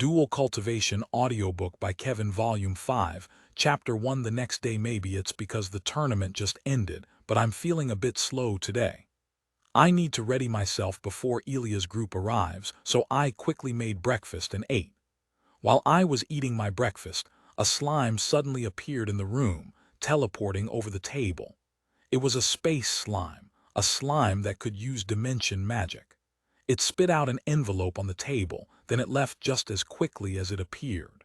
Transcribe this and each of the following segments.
Dual Cultivation audiobook by Kevin Volume 5, Chapter 1. The next day. Maybe it's because the tournament just ended, but I'm feeling a bit slow today. I need to ready myself before Elia's group arrives, so I quickly made breakfast and ate. While I was eating my breakfast, a slime suddenly appeared in the room, teleporting over the table. It was a space slime, a slime that could use dimension magic. It spit out an envelope on the table, then it left just as quickly as it appeared.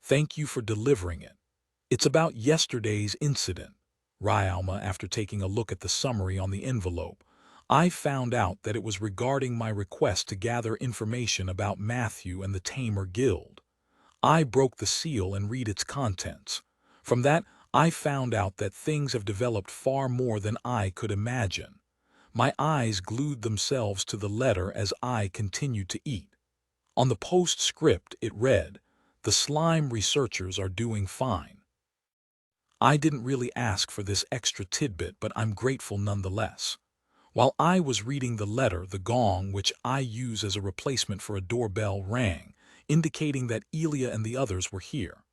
Thank you for delivering it. It's about yesterday's incident. Ryalma, after taking a look at the summary on the envelope, I found out that it was regarding my request to gather information about Matthew and the Tamer Guild. I broke the seal and read its contents. From that, I found out that things have developed far more than I could imagine. My eyes glued themselves to the letter as I continued to eat. On the postscript it read, "The slime researchers are doing fine." I didn't really ask for this extra tidbit, but I'm grateful nonetheless. While I was reading the letter, the gong, which I use as a replacement for a doorbell, rang, indicating that Elia and the others were here.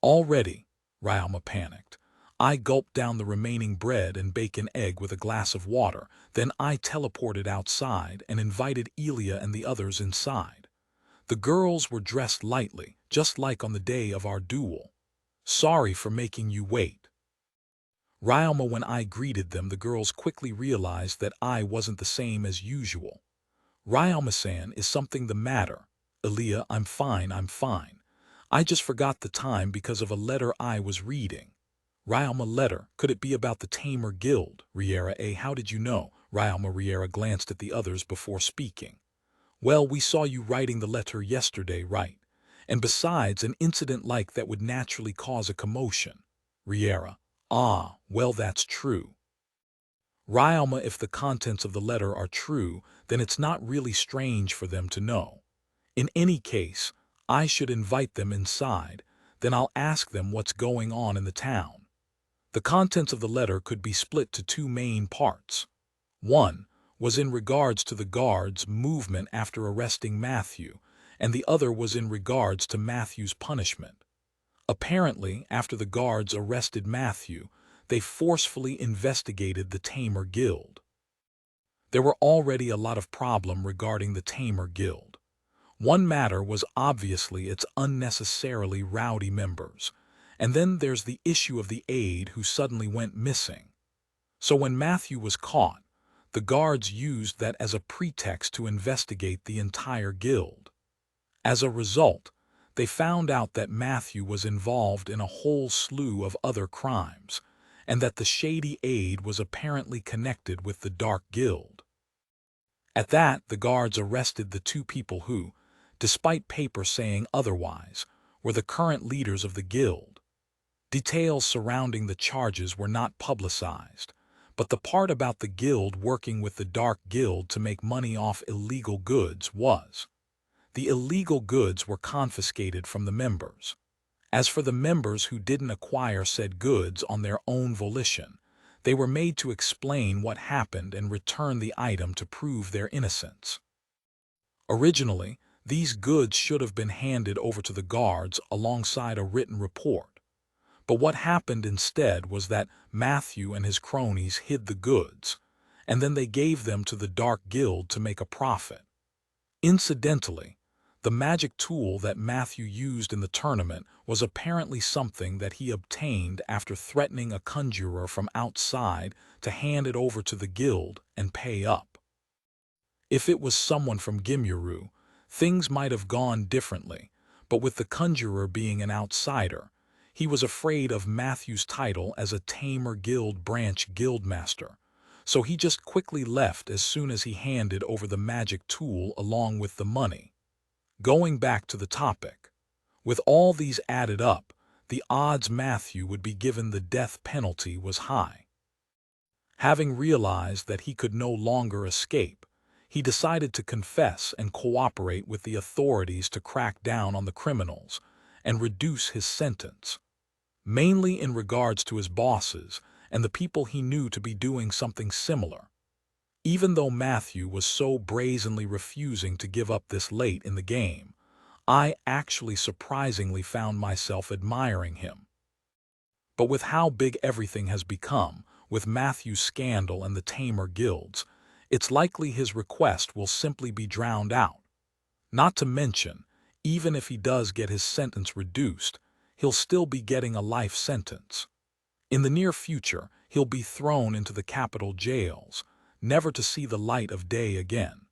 Already, Ryalma panicked. I gulped down the remaining bread and bacon egg with a glass of water, then I teleported outside and invited Elia and the others inside. The girls were dressed lightly, just like on the day of our duel. "Sorry for making you wait." Ryalma, when I greeted them, the girls quickly realized that I wasn't the same as usual. "Ryalma-san, is something the matter?" "Elia, I'm fine. I just forgot the time because of a letter I was reading." "Ryalma, letter? Could it be about the Tamer Guild?" "Riera, how did you know?" "Ryalma." Riera glanced at the others before speaking. "Well, we saw you writing the letter yesterday, right? And besides, an incident like that would naturally cause a commotion." Riera: "Ah, well, that's true." "Ryalma, if the contents of the letter are true, then it's not really strange for them to know. In any case, I should invite them inside, then I'll ask them what's going on in the town." The contents of the letter could be split to two main parts. One was in regards to the guards' movement after arresting Matthew, and the other was in regards to Matthew's punishment. Apparently, after the guards arrested Matthew, they forcefully investigated the Tamer Guild. There were already a lot of problems regarding the Tamer Guild. One matter was obviously its unnecessarily rowdy members. And then there's the issue of the aide who suddenly went missing. So when Matthew was caught, the guards used that as a pretext to investigate the entire guild. As a result, they found out that Matthew was involved in a whole slew of other crimes, and that the shady aide was apparently connected with the Dark Guild. At that, the guards arrested the two people who, despite paper saying otherwise, were the current leaders of the guild. Details surrounding the charges were not publicized, but the part about the guild working with the Dark Guild to make money off illegal goods was. The illegal goods were confiscated from the members. As for the members who didn't acquire said goods on their own volition, they were made to explain what happened and return the item to prove their innocence. Originally, these goods should have been handed over to the guards alongside a written report. But what happened instead was that Matthew and his cronies hid the goods, and then they gave them to the Dark Guild to make a profit. Incidentally, the magic tool that Matthew used in the tournament was apparently something that he obtained after threatening a conjurer from outside to hand it over to the guild and pay up. If it was someone from Gimyuru, things might have gone differently, but with the conjurer being an outsider, he was afraid of Matthew's title as a Tamer Guild branch guildmaster, so he just quickly left as soon as he handed over the magic tool along with the money. Going back to the topic, with all these added up, the odds Matthew would be given the death penalty was high. Having realized that he could no longer escape, he decided to confess and cooperate with the authorities to crack down on the criminals and reduce his sentence. Mainly in regards to his bosses and the people he knew to be doing something similar. Even though Matthew was so brazenly refusing to give up this late in the game, I actually surprisingly found myself admiring him. But with how big everything has become, with Matthew's scandal and the tamer guilds, it's likely his request will simply be drowned out. Not to mention, even if he does get his sentence reduced, he'll still be getting a life sentence. In the near future, he'll be thrown into the capital jails, never to see the light of day again.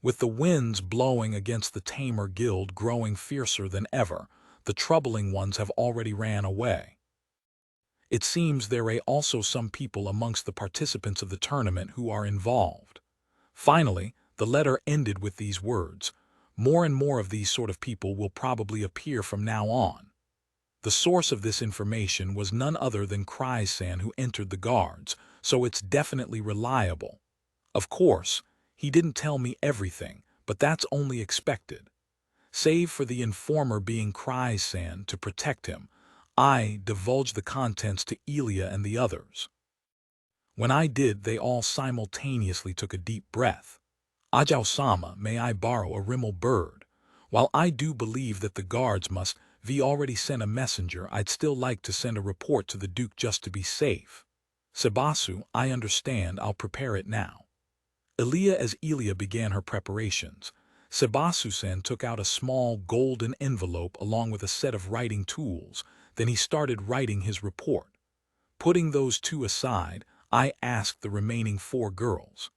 With the winds blowing against the tamer guild growing fiercer than ever, the troubling ones have already ran away. It seems there are also some people amongst the participants of the tournament who are involved. Finally, the letter ended with these words: more and more of these sort of people will probably appear from now on. The source of this information was none other than Krysan, who entered the guards, so it's definitely reliable. Of course, he didn't tell me everything, but that's only expected. Save for the informer being Krysan to protect him, I divulged the contents to Elia and the others. When I did, they all simultaneously took a deep breath. Ajao-sama, may I borrow a rimmel bird? While I do believe that the guards must V already sent a messenger, I'd still like to send a report to the Duke just to be safe. Sebasu, I understand, I'll prepare it now. As Elia began her preparations, Sebasu-san took out a small golden envelope along with a set of writing tools. Then he started writing his report. Putting those two aside, I asked the remaining 4 girls.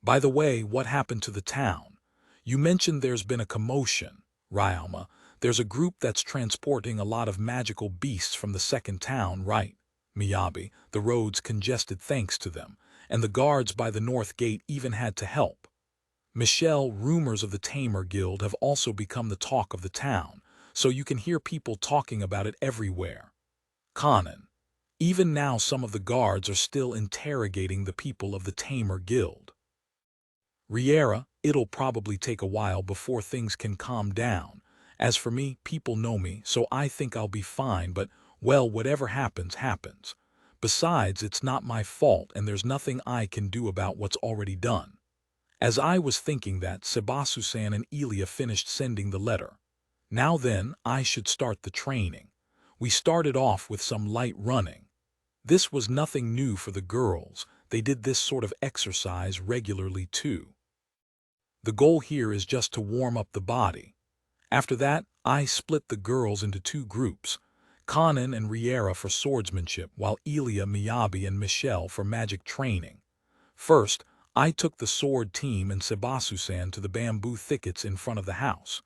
By the way, what happened to the town? You mentioned there's been a commotion, Ryama. There's a group that's transporting a lot of magical beasts from the second town, right? Miyabi, the roads congested thanks to them, and the guards by the north gate even had to help. Michelle, rumors of the Tamer Guild have also become the talk of the town, so you can hear people talking about it everywhere. Kanan, even now some of the guards are still interrogating the people of the Tamer Guild. Riera, it'll probably take a while before things can calm down. As for me, people know me, so I think I'll be fine, but, well, whatever happens, happens. Besides, it's not my fault and there's nothing I can do about what's already done. As I was thinking that, Sebasu-san and Elia finished sending the letter. Now then, I should start the training. We started off with some light running. This was nothing new for the girls. They did this sort of exercise regularly too. The goal here is just to warm up the body. After that, I split the girls into 2 groups, Kanan and Riera for swordsmanship, while Elia, Miyabi, and Michelle for magic training. First, I took the sword team and Sebasu-san to the bamboo thickets in front of the house.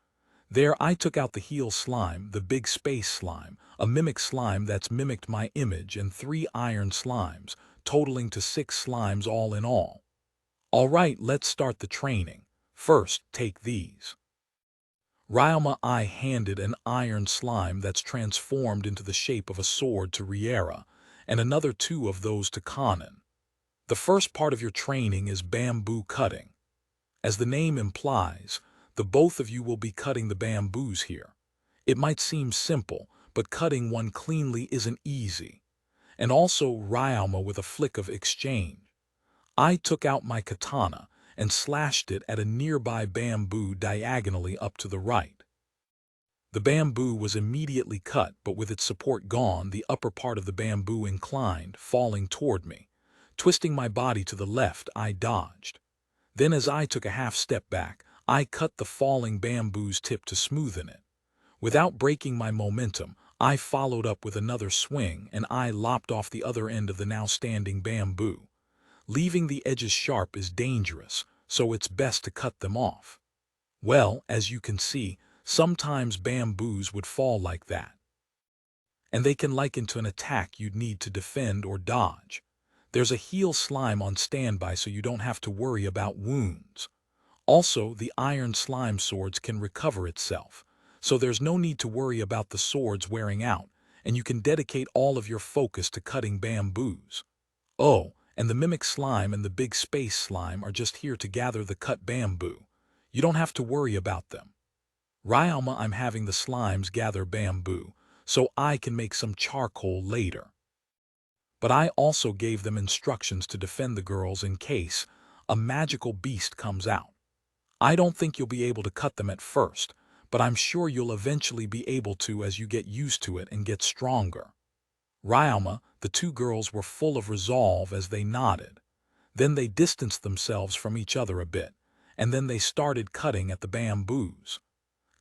There I took out the heel slime, the big space slime, a mimic slime that's mimicked my image, and 3 iron slimes, totaling to 6 slimes all in all. All right, let's start the training. First, take these. Ryama, I handed an iron slime that's transformed into the shape of a sword to Riera, and another 2 of those to Kanan. The first part of your training is bamboo cutting. As the name implies, the both of you will be cutting the bamboos here. It might seem simple, but cutting one cleanly isn't easy. And also Ryama with a flick of exchange. I took out my katana and slashed it at a nearby bamboo diagonally up to the right. The bamboo was immediately cut, but with its support gone, the upper part of the bamboo inclined, falling toward me. Twisting my body to the left, I dodged. Then as I took a half step back, I cut the falling bamboo's tip to smoothen it. Without breaking my momentum, I followed up with another swing, and I lopped off the other end of the now standing bamboo. Leaving the edges sharp is dangerous, so it's best to cut them off. Well, as you can see, sometimes bamboos would fall like that. And they can liken to an attack you'd need to defend or dodge. There's a heel slime on standby so you don't have to worry about wounds. Also, the iron slime swords can recover itself, so there's no need to worry about the swords wearing out, and you can dedicate all of your focus to cutting bamboos. Oh, and the mimic slime and the big space slime are just here to gather the cut bamboo. You don't have to worry about them. Ryama, I'm having the slimes gather bamboo, so I can make some charcoal later. But I also gave them instructions to defend the girls in case a magical beast comes out. I don't think you'll be able to cut them at first, but I'm sure you'll eventually be able to as you get used to it and get stronger." Ryoma, the two girls were full of resolve as they nodded. Then they distanced themselves from each other a bit, and then they started cutting at the bamboos.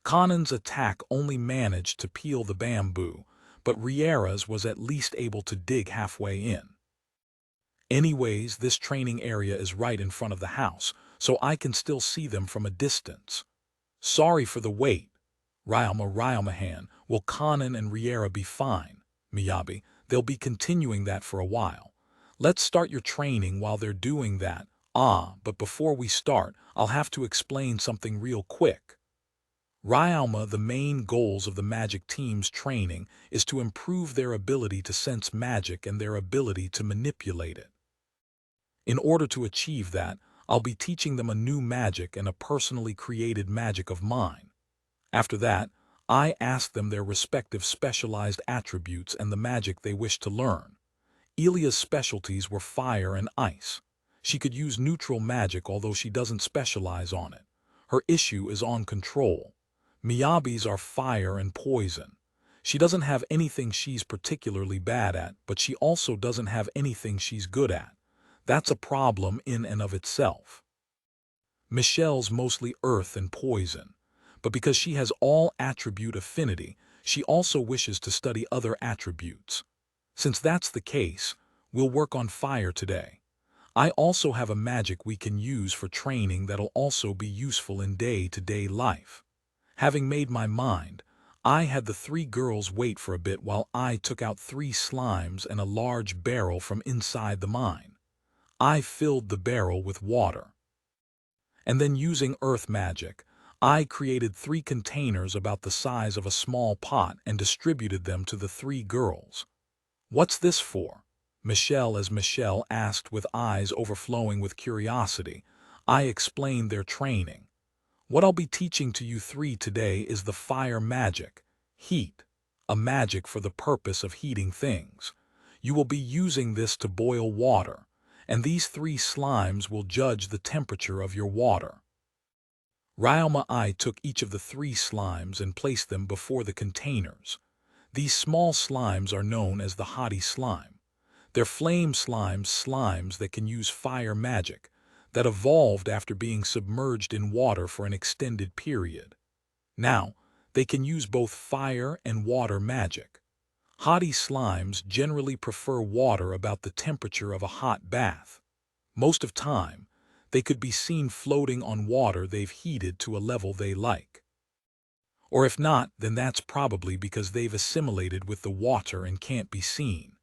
Kanan's attack only managed to peel the bamboo, but Riera's was at least able to dig halfway in. "Anyways, this training area is right in front of the house, so I can still see them from a distance. Sorry for the wait." Ryoma, "Will Kanan and Riera be fine?" Miyabi, "They'll be continuing that for a while. Let's start your training while they're doing that. But before we start, I'll have to explain something real quick." Ryoma, the main goals of the magic team's training is to improve their ability to sense magic and their ability to manipulate it. In order to achieve that, I'll be teaching them a new magic and a personally created magic of mine. After that, I ask them their respective specialized attributes and the magic they wish to learn. Elia's specialties were fire and ice. She could use neutral magic although she doesn't specialize on it. Her issue is on control. Miyabi's are fire and poison. She doesn't have anything she's particularly bad at, but she also doesn't have anything she's good at. That's a problem in and of itself. Michelle's mostly earth and poison, but because she has all attribute affinity, she also wishes to study other attributes. Since that's the case, we'll work on fire today. I also have a magic we can use for training that'll also be useful in day-to-day life. Having made my mind, I had the three girls wait for a bit while I took out 3 slimes and a large barrel from inside the mine. I filled the barrel with water. And then using earth magic, I created 3 containers about the size of a small pot and distributed them to the 3 girls. "What's this for?" Michelle asked with eyes overflowing with curiosity. I explained their training. "What I'll be teaching to you 3 today is the fire magic, heat, a magic for the purpose of heating things. You will be using this to boil water, and these 3 slimes will judge the temperature of your water." Ryoma I took each of the 3 slimes and placed them before the containers. These small slimes are known as the hottie slime. They're flame slimes that can use fire magic, that evolved after being submerged in water for an extended period. Now, they can use both fire and water magic. Hottie slimes generally prefer water about the temperature of a hot bath. Most of time, they could be seen floating on water they've heated to a level they like. Or if not, then that's probably because they've assimilated with the water and can't be seen.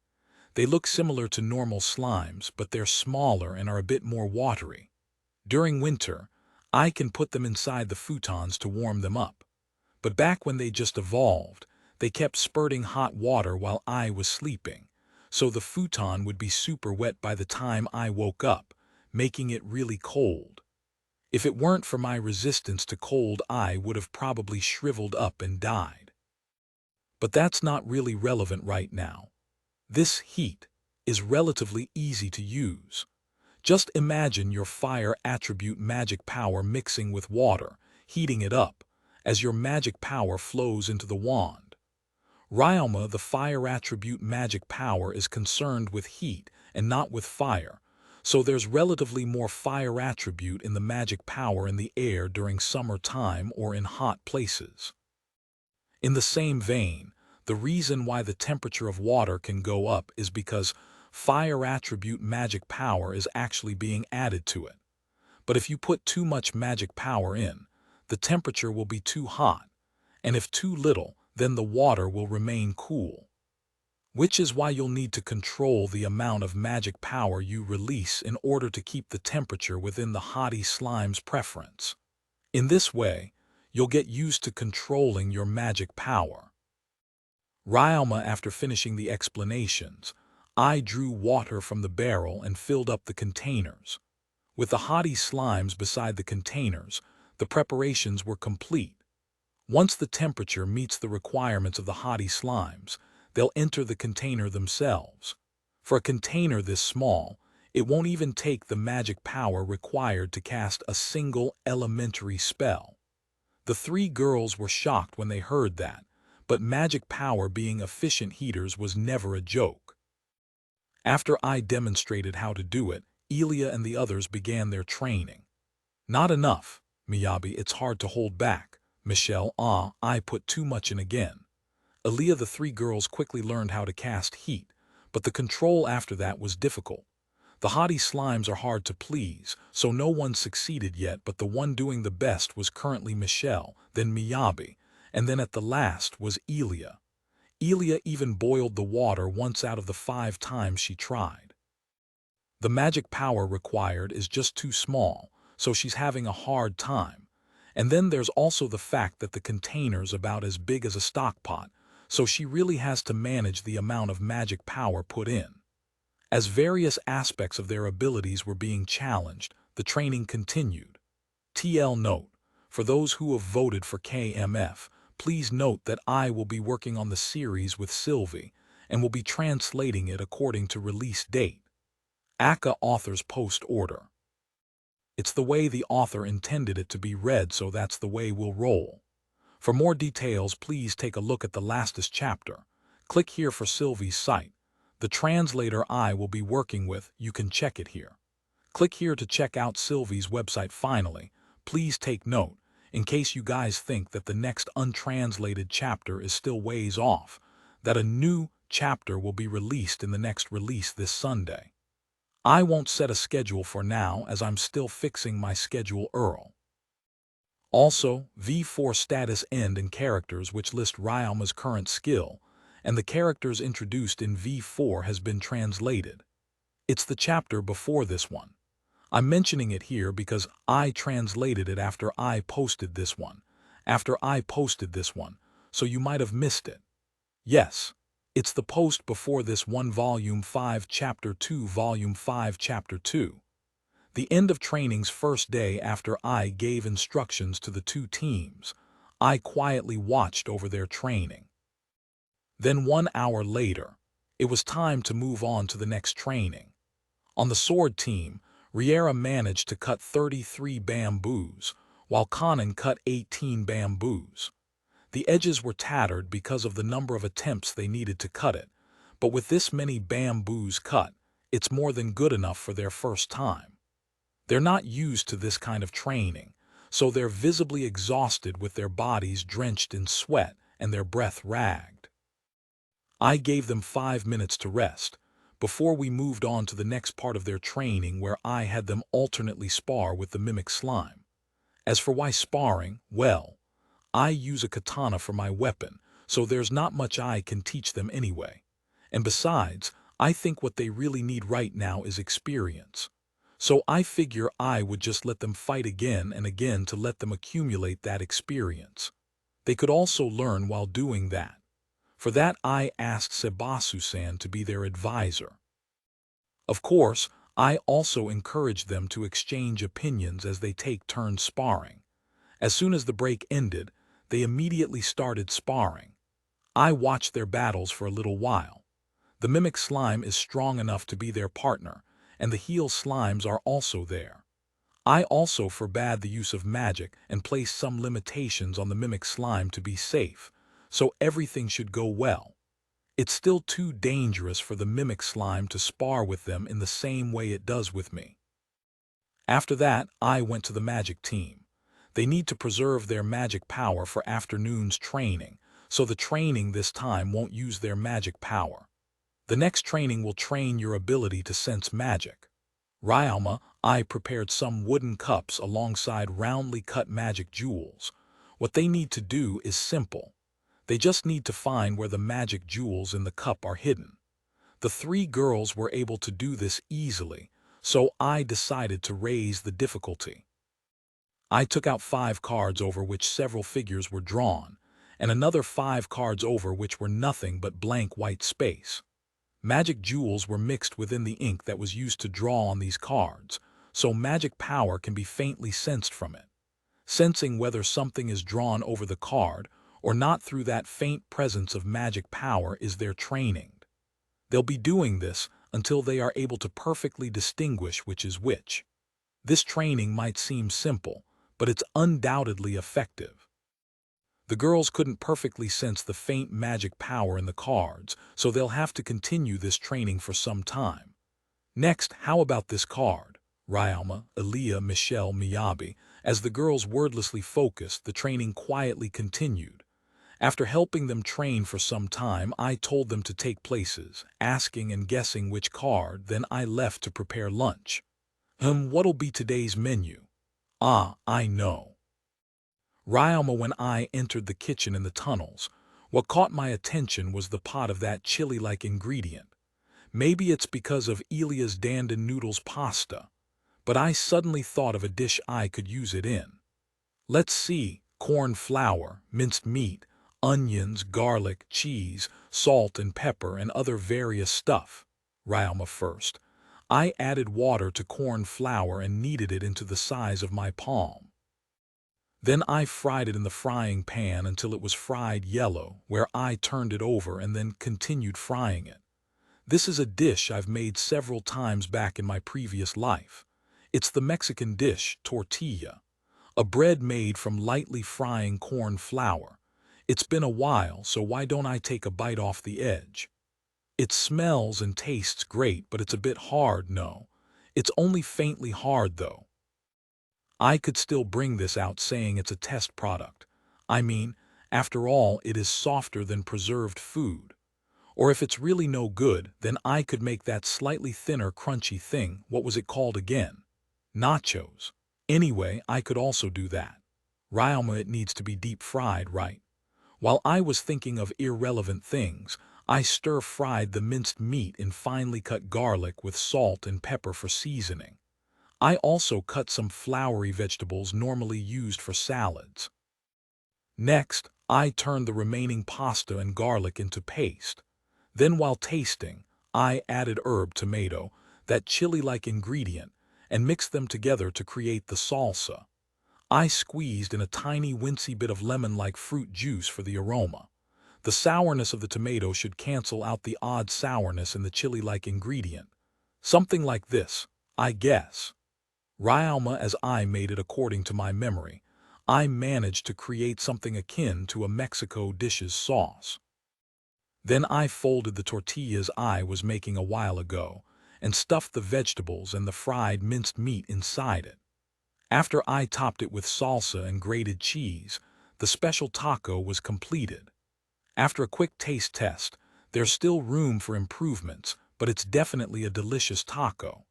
They look similar to normal slimes, but they're smaller and are a bit more watery. During winter, I can put them inside the futons to warm them up. But back when they just evolved, they kept spurting hot water while I was sleeping, so the futon would be super wet by the time I woke up, making it really cold. If it weren't for my resistance to cold, I would have probably shriveled up and died. But that's not really relevant right now. This heat is relatively easy to use. Just imagine your fire attribute magic power mixing with water, heating it up, as your magic power flows into the wand. Ryoma, the fire attribute magic power, is concerned with heat and not with fire, so there's relatively more fire attribute in the magic power in the air during summer time or in hot places. In the same vein, the reason why the temperature of water can go up is because fire attribute magic power is actually being added to it. But if you put too much magic power in, the temperature will be too hot, and if too little, then the water will remain cool. Which is why you'll need to control the amount of magic power you release in order to keep the temperature within the hottie slime's preference. In this way, you'll get used to controlling your magic power. Ryoma, after finishing the explanations, I drew water from the barrel and filled up the containers. With the hottie slimes beside the containers, the preparations were complete. Once the temperature meets the requirements of the hottie slimes, they'll enter the container themselves. For a container this small, it won't even take the magic power required to cast a single elementary spell. The three girls were shocked when they heard that, but magic power being efficient heaters was never a joke. After I demonstrated how to do it, Elia and the others began their training. Not enough, Miyabi, it's hard to hold back. Michelle, I put too much in again. Elia, the three girls quickly learned how to cast heat, but the control after that was difficult. The haughty slimes are hard to please, so no one succeeded yet, but the one doing the best was currently Michelle, then Miyabi, and then at the last was Elia. Elia even boiled the water once out of the 5 times she tried. The magic power required is just too small, so she's having a hard time. And then there's also the fact that the container's about as big as a stock pot, so she really has to manage the amount of magic power put in. As various aspects of their abilities were being challenged, the training continued. TL note: for those who have voted for KMF, please note that I will be working on the series with Sylvie and will be translating it according to release date. Aka author's post order. It's the way the author intended it to be read, so that's the way we'll roll. For more details, please take a look at the lastest chapter. Click here for Sylvie's site. The translator I will be working with, you can check it here. Click here to check out Sylvie's website. Finally, please take note, in case you guys think that the next untranslated chapter is still ways off, that a new chapter will be released in the next release this Sunday. I won't set a schedule for now as I'm still fixing my schedule Earl. Also, V4 status end and characters which list Ryama's current skill, and the characters introduced in V4 has been translated. It's the chapter before this one. I'm mentioning it here because I translated it after I posted this one, so you might have missed it. Yes, it's the post before this one, Volume 5, Chapter 2, Volume 5, Chapter 2. The end of training's first day after I gave instructions to the 2 teams, I quietly watched over their training. Then 1 hour later, it was time to move on to the next training. On the sword team, Riera managed to cut 33 bamboos, while Conan cut 18 bamboos. The edges were tattered because of the number of attempts they needed to cut it, but with this many bamboos cut, it's more than good enough for their first time. They're not used to this kind of training, so they're visibly exhausted with their bodies drenched in sweat and their breath ragged. I gave them 5 minutes to rest, before we moved on to the next part of their training where I had them alternately spar with the mimic slime. As for why sparring, well, I use a katana for my weapon, so there's not much I can teach them anyway. And besides, I think what they really need right now is experience. So I figure I would just let them fight again and again to let them accumulate that experience. They could also learn while doing that. For that I asked Sebasu-san to be their advisor. Of course, I also encouraged them to exchange opinions as they take turns sparring. As soon as the break ended, they immediately started sparring. I watched their battles for a little while. The mimic slime is strong enough to be their partner, and the heel slimes are also there. I also forbade the use of magic and placed some limitations on the mimic slime to be safe, so everything should go well. It's still too dangerous for the mimic slime to spar with them in the same way it does with me. After that, I went to the magic team. They need to preserve their magic power for afternoon's training, so the training this time won't use their magic power. The next training will train your ability to sense magic. Ryama, I prepared some wooden cups alongside roundly cut magic jewels. What they need to do is simple. They just need to find where the magic jewels in the cup are hidden. The 3 girls were able to do this easily, so I decided to raise the difficulty. I took out 5 cards over which several figures were drawn, and another 5 cards over which were nothing but blank white space. Magic jewels were mixed within the ink that was used to draw on these cards, so magic power can be faintly sensed from it. Sensing whether something is drawn over the card or not through that faint presence of magic power is their training. They'll be doing this until they are able to perfectly distinguish which is which. This training might seem simple, but it's undoubtedly effective. The girls couldn't perfectly sense the faint magic power in the cards, so they'll have to continue this training for some time. Next, how about this card? Ryalma, Aaliyah, Michelle, Miyabi. As the girls wordlessly focused, the training quietly continued. After helping them train for some time, I told them to take places, asking and guessing which card, then I left to prepare lunch. What'll be today's menu? Ah, I know. Ryalma, when I entered the kitchen in the tunnels, what caught my attention was the pot of that chili-like ingredient. Maybe it's because of Elia's Dandan noodles pasta, but I suddenly thought of a dish I could use it in. Let's see, corn flour, minced meat, onions, garlic, cheese, salt and pepper, and other various stuff. Ryalma first. I added water to corn flour and kneaded it into the size of my palm. Then I fried it in the frying pan until it was fried yellow, where I turned it over and then continued frying it. This is a dish I've made several times back in my previous life. It's the Mexican dish, tortilla, a bread made from lightly frying corn flour. It's been a while, so why don't I take a bite off the edge? It smells and tastes great, but it's a bit hard, no. It's only faintly hard, though. I could still bring this out saying it's a test product. I mean, after all, it is softer than preserved food. Or if it's really no good, then I could make that slightly thinner, crunchy thing. What was it called again? Nachos. Anyway, I could also do that. Ryalma, it needs to be deep fried, right? While I was thinking of irrelevant things, I stir-fried the minced meat in finely cut garlic with salt and pepper for seasoning. I also cut some floury vegetables normally used for salads. Next, I turned the remaining pasta and garlic into paste. Then while tasting, I added herb tomato, that chili-like ingredient, and mixed them together to create the salsa. I squeezed in a tiny wincy bit of lemon-like fruit juice for the aroma. The sourness of the tomato should cancel out the odd sourness in the chili-like ingredient. Something like this, I guess. Ryalma, as I made it according to my memory, I managed to create something akin to a Mexico dish's sauce. Then I folded the tortillas I was making a while ago and stuffed the vegetables and the fried minced meat inside it. After I topped it with salsa and grated cheese, the special taco was completed. After a quick taste test, there's still room for improvements, but it's definitely a delicious taco.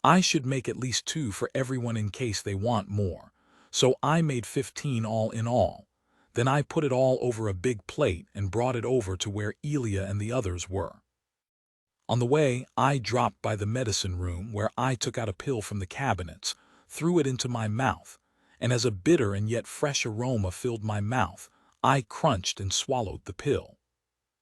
I should make at least 2 for everyone in case they want more, so I made 15 all in all. Then I put it all over a big plate and brought it over to where Elia and the others were. On the way, I dropped by the medicine room where I took out a pill from the cabinets, threw it into my mouth, and as a bitter and yet fresh aroma filled my mouth, I crunched and swallowed the pill.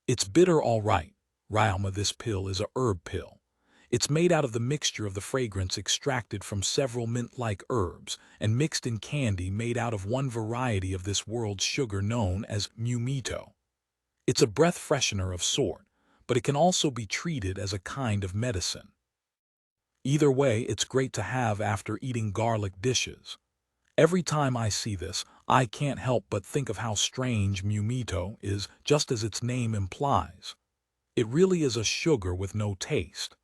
It's bitter all right, Ryalma. This pill is a herb pill. It's made out of the mixture of the fragrance extracted from several mint-like herbs and mixed in candy made out of one variety of this world's sugar known as mumito. It's a breath freshener of sort, but it can also be treated as a kind of medicine. Either way, it's great to have after eating garlic dishes. Every time I see this, I can't help but think of how strange mumito is, just as its name implies. It really is a sugar with no taste.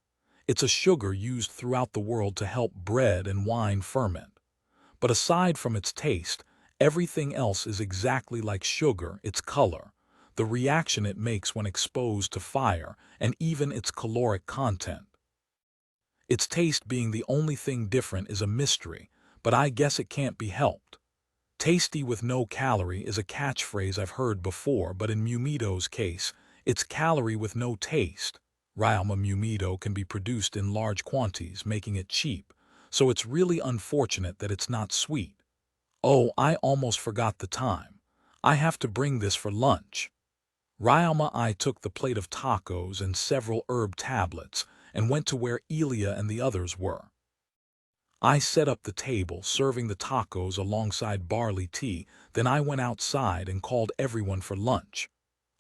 It's a sugar used throughout the world to help bread and wine ferment. But aside from its taste, everything else is exactly like sugar: its color, the reaction it makes when exposed to fire, and even its caloric content. Its taste being the only thing different is a mystery, but I guess it can't be helped. Tasty with no calorie is a catchphrase I've heard before, but in Mumito's case, it's calorie with no taste. Ryalma, mumito can be produced in large quantities, making it cheap, so it's really unfortunate that it's not sweet. Oh, I almost forgot the time. I have to bring this for lunch. Ryalma, I took the plate of tacos and several herb tablets and went to where Elia and the others were. I set up the table, serving the tacos alongside barley tea, then I went outside and called everyone for lunch.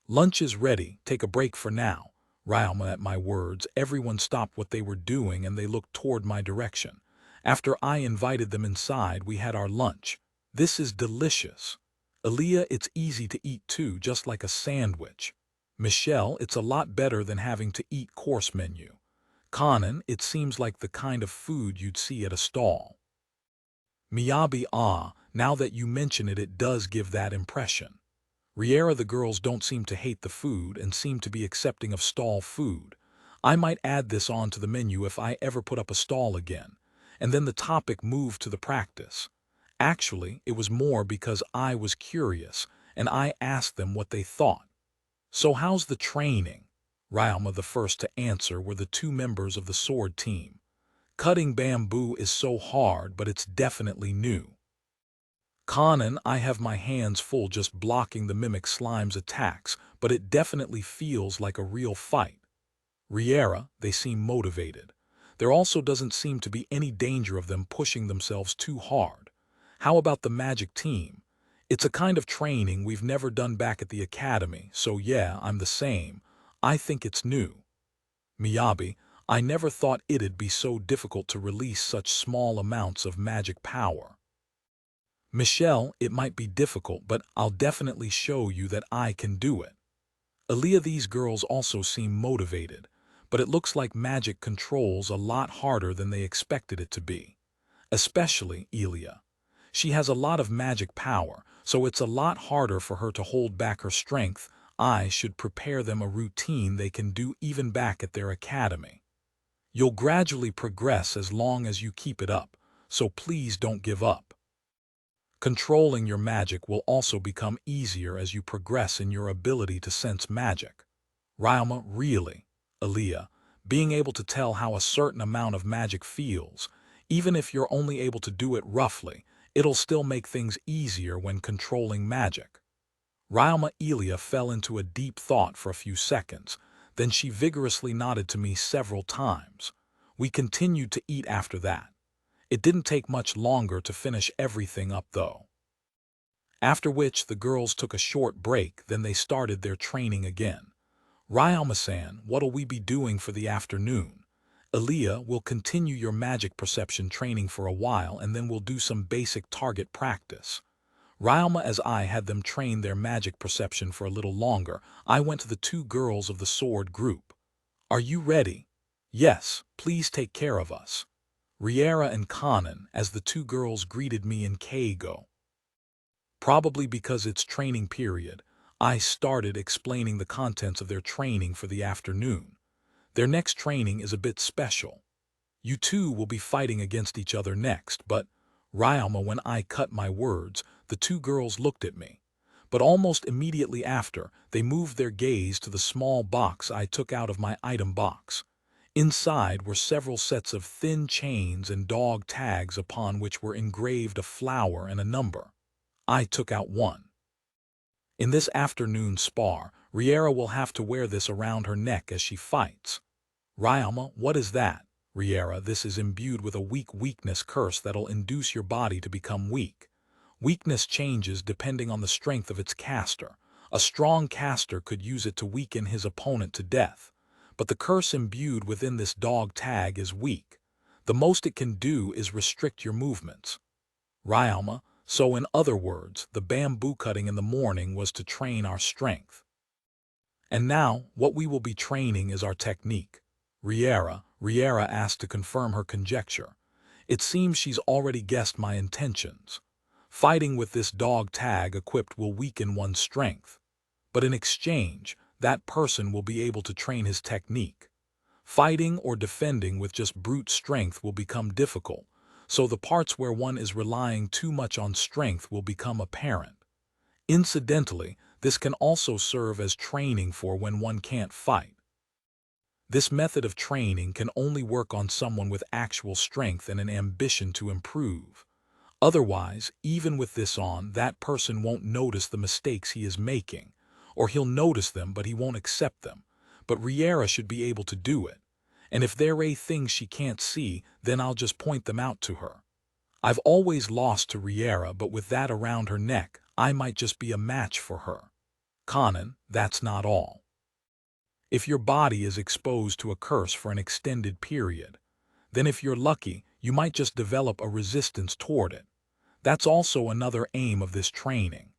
Lunch is ready, take a break for now. Ryalma, at my words, everyone stopped what they were doing and they looked toward my direction. After I invited them inside, we had our lunch. This is delicious. Aaliyah, it's easy to eat too, just like a sandwich. Michelle, it's a lot better than having to eat course menu. Kanan, it seems like the kind of food you'd see at a stall. Miyabi, now that you mention it, it does give that impression. Riera, the girls don't seem to hate the food and seem to be accepting of stall food. I might add this on to the menu if I ever put up a stall again. And then the topic moved to the practice. Actually, it was more because I was curious, and I asked them what they thought. So how's the training? Ryalma, the first to answer, were the two members of the sword team. Cutting bamboo is so hard, but it's definitely new. Kanan, I have my hands full just blocking the mimic slime's attacks, but it definitely feels like a real fight. Riera, they seem motivated. There also doesn't seem to be any danger of them pushing themselves too hard. How about the magic team? It's a kind of training we've never done back at the academy, so yeah, I'm the same. I think it's new. Miyabi, I never thought it'd be so difficult to release such small amounts of magic power. Michelle, it might be difficult, but I'll definitely show you that I can do it. Aaliyah, these girls also seem motivated, but it looks like magic controls a lot harder than they expected it to be. Especially Elia. She has a lot of magic power, so it's a lot harder for her to hold back her strength. I should prepare them a routine they can do even back at their academy. You'll gradually progress as long as you keep it up, so please don't give up. Controlling your magic will also become easier as you progress in your ability to sense magic. Ryalma, really, Aaliyah, being able to tell how a certain amount of magic feels, even if you're only able to do it roughly, it'll still make things easier when controlling magic. Ryalma Elia fell into a deep thought for a few seconds, then she vigorously nodded to me several times. We continued to eat after that. It didn't take much longer to finish everything up though. After which the girls took a short break, then they started their training again. Ryalma-san, what'll we be doing for the afternoon? Aaliyah, will continue your magic perception training for a while and then we'll do some basic target practice. Ryalma, as I had them train their magic perception for a little longer, I went to the two girls of the sword group. Are you ready? Yes, please take care of us. Riera and Kanan, as the two girls greeted me in Keigo. Probably because it's training period, I started explaining the contents of their training for the afternoon. Their next training is a bit special. You two will be fighting against each other next, but, Ryalma, when I cut my words, the two girls looked at me. But almost immediately after, they moved their gaze to the small box I took out of my item box. Inside were several sets of thin chains and dog tags upon which were engraved a flower and a number. I took out one. In this afternoon spar, Riera will have to wear this around her neck as she fights. Ryalma, what is that? Riera, this is imbued with a weakness curse that'll induce your body to become weak. Weakness changes depending on the strength of its caster. A strong caster could use it to weaken his opponent to death. But the curse imbued within this dog tag is weak. The most it can do is restrict your movements. Ryalma, so in other words, the bamboo cutting in the morning was to train our strength. And now, what we will be training is our technique. Riera asked to confirm her conjecture. It seems she's already guessed my intentions. Fighting with this dog tag equipped will weaken one's strength. But in exchange, that person will be able to train his technique. Fighting or defending with just brute strength will become difficult, so the parts where one is relying too much on strength will become apparent. Incidentally, this can also serve as training for when one can't fight. This method of training can only work on someone with actual strength and an ambition to improve. Otherwise, even with this on, that person won't notice the mistakes he is making, or he'll notice them but he won't accept them. But Riera should be able to do it. And if there are things she can't see, then I'll just point them out to her. I've always lost to Riera, but with that around her neck, I might just be a match for her. Kanan, that's not all. If your body is exposed to a curse for an extended period, then if you're lucky, you might just develop a resistance toward it. That's also another aim of this training.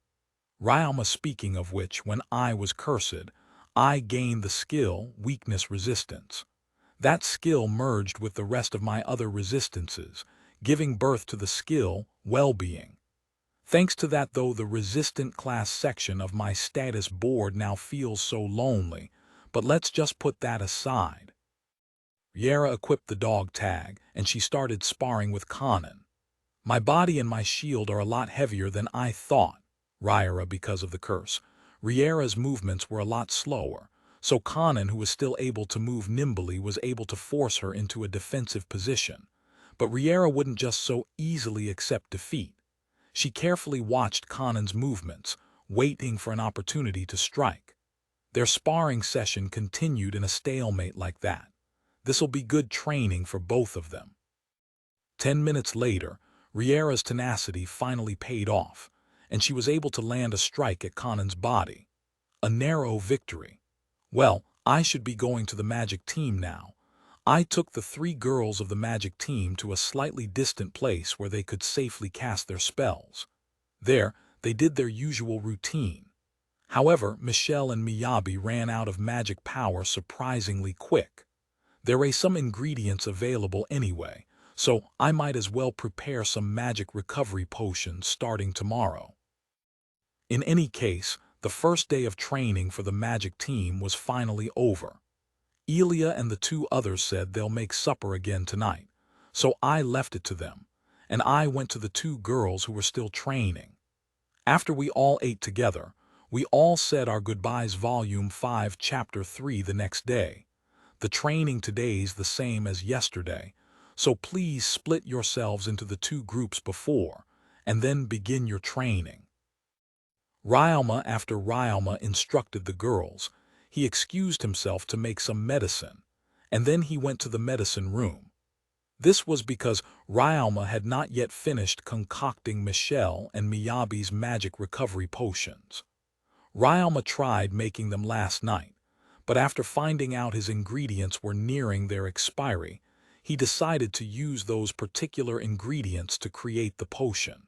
Ryama, speaking of which, when I was cursed, I gained the skill, weakness, resistance. That skill merged with the rest of my other resistances, giving birth to the skill, well-being. Thanks to that, though, the resistant class section of my status board now feels so lonely, but let's just put that aside. Yara equipped the dog tag, and she started sparring with Kanan. My body and my shield are a lot heavier than I thought, Ryara, because of the curse. Riera's movements were a lot slower, so Kanan, who was still able to move nimbly, was able to force her into a defensive position. But Riera wouldn't just so easily accept defeat. She carefully watched Kanan's movements, waiting for an opportunity to strike. Their sparring session continued in a stalemate like that. This'll be good training for both of them. 10 minutes later, Riera's tenacity finally paid off, and she was able to land a strike at Kanan's body. A narrow victory. Well, I should be going to the magic team now. I took the 3 girls of the magic team to a slightly distant place where they could safely cast their spells. There, they did their usual routine. However, Michelle and Miyabi ran out of magic power surprisingly quick. There were some ingredients available anyway, so I might as well prepare some magic recovery potions starting tomorrow. In any case, the first day of training for the magic team was finally over. Elia and the 2 others said they'll make supper again tonight, so I left it to them, and I went to the 2 girls who were still training. After we all ate together, we all said our goodbyes. Volume 5, Chapter 3 the next day. The training today's the same as yesterday, so please split yourselves into the 2 groups before, and then begin your training. Ryama, after Ryama instructed the girls, he excused himself to make some medicine, and then he went to the medicine room. This was because Ryama had not yet finished concocting Michelle and Miyabi's magic recovery potions. Ryama tried making them last night, but after finding out his ingredients were nearing their expiry, he decided to use those particular ingredients to create the potion.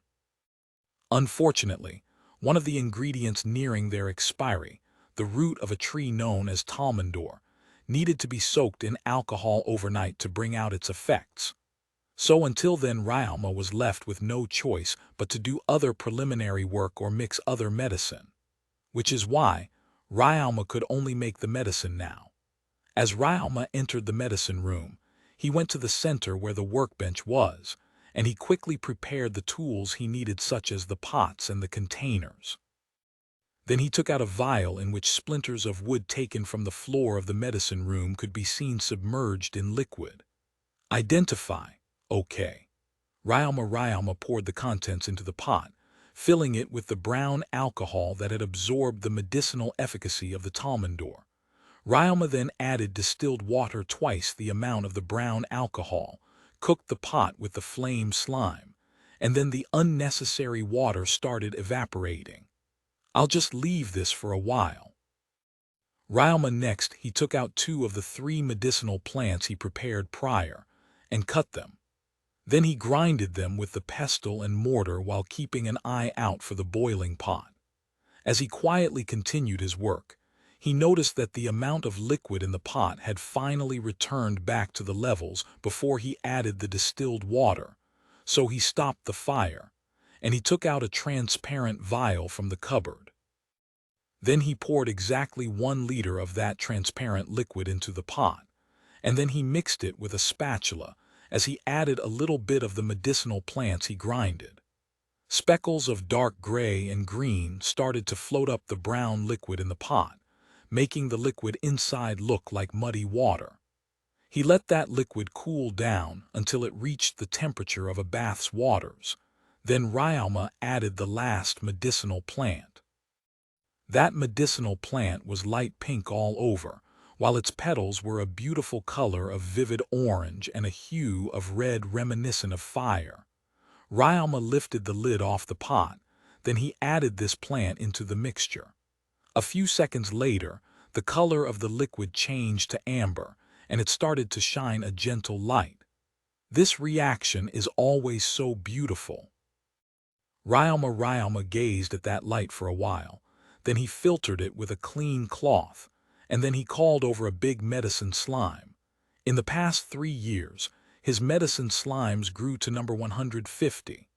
Unfortunately, one of the ingredients nearing their expiry, the root of a tree known as Talmandor, needed to be soaked in alcohol overnight to bring out its effects. So until then, Ryama was left with no choice but to do other preliminary work or mix other medicine. Which is why Ryama could only make the medicine now. As Ryama entered the medicine room, he went to the center where the workbench was, and he quickly prepared the tools he needed, such as the pots and the containers. Then he took out a vial in which splinters of wood taken from the floor of the medicine room could be seen submerged in liquid. Identify. Okay. Ryama poured the contents into the pot, filling it with the brown alcohol that had absorbed the medicinal efficacy of the Talmandor. Ryama then added distilled water twice the amount of the brown alcohol, cooked the pot with the flame slime, and then the unnecessary water started evaporating. I'll just leave this for a while. Ryama next, he took out 2 of the 3 medicinal plants he prepared prior, and cut them. Then he grinded them with the pestle and mortar while keeping an eye out for the boiling pot. As he quietly continued his work, he noticed that the amount of liquid in the pot had finally returned back to the levels before he added the distilled water, so he stopped the fire, and he took out a transparent vial from the cupboard. Then he poured exactly 1 liter of that transparent liquid into the pot, and then he mixed it with a spatula as he added a little bit of the medicinal plants he grinded. Speckles of dark gray and green started to float up the brown liquid in the pot, making the liquid inside look like muddy water. He let that liquid cool down until it reached the temperature of a bath's waters. Then Ryama added the last medicinal plant. That medicinal plant was light pink all over, while its petals were a beautiful color of vivid orange and a hue of red reminiscent of fire. Ryama lifted the lid off the pot, then he added this plant into the mixture. A few seconds later, the color of the liquid changed to amber, and it started to shine a gentle light. This reaction is always so beautiful. Ryalma gazed at that light for a while. Then he filtered it with a clean cloth, and then he called over a big medicine slime. In the past 3 years, his medicine slimes grew to number 150,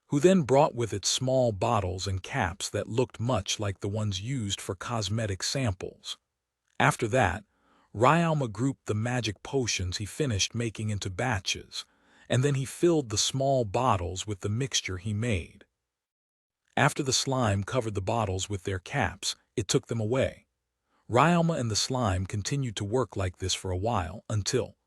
who then brought with it small bottles and caps that looked much like the ones used for cosmetic samples. After that, Ryalma grouped the magic potions he finished making into batches, and then he filled the small bottles with the mixture he made. After the slime covered the bottles with their caps, it took them away. Ryalma and the slime continued to work like this for a while until,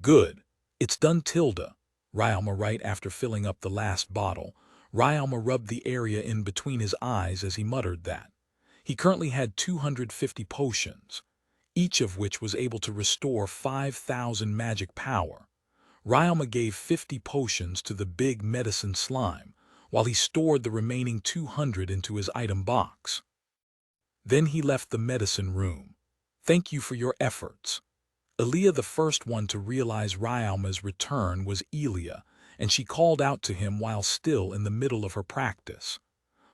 "Good, it's done, Tilda." Ryalma, right after filling up the last bottle, Ryalma rubbed the area in between his eyes as he muttered that he currently had 250 potions, each of which was able to restore 5,000 magic power. Ryalma gave 50 potions to the big medicine slime, while he stored the remaining 200 into his item box. Then he left the medicine room. "Thank you for your efforts." Elia, the first one to realize Ryalma's return, was Elia, and she called out to him while still in the middle of her practice.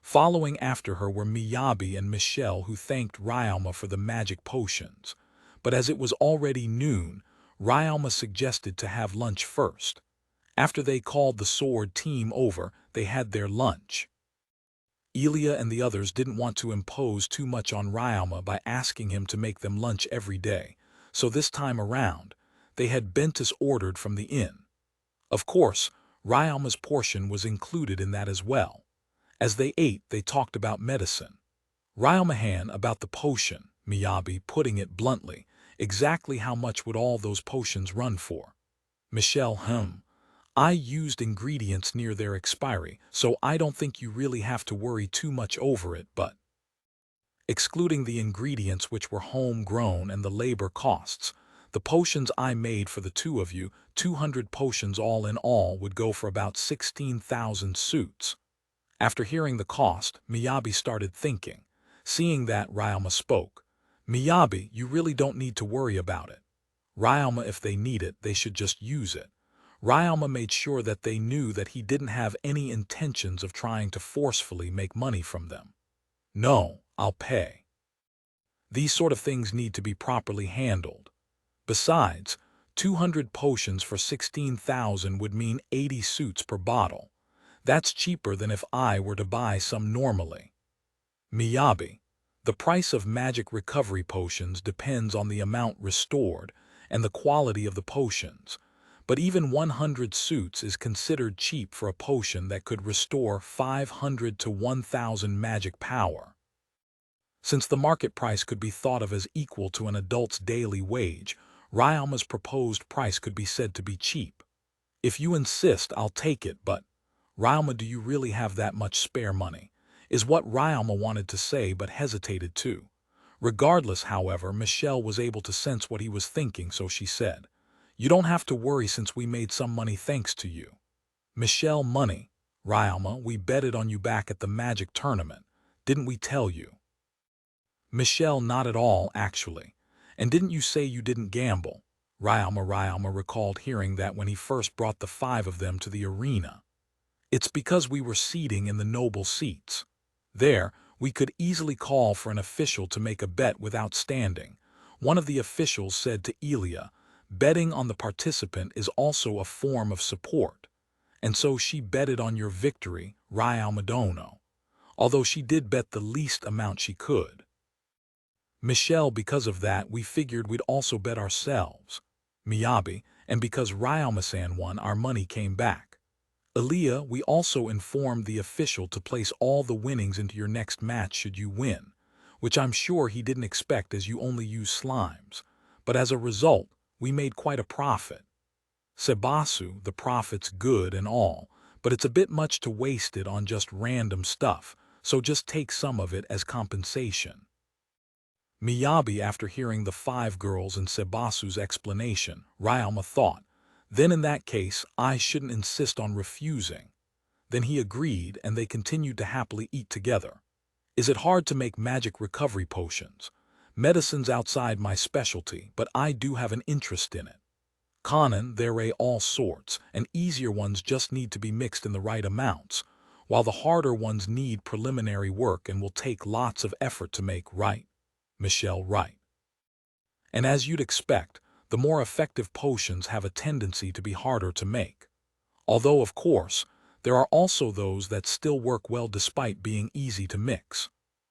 Following after her were Miyabi and Michelle, who thanked Ryalma for the magic potions. But as it was already noon, Ryalma suggested to have lunch first. After they called the sword team over, they had their lunch. Elia and the others didn't want to impose too much on Ryalma by asking him to make them lunch every day, so this time around, they had bentis ordered from the inn. Of course, Ryalma's portion was included in that as well. As they ate, they talked about medicine. Ryalma about the potion, Miyabi putting it bluntly, exactly how much would all those potions run for? Michelle, I used ingredients near their expiry, so I don't think you really have to worry too much over it, but excluding the ingredients which were homegrown and the labor costs, the potions I made for the two of you, 200 potions all in all, would go for about 16,000 suits. After hearing the cost, Miyabi started thinking. Seeing that, Ryalma spoke. "Miyabi, you really don't need to worry about it. Ryalma, if they need it, they should just use it." Ryalma made sure that they knew that he didn't have any intentions of trying to forcefully make money from them. "No, I'll pay. These sort of things need to be properly handled. Besides, 200 potions for 16,000 would mean 80 suits per bottle. That's cheaper than if I were to buy some normally." Miyabi, the price of magic recovery potions depends on the amount restored and the quality of the potions, but even 100 suits is considered cheap for a potion that could restore 500 to 1,000 magic power. Since the market price could be thought of as equal to an adult's daily wage, Ryalma's proposed price could be said to be cheap. "If you insist, I'll take it, but Ryalma, do you really have that much spare money?" is what Ryalma wanted to say but hesitated too. Regardless, however, Michelle was able to sense what he was thinking, so she said, "You don't have to worry since we made some money thanks to you." "Michelle, money? Ryalma, we betted on you back at the magic tournament. Didn't we tell you?" Michelle, not at all, actually. "And didn't you say you didn't gamble?" Ryalma recalled hearing that when he first brought the 5 of them to the arena. "It's because we were seating in the noble seats. There, we could easily call for an official to make a bet without standing." One of the officials said to Elia, "Betting on the participant is also a form of support. And so she betted on your victory, Ryalma, although she did bet the least amount she could." "Michelle, because of that, we figured we'd also bet ourselves." Miyabi, "And because Ryalma-san won, our money came back." "Elia, we also informed the official to place all the winnings into your next match should you win, which I'm sure he didn't expect as you only use slimes. But as a result, we made quite a profit." "Sebasu, the profit's good and all, but it's a bit much to waste it on just random stuff, so just take some of it as compensation." Miyabi, after hearing the 5 girls and Sebasu's explanation, Ryalma thought, "Then in that case, I shouldn't insist on refusing." Then he agreed, and they continued to happily eat together. "Is it hard to make magic recovery potions? Medicine's outside my specialty, but I do have an interest in it. Kanan, there are all sorts, and easier ones just need to be mixed in the right amounts. while the harder ones need preliminary work and will take lots of effort to make right. Michelle Wright. And as you'd expect, the more effective potions have a tendency to be harder to make. Although, of course, there are also those that still work well despite being easy to mix.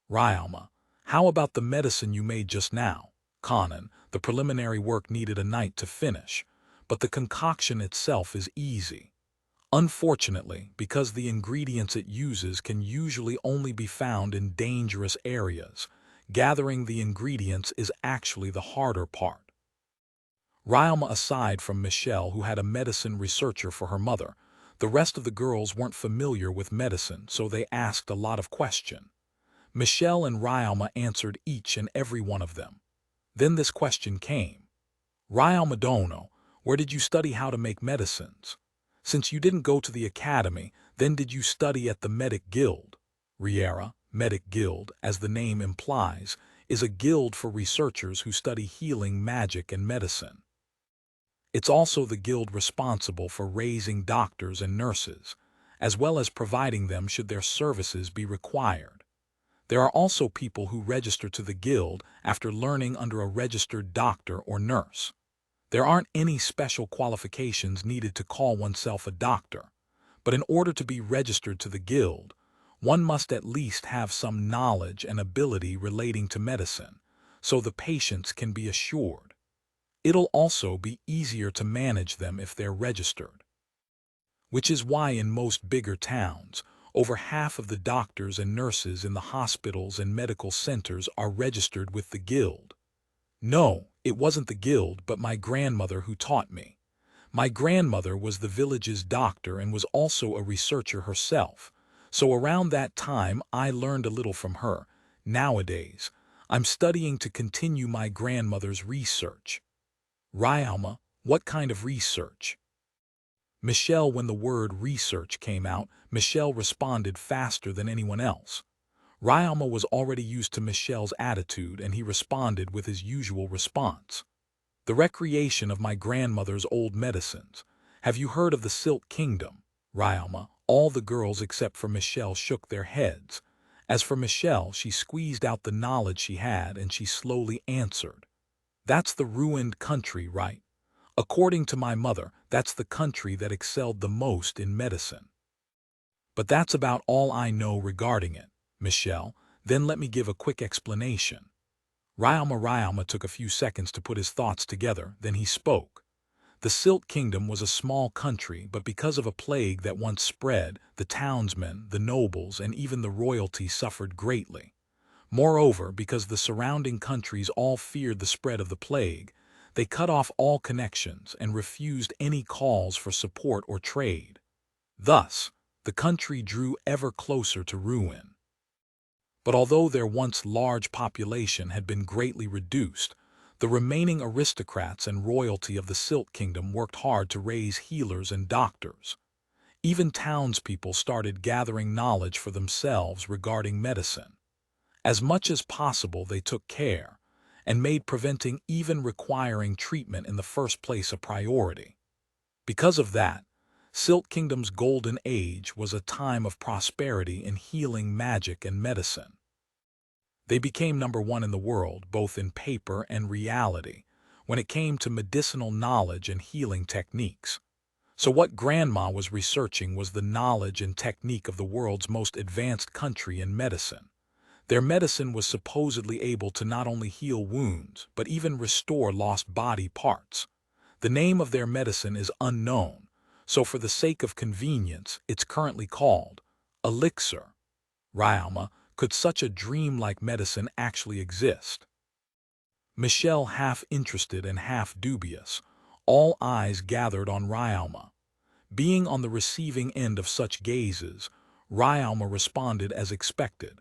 Ryalma, how about the medicine you made just now? Conan, the preliminary work needed a night to finish, but the concoction itself is easy. Unfortunately, because the ingredients it uses can usually only be found in dangerous areas, gathering the ingredients is actually the harder part. Ryalma, aside from Michelle, who had a medicine researcher for her mother, the rest of the girls weren't familiar with medicine, so they asked a lot of questions. Michelle and Ryalma answered each and every one of them. Then this question came. Ryalma Dono, where did you study how to make medicines? Since you didn't go to the academy, then did you study at the Medic Guild? Riera, Medic Guild, as the name implies, is a guild for researchers who study healing, magic, and medicine. It's also the guild responsible for raising doctors and nurses, as well as providing them should their services be required. There are also people who register to the guild after learning under a registered doctor or nurse. There aren't any special qualifications needed to call oneself a doctor, but in order to be registered to the guild, one must at least have some knowledge and ability relating to medicine, so the patients can be assured. It'll also be easier to manage them if they're registered. Which is why in most bigger towns, over half of the doctors and nurses in the hospitals and medical centers are registered with the guild. No, it wasn't the guild, but my grandmother who taught me. My grandmother was the village's doctor and was also a researcher herself, so around that time I learned a little from her. Nowadays, I'm studying to continue my grandmother's research. Ryalma, what kind of research? Michelle, when the word research came out, Michelle responded faster than anyone else. Ryalma was already used to Michelle's attitude and he responded with his usual response. The recreation of my grandmother's old medicines. Have you heard of the Silk Kingdom? Ryalma, all the girls except for Michelle shook their heads. As for Michelle, she squeezed out the knowledge she had and she slowly answered. That's the ruined country, right? According to my mother, that's the country that excelled the most in medicine. But that's about all I know regarding it, Michelle. Then let me give a quick explanation. Ryalma took a few seconds to put his thoughts together, then he spoke. The Silk Kingdom was a small country, but because of a plague that once spread, the townsmen, the nobles, and even the royalty suffered greatly. Moreover, because the surrounding countries all feared the spread of the plague, they cut off all connections and refused any calls for support or trade. Thus, the country drew ever closer to ruin. But although their once large population had been greatly reduced, the remaining aristocrats and royalty of the Silk Kingdom worked hard to raise healers and doctors. Even townspeople started gathering knowledge for themselves regarding medicine. As much as possible, they took care and made preventing even requiring treatment in the first place a priority. Because of that, Silk Kingdom's golden age was a time of prosperity in healing, magic, and medicine. They became #1 in the world, both in paper and reality, when it came to medicinal knowledge and healing techniques. So what Grandma was researching was the knowledge and technique of the world's most advanced country in medicine. Their medicine was supposedly able to not only heal wounds, but even restore lost body parts. The name of their medicine is unknown, so for the sake of convenience, it's currently called elixir. Ryalma, could such a dream-like medicine actually exist? Michelle, half interested and half dubious, all eyes gathered on Ryalma. Being on the receiving end of such gazes, Ryalma responded as expected.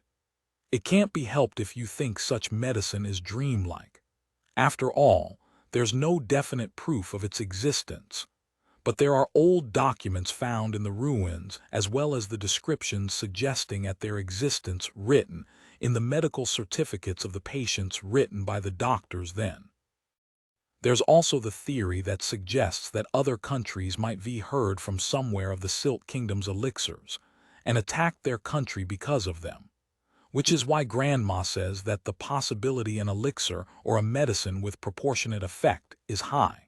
It can't be helped if you think such medicine is dreamlike. After all, there's no definite proof of its existence. But there are old documents found in the ruins as well as the descriptions suggesting at their existence written in the medical certificates of the patients written by the doctors then. There's also the theory that suggests that other countries might be heard from somewhere of the Silk Kingdom's elixirs, and attacked their country because of them. Which is why Grandma says that the possibility an elixir or a medicine with proportionate effect is high.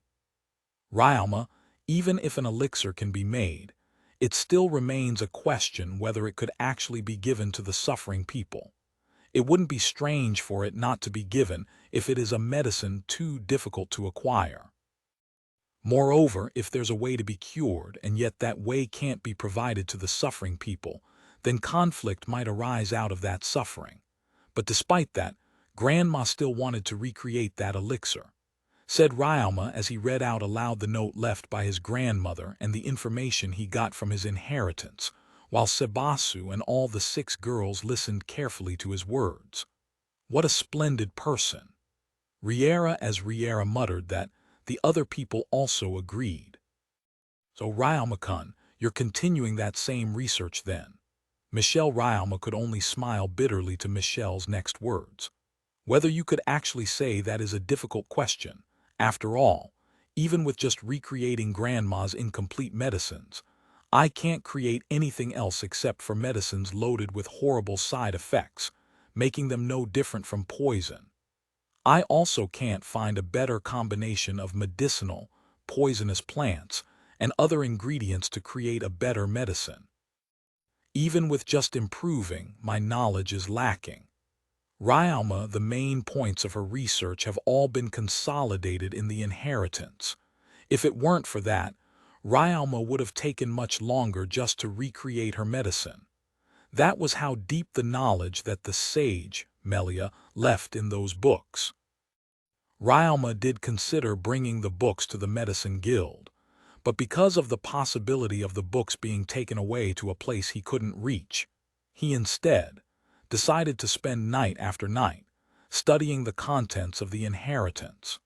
Ryalma, even if an elixir can be made, it still remains a question whether it could actually be given to the suffering people. It wouldn't be strange for it not to be given if it is a medicine too difficult to acquire. Moreover, if there's a way to be cured and yet that way can't be provided to the suffering people, then conflict might arise out of that suffering. But despite that, Grandma still wanted to recreate that elixir, said Ryalma as he read out aloud the note left by his grandmother and the information he got from his inheritance, while Sebasu and all the 6 girls listened carefully to his words. What a splendid person! Riera muttered that the other people also agreed. So Ryalma-kun, you're continuing that same research then? Michelle Ryalma could only smile bitterly to Michelle's next words. Whether you could actually say that is a difficult question. After all, even with just recreating Grandma's incomplete medicines, I can't create anything else except for medicines loaded with horrible side effects, making them no different from poison. I also can't find a better combination of medicinal, poisonous plants and other ingredients to create a better medicine. Even with just improving, my knowledge is lacking. Ryalma, the main points of her research have all been consolidated in the inheritance. If it weren't for that, Ryalma would have taken much longer just to recreate her medicine. That was how deep the knowledge that the sage, Melia, left in those books. Ryalma did consider bringing the books to the Medicine Guild, but because of the possibility of the books being taken away to a place he couldn't reach, he instead decided to spend night after night studying the contents of the inheritance.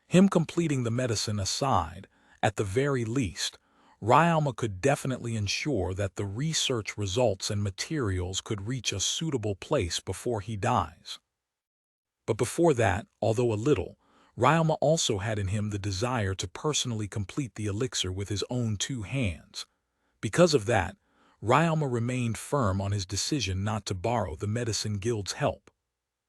Him completing the medicine aside, at the very least, Ryalma could definitely ensure that the research results and materials could reach a suitable place before he dies. But before that, although a little, Ryalma also had in him the desire to personally complete the elixir with his own 2 hands. Because of that, Ryalma remained firm on his decision not to borrow the Medicine Guild's help.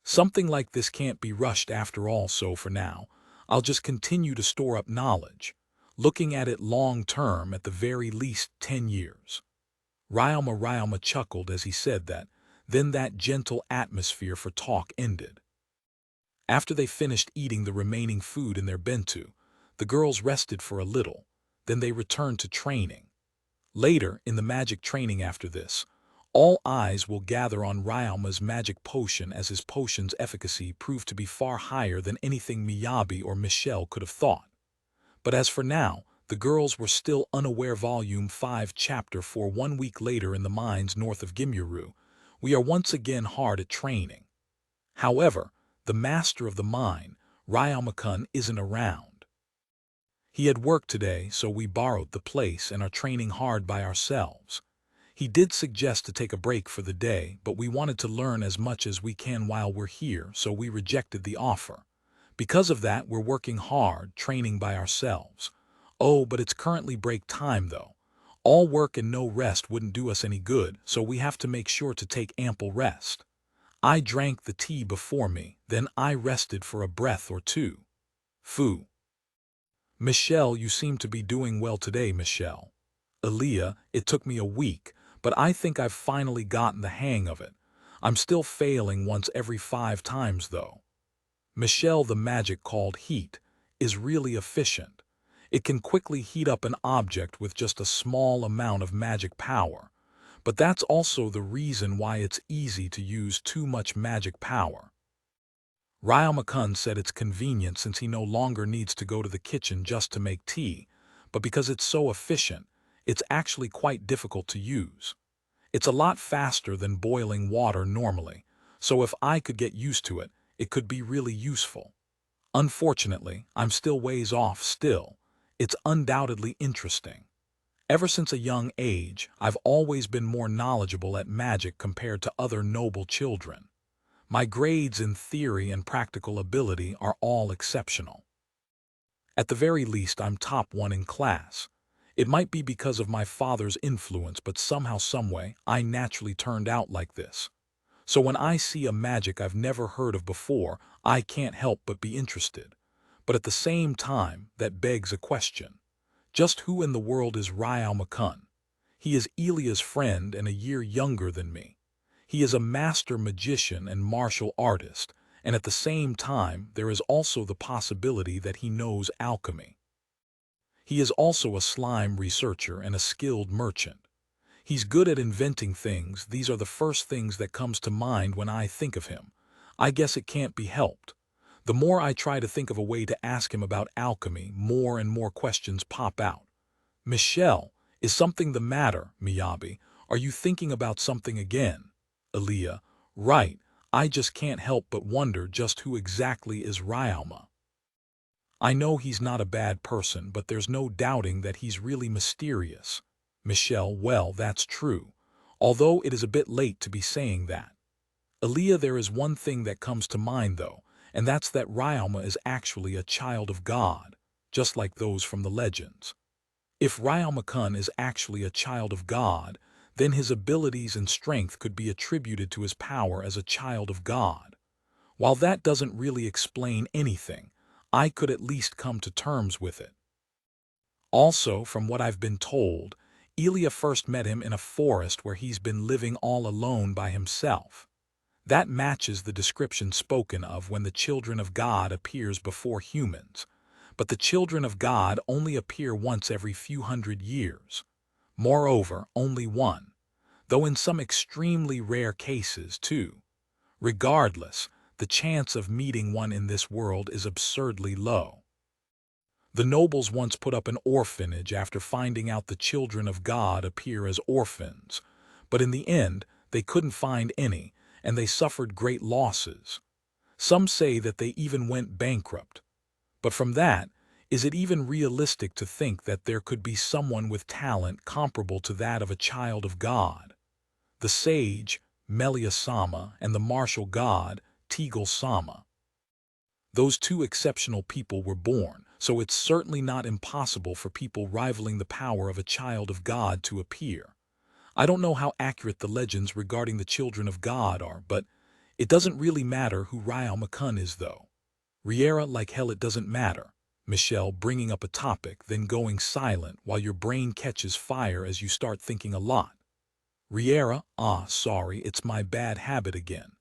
Something like this can't be rushed after all, so for now, I'll just continue to store up knowledge, looking at it long term, at the very least 10 years. Ryalma chuckled as he said that, then that gentle atmosphere for talk ended. After they finished eating the remaining food in their bento, the girls rested for a little, then they returned to training. Later, in the magic training after this, all eyes will gather on Ryalma's magic potion, as his potion's efficacy proved to be far higher than anything Miyabi or Michelle could have thought. But as for now, the girls were still unaware. Volume 5 Chapter 4 1 week later in the mines north of Gimyuru, we are once again hard at training. However, the master of the mine, Ryalma-kun, isn't around. He had work today, so we borrowed the place and are training hard by ourselves. He did suggest to take a break for the day, but we wanted to learn as much as we can while we're here, so we rejected the offer. Because of that, we're working hard, training by ourselves. Oh, but it's currently break time though. All work and no rest wouldn't do us any good, so we have to make sure to take ample rest. I drank the tea before me, then I rested for a breath or two. Phew. Michelle, you seem to be doing well today, Michelle. Aaliyah, it took me a week, but I think I've finally gotten the hang of it. I'm still failing once every 5 times though. Michelle, the magic called heat is really efficient. It can quickly heat up an object with just a small amount of magic power. But that's also the reason why it's easy to use too much magic power. Ryalma-kun said it's convenient since he no longer needs to go to the kitchen just to make tea, but because it's so efficient, it's actually quite difficult to use. It's a lot faster than boiling water normally, so if I could get used to it, it could be really useful. Unfortunately, I'm still ways off still. It's undoubtedly interesting. Ever since a young age, I've always been more knowledgeable at magic compared to other noble children. My grades in theory and practical ability are all exceptional. At the very least, I'm top 1 in class. It might be because of my father's influence, but somehow, someway, I naturally turned out like this. So when I see a magic I've never heard of before, I can't help but be interested. But at the same time, that begs a question. Just who in the world is Ryle McCunn? He is Elia's friend and a year younger than me. He is a master magician and martial artist, and at the same time there is also the possibility that he knows alchemy. He is also a slime researcher and a skilled merchant. He's good at inventing things. These are the first things that comes to mind when I think of him. I guess it can't be helped. The more I try to think of a way to ask him about alchemy, more and more questions pop out. Michelle, is something the matter, Miyabi? Are you thinking about something again? Elia, right, I just can't help but wonder just who exactly is Ryalma. I know he's not a bad person, but there's no doubting that he's really mysterious. Michelle, well, that's true, although it is a bit late to be saying that. Elia, there is one thing that comes to mind though, and that's that Ryalma is actually a child of God, just like those from the legends. If Ryalmakun is actually a child of God, then his abilities and strength could be attributed to his power as a child of God. While that doesn't really explain anything, I could at least come to terms with it. Also, from what I've been told, Elia first met him in a forest where he's been living all alone by himself. That matches the description spoken of when the children of God appears before humans. But the children of God only appear once every few hundred years. Moreover, only one, though in some extremely rare cases too. Regardless, the chance of meeting one in this world is absurdly low. The nobles once put up an orphanage after finding out the children of God appear as orphans, but in the end they couldn't find any, and they suffered great losses. Some say that they even went bankrupt. But from that, is it even realistic to think that there could be someone with talent comparable to that of a child of God? The sage, Melia Sama, and the martial god, Teagle Sama. Those two exceptional people were born, so it's certainly not impossible for people rivaling the power of a child of God to appear. I don't know how accurate the legends regarding the children of God are, but it doesn't really matter who Ryle McCunn is, though. Riera, like hell it doesn't matter. Michelle, bringing up a topic, then going silent while your brain catches fire as you start thinking a lot. Riera, sorry, it's my bad habit again.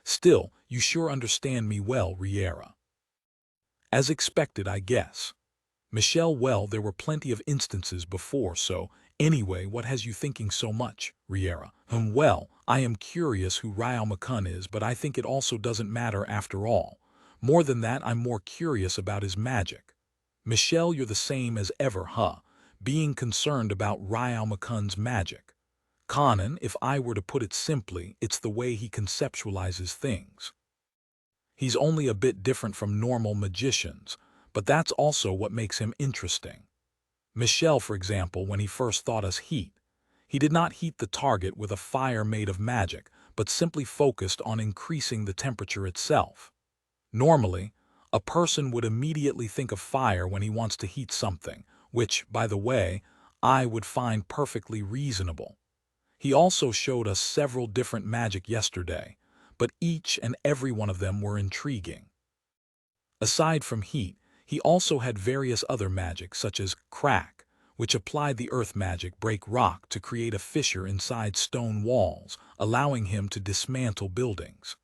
Still, you sure understand me well, Riera. As expected, I guess. Michelle, well, there were plenty of instances before, so anyway, what has you thinking so much, Riera? Well, I am curious who Ryle McCunn is, but I think it also doesn't matter after all. More than that, I'm more curious about his magic. Michelle, you're the same as ever, huh? Being concerned about Ryle McCunn's magic. Conan, if I were to put it simply, it's the way he conceptualizes things. He's only a bit different from normal magicians, but that's also what makes him interesting. Michel, for example, when he first taught us heat, he did not heat the target with a fire made of magic, but simply focused on increasing the temperature itself. Normally, a person would immediately think of fire when he wants to heat something, which, by the way, I would find perfectly reasonable. He also showed us several different magic yesterday, but each and every one of them were intriguing. Aside from heat, he also had various other magic such as crack, which applied the earth magic break rock to create a fissure inside stone walls, allowing him to dismantle buildings.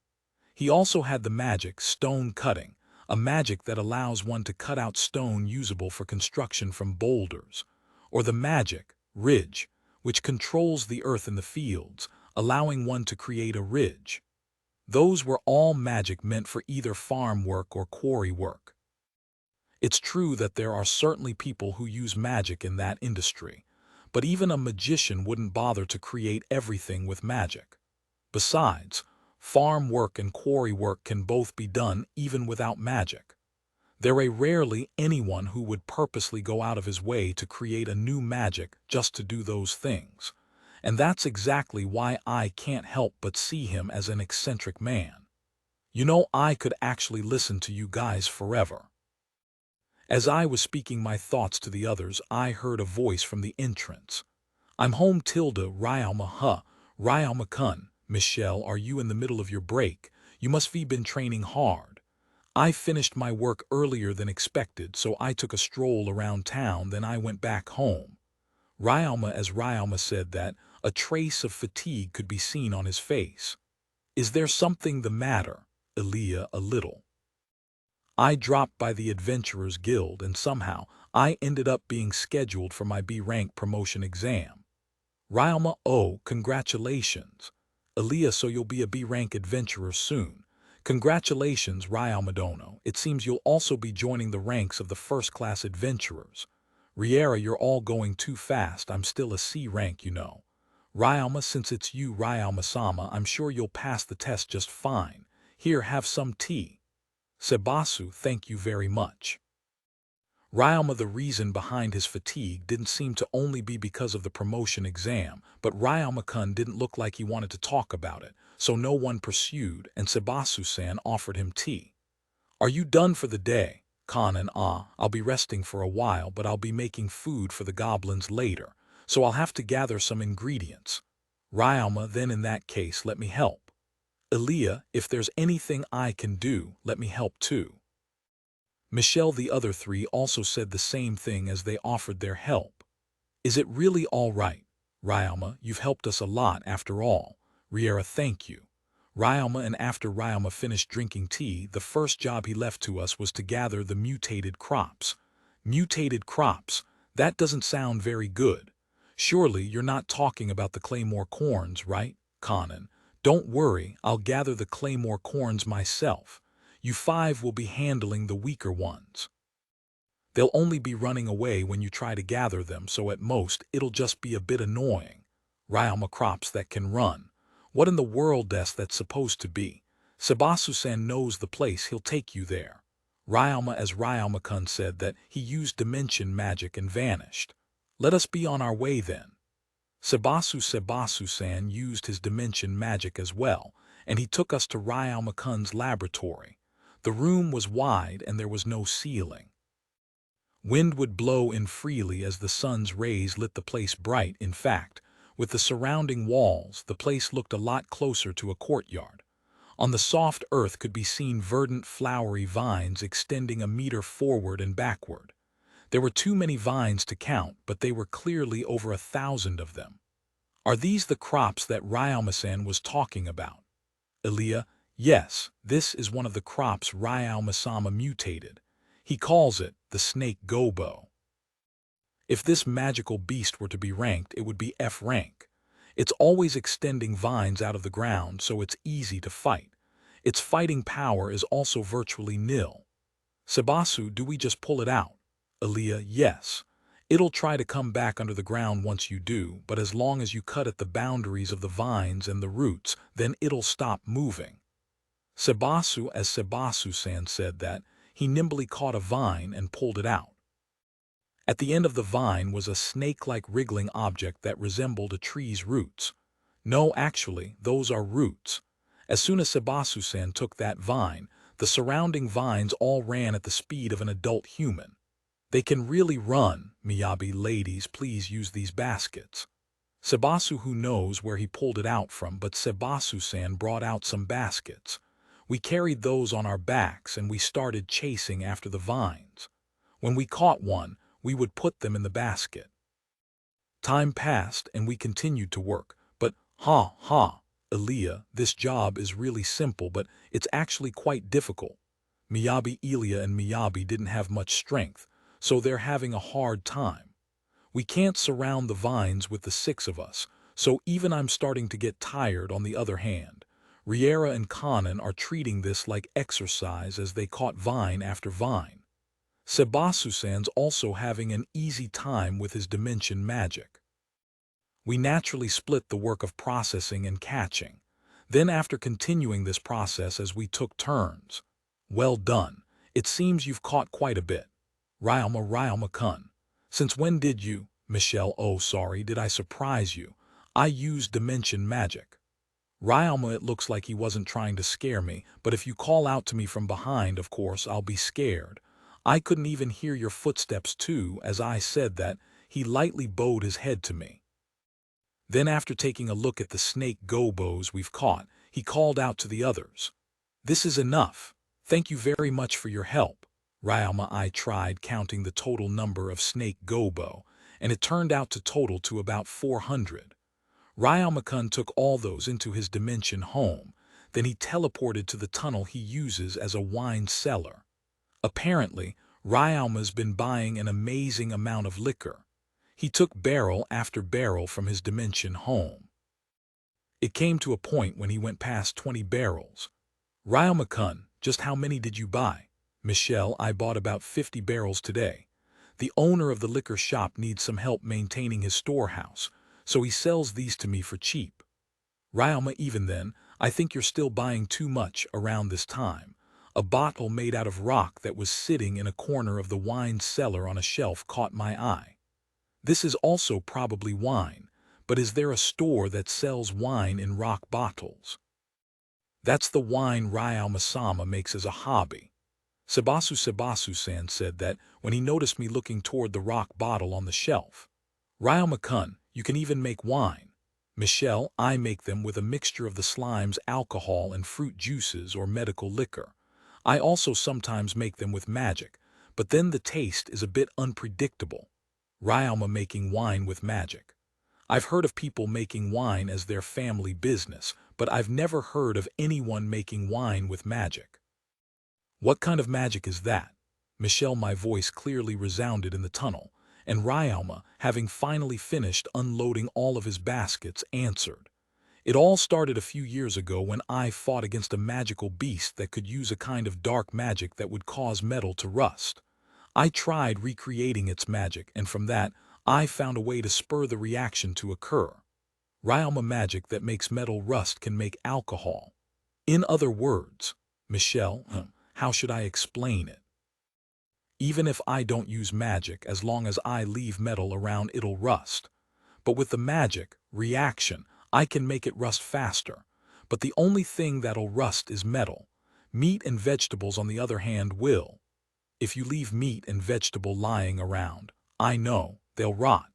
He also had the magic stone cutting, a magic that allows one to cut out stone usable for construction from boulders, or the magic ridge, which controls the earth in the fields, allowing one to create a ridge. Those were all magic meant for either farm work or quarry work. It's true that there are certainly people who use magic in that industry, but even a magician wouldn't bother to create everything with magic. Besides, farm work and quarry work can both be done even without magic. There are rarely anyone who would purposely go out of his way to create a new magic just to do those things. And that's exactly why I can't help but see him as an eccentric man. You know, I could actually listen to you guys forever. As I was speaking my thoughts to the others, I heard a voice from the entrance. I'm home tilde Ryalma huh, Ryalma kun. Michelle, are you in the middle of your break? You must be been training hard. I finished my work earlier than expected, so I took a stroll around town, then I went back home. Ryalma, as Ryalma said that, a trace of fatigue could be seen on his face. Is there something the matter? Elia, a little. I dropped by the Adventurers Guild and somehow I ended up being scheduled for my B rank promotion exam. Ryalma, oh, congratulations. Elia, so you'll be a B rank adventurer soon. Congratulations, Ryalma Dono. It seems you'll also be joining the ranks of the first-class adventurers. Riera, you're all going too fast. I'm still a C rank, you know. Ryalma, since it's you, Ryalma-sama, I'm sure you'll pass the test just fine. Here, have some tea. Sebasu, thank you very much. Ryalma, the reason behind his fatigue didn't seem to only be because of the promotion exam, but Ryalma-kun didn't look like he wanted to talk about it, so no one pursued, and Sebasu-san offered him tea. Are you done for the day? Kanan, I'll be resting for a while, but I'll be making food for the goblins later, so I'll have to gather some ingredients. Ryalma, then in that case, let me help. Elia, if there's anything I can do, let me help too. Michelle, the other three also said the same thing as they offered their help. Is it really all right? Ryalma, you've helped us a lot after all. Riera, thank you. Ryalma, and after Ryalma finished drinking tea, the first job he left to us was to gather the mutated crops. Mutated crops? That doesn't sound very good. Surely you're not talking about the claymore corns, right, Kanan? Don't worry, I'll gather the claymore corns myself. You five will be handling the weaker ones. They'll only be running away when you try to gather them, so at most it'll just be a bit annoying. Ryalma, crops that can run. What in the world that's supposed to be? Sebasu-san knows the place, he'll take you there. Ryalma, as Ryalma-kun said that he used dimension magic and vanished. Let us be on our way then. Sebasu-san used his dimension magic as well, and he took us to Ryalma-kun's laboratory. The room was wide and there was no ceiling. Wind would blow in freely as the sun's rays lit the place bright. In fact, with the surrounding walls, the place looked a lot closer to a courtyard. On the soft earth could be seen verdant flowery vines extending a meter forward and backward. There were too many vines to count, but they were clearly over 1,000 of them. Are these the crops that Ryalma-san was talking about? Elia, yes, this is one of the crops Ryalma-sama mutated. He calls it the snake gobo. If this magical beast were to be ranked, it would be F rank. It's always extending vines out of the ground, so it's easy to fight. Its fighting power is also virtually nil. Sebasu, do we just pull it out? Elia, yes. It'll try to come back under the ground once you do, but as long as you cut at the boundaries of the vines and the roots, then it'll stop moving. Sebasu, as Sebasu-san said that, he nimbly caught a vine and pulled it out. At the end of the vine was a snake-like wriggling object that resembled a tree's roots. No, actually, those are roots. As soon as Sebasu-san took that vine, the surrounding vines all ran at the speed of an adult human. They can really run. Miyabi, ladies, please use these baskets. Sebasu, who knows where he pulled it out from, but Sebasu-san brought out some baskets. We carried those on our backs and we started chasing after the vines. When we caught one, we would put them in the basket. Time passed and we continued to work, but Elia, this job is really simple, but it's actually quite difficult. Miyabi, Elia, and Miyabi didn't have much strength, so they're having a hard time. We can't surround the vines with the 6 of us, so even I'm starting to get tired. On the other hand, Riera and Kanan are treating this like exercise as they caught vine after vine. Sebasu-san's also having an easy time with his dimension magic. We naturally split the work of processing and catching. Then after continuing this process as we took turns. Well done. It seems you've caught quite a bit. Ryalma-kun. Since when did you? Michelle, oh sorry, did I surprise you? I used dimension magic. Ryalma, it looks like he wasn't trying to scare me, but if you call out to me from behind, of course I'll be scared. I couldn't even hear your footsteps too. As I said that, he lightly bowed his head to me. Then after taking a look at the snake gobos we've caught, he called out to the others. This is enough. Thank you very much for your help. Ryoma I tried counting the total number of snake gobo, and it turned out to total to about 400. Ryoma-kun took all those into his dimension home, then he teleported to the tunnel he uses as a wine cellar. Apparently, Ryoma's been buying an amazing amount of liquor. He took barrel after barrel from his dimension home. It came to a point when he went past 20 barrels. Ryoma-kun, just how many did you buy? Michelle, I bought about 50 barrels today. The owner of the liquor shop needs some help maintaining his storehouse, so he sells these to me for cheap. Ryoma, even then, I think you're still buying too much around this time. A bottle made out of rock that was sitting in a corner of the wine cellar on a shelf caught my eye. This is also probably wine, but is there a store that sells wine in rock bottles? That's the wine Ryoma-sama makes as a hobby. Sebasu-san said that when he noticed me looking toward the rock bottle on the shelf. Ryoma-kun, you can even make wine. Michelle, I make them with a mixture of the slime's alcohol and fruit juices or medical liquor. I also sometimes make them with magic, but then the taste is a bit unpredictable. Ryoma making wine with magic. I've heard of people making wine as their family business, but I've never heard of anyone making wine with magic. What kind of magic is that? Michelle, my voice clearly resounded in the tunnel, and Ryoma, having finally finished unloading all of his baskets, answered. It all started a few years ago when I fought against a magical beast that could use a kind of dark magic that would cause metal to rust. I tried recreating its magic, and from that, I found a way to spur the reaction to occur. Ryoma magic that makes metal rust can make alcohol. In other words, Michelle, how should I explain it? Even if I don't use magic, as long as I leave metal around, it'll rust. But with the magic reaction, I can make it rust faster. But the only thing that'll rust is metal. Meat and vegetables, on the other hand, will. If you leave meat and vegetable lying around, I know, they'll rot.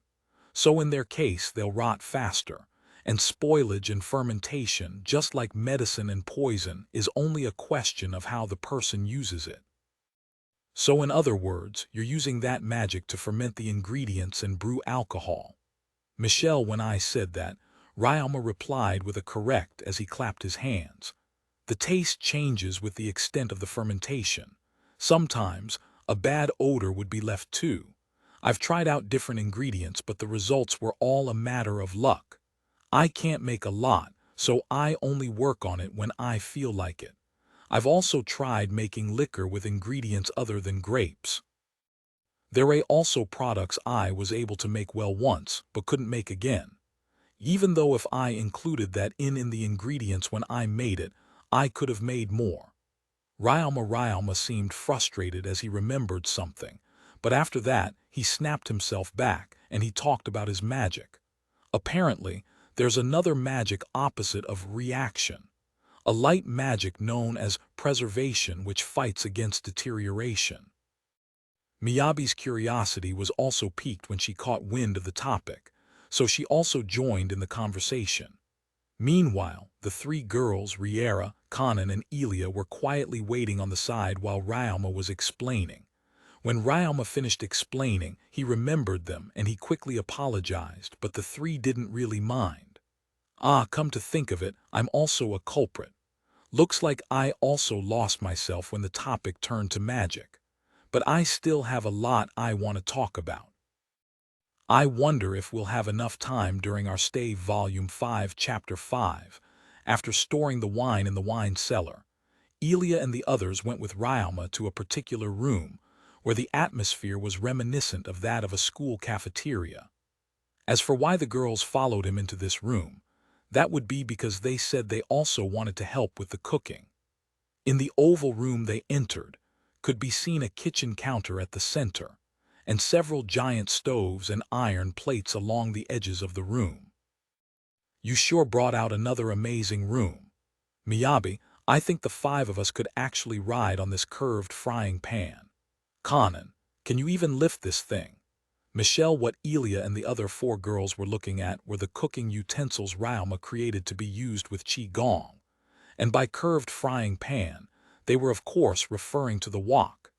So in their case, they'll rot faster. And spoilage and fermentation, just like medicine and poison, is only a question of how the person uses it. So in other words, you're using that magic to ferment the ingredients and brew alcohol. Michelle, when I said that, Ryoma replied with a correct as he clapped his hands. The taste changes with the extent of the fermentation. Sometimes, a bad odor would be left too. I've tried out different ingredients, but the results were all a matter of luck. I can't make a lot, so I only work on it when I feel like it. I've also tried making liquor with ingredients other than grapes. There are also products I was able to make well once, but couldn't make again. Even though if I included that in the ingredients when I made it, I could have made more. Ryoma seemed frustrated as he remembered something, but after that, he snapped himself back and he talked about his magic. Apparently, there's another magic opposite of reaction. A light magic known as preservation which fights against deterioration. Miyabi's curiosity was also piqued when she caught wind of the topic, so she also joined in the conversation. Meanwhile, the three girls, Riera, Kanan, and Elia, were quietly waiting on the side while Ryoma was explaining. When Ryoma finished explaining, he remembered them and he quickly apologized, but the three didn't really mind. Ah, come to think of it, I'm also a culprit. Looks like I also lost myself when the topic turned to magic. But I still have a lot I want to talk about. I wonder if we'll have enough time during our stay. Volume 5, Chapter 5. After storing the wine in the wine cellar, Elia and the others went with Ryoma to a particular room, where the atmosphere was reminiscent of that of a school cafeteria. As for why the girls followed him into this room, that would be because they said they also wanted to help with the cooking. In the oval room they entered, could be seen a kitchen counter at the center, and several giant stoves and iron plates along the edges of the room. You sure brought out another amazing room. Miyabi, I think the 5 of us could actually ride on this curved frying pan. Conan, can you even lift this thing? Michelle, what Elia and the other 4 girls were looking at were the cooking utensils Rauma created to be used with Qigong. And by curved frying pan, they were of course referring to the wok.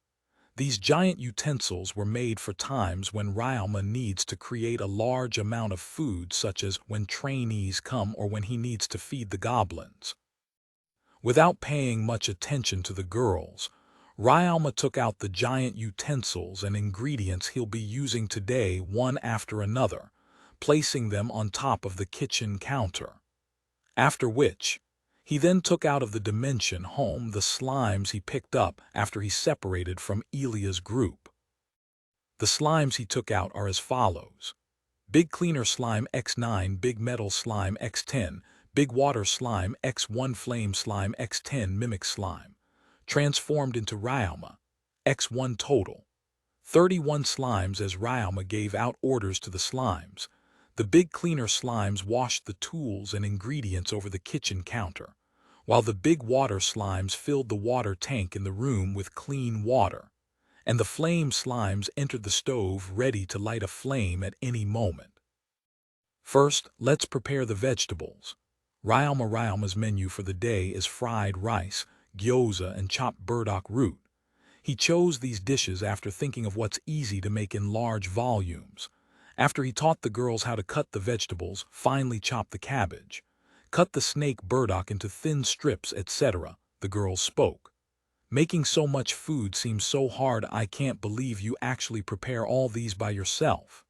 These giant utensils were made for times when Rauma needs to create a large amount of food, such as when trainees come or when he needs to feed the goblins. Without paying much attention to the girls, Rauma took out the giant utensils and ingredients he'll be using today one after another, placing them on top of the kitchen counter. After which, he then took out of the dimension home the slimes he picked up after he separated from Elia's group. The slimes he took out are as follows: Big Cleaner Slime X9, Big Metal Slime X10, Big Water Slime X1, Flame Slime X10, Mimic Slime. Transformed into Rauma, X1 total. 31 slimes as Rauma gave out orders to the slimes. The Big Cleaner Slimes washed the tools and ingredients over the kitchen counter, while the Big Water Slimes filled the water tank in the room with clean water, and the Flame Slimes entered the stove ready to light a flame at any moment. First, let's prepare the vegetables. Rauma's menu for the day is fried rice, gyoza, and chopped burdock root. He chose these dishes after thinking of what's easy to make in large volumes. After he taught the girls how to cut the vegetables, finely chop the cabbage, cut the snake burdock into thin strips, etc., the girls spoke. Making so much food seems so hard. I can't believe you actually prepare all these by yourself.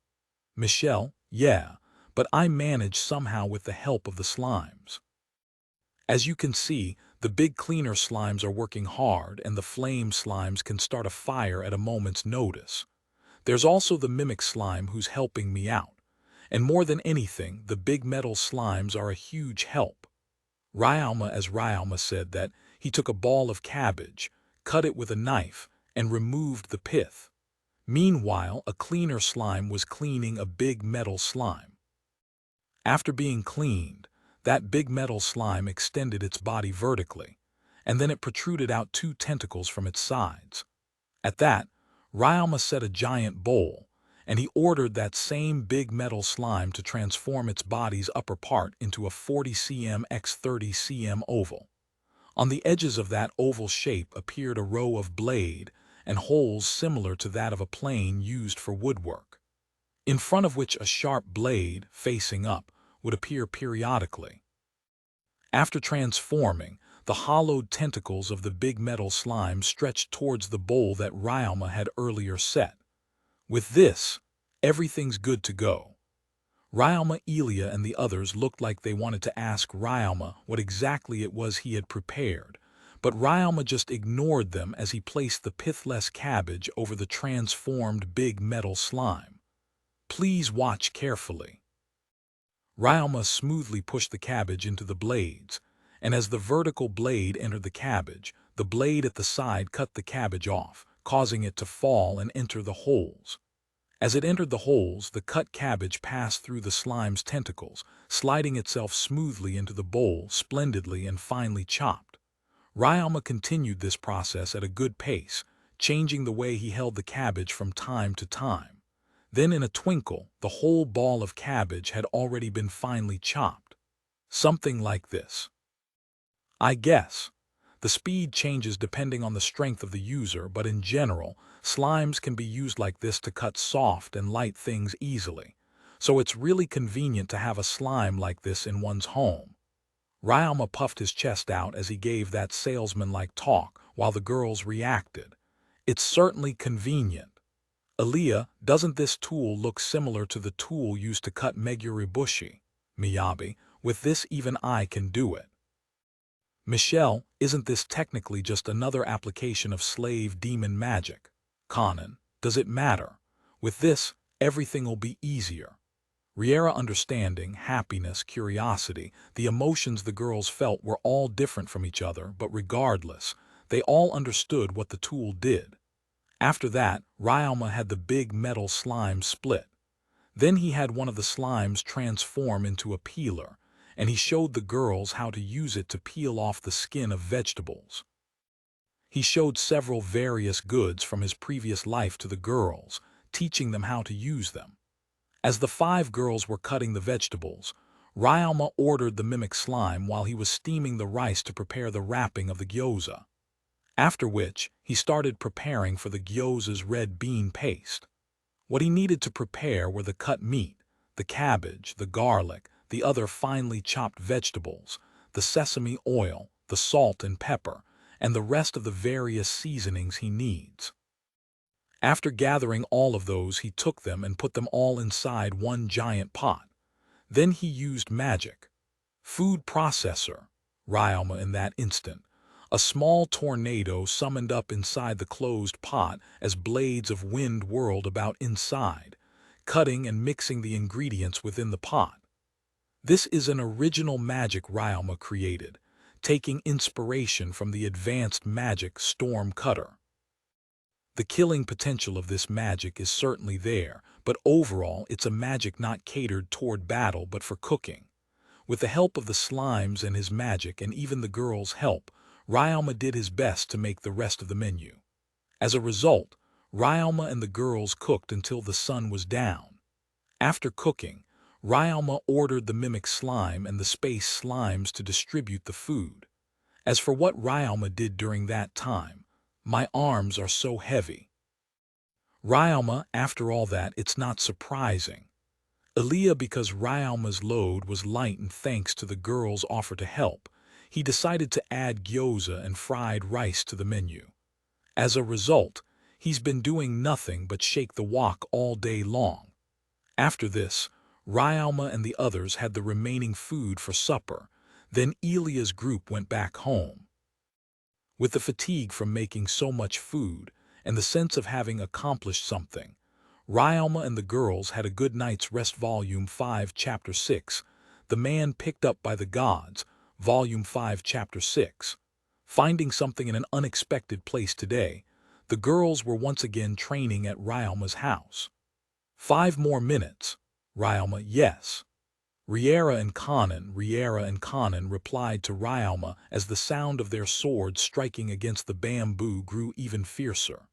Michelle, yeah, but I manage somehow with the help of the slimes. As you can see, the Big Cleaner Slimes are working hard and the Flame Slimes can start a fire at a moment's notice. There's also the Mimic Slime who's helping me out. And more than anything, the Big Metal Slimes are a huge help. Rauma said that he took a ball of cabbage, cut it with a knife, and removed the pith. Meanwhile, a cleaner slime was cleaning a Big Metal Slime. After being cleaned, that Big Metal Slime extended its body vertically, and then it protruded out 2 tentacles from its sides. At that, Rauma set a giant bowl, and he ordered that same Big Metal Slime to transform its body's upper part into a 40 cm x 30 cm oval. On the edges of that oval shape appeared a row of blade and holes similar to that of a plane used for woodwork, in front of which a sharp blade, facing up, would appear periodically. After transforming, the hollowed tentacles of the Big Metal Slime stretched towards the bowl that Rauma had earlier set. With this, everything's good to go. Rauma, Elia, and the others looked like they wanted to ask Rauma what exactly it was he had prepared, but Rauma just ignored them as he placed the pithless cabbage over the transformed Big Metal Slime. Please watch carefully. Rauma smoothly pushed the cabbage into the blades, and as the vertical blade entered the cabbage, the blade at the side cut the cabbage off, causing it to fall and enter the holes. As it entered the holes, the cut cabbage passed through the slime's tentacles, sliding itself smoothly into the bowl, splendidly and finely chopped. Rauma continued this process at a good pace, changing the way he held the cabbage from time to time. Then in a twinkle, the whole ball of cabbage had already been finely chopped. Something like this. I guess. The speed changes depending on the strength of the user, but in general, slimes can be used like this to cut soft and light things easily. So it's really convenient to have a slime like this in one's home. Rauma puffed his chest out as he gave that salesman-like talk while the girls reacted. It's certainly convenient. Elia, doesn't this tool look similar to the tool used to cut Meguribushi? Miyabi, with this even I can do it. Michelle, isn't this technically just another application of slave demon magic? Conan, does it matter? With this, everything'll be easier. Riera, understanding, happiness, curiosity, the emotions the girls felt were all different from each other, but regardless, they all understood what the tool did. After that, Rauma had the Big Metal Slime split. Then he had one of the slimes transform into a peeler, and he showed the girls how to use it to peel off the skin of vegetables. He showed several various goods from his previous life to the girls, teaching them how to use them. As the 5 girls were cutting the vegetables, Ryoma ordered the mimic slime while he was steaming the rice to prepare the wrapping of the gyoza. After which, he started preparing for the gyoza's red bean paste. What he needed to prepare were the cut meat, the cabbage, the garlic, the other finely chopped vegetables, the sesame oil, the salt and pepper, and the rest of the various seasonings he needs. After gathering all of those, he took them and put them all inside one giant pot. Then he used magic. Food processor, Ryoma in that instant. A small tornado summoned up inside the closed pot as blades of wind whirled about inside, cutting and mixing the ingredients within the pot. This is an original magic Ryoma created, taking inspiration from the advanced magic Storm Cutter. The killing potential of this magic is certainly there, but overall it's a magic not catered toward battle but for cooking. With the help of the slimes and his magic and even the girls' help, Ryoma did his best to make the rest of the menu. As a result, Ryoma and the girls cooked until the sun was down. After cooking, Ryoma ordered the mimic slime and the space slimes to distribute the food. As for what Ryoma did during that time, my arms are so heavy. Ryoma, after all that, it's not surprising. Elia, because Ryoma's load was light and thanks to the girls' offer to help, he decided to add gyoza and fried rice to the menu. As a result, he's been doing nothing but shake the wok all day long. After this, Ryoma and the others had the remaining food for supper. Then Elia's group went back home. With the fatigue from making so much food and the sense of having accomplished something, Ryoma and the girls had a good night's rest. Volume 5, Chapter 6, The Man Picked Up by the Gods, Volume 5, Chapter 6. Finding something in an unexpected place today, the girls were once again training at Ryoma's house. 5 more minutes. Ryoma, yes. Riera and Kanan replied to Ryoma as the sound of their swords striking against the bamboo grew even fiercer.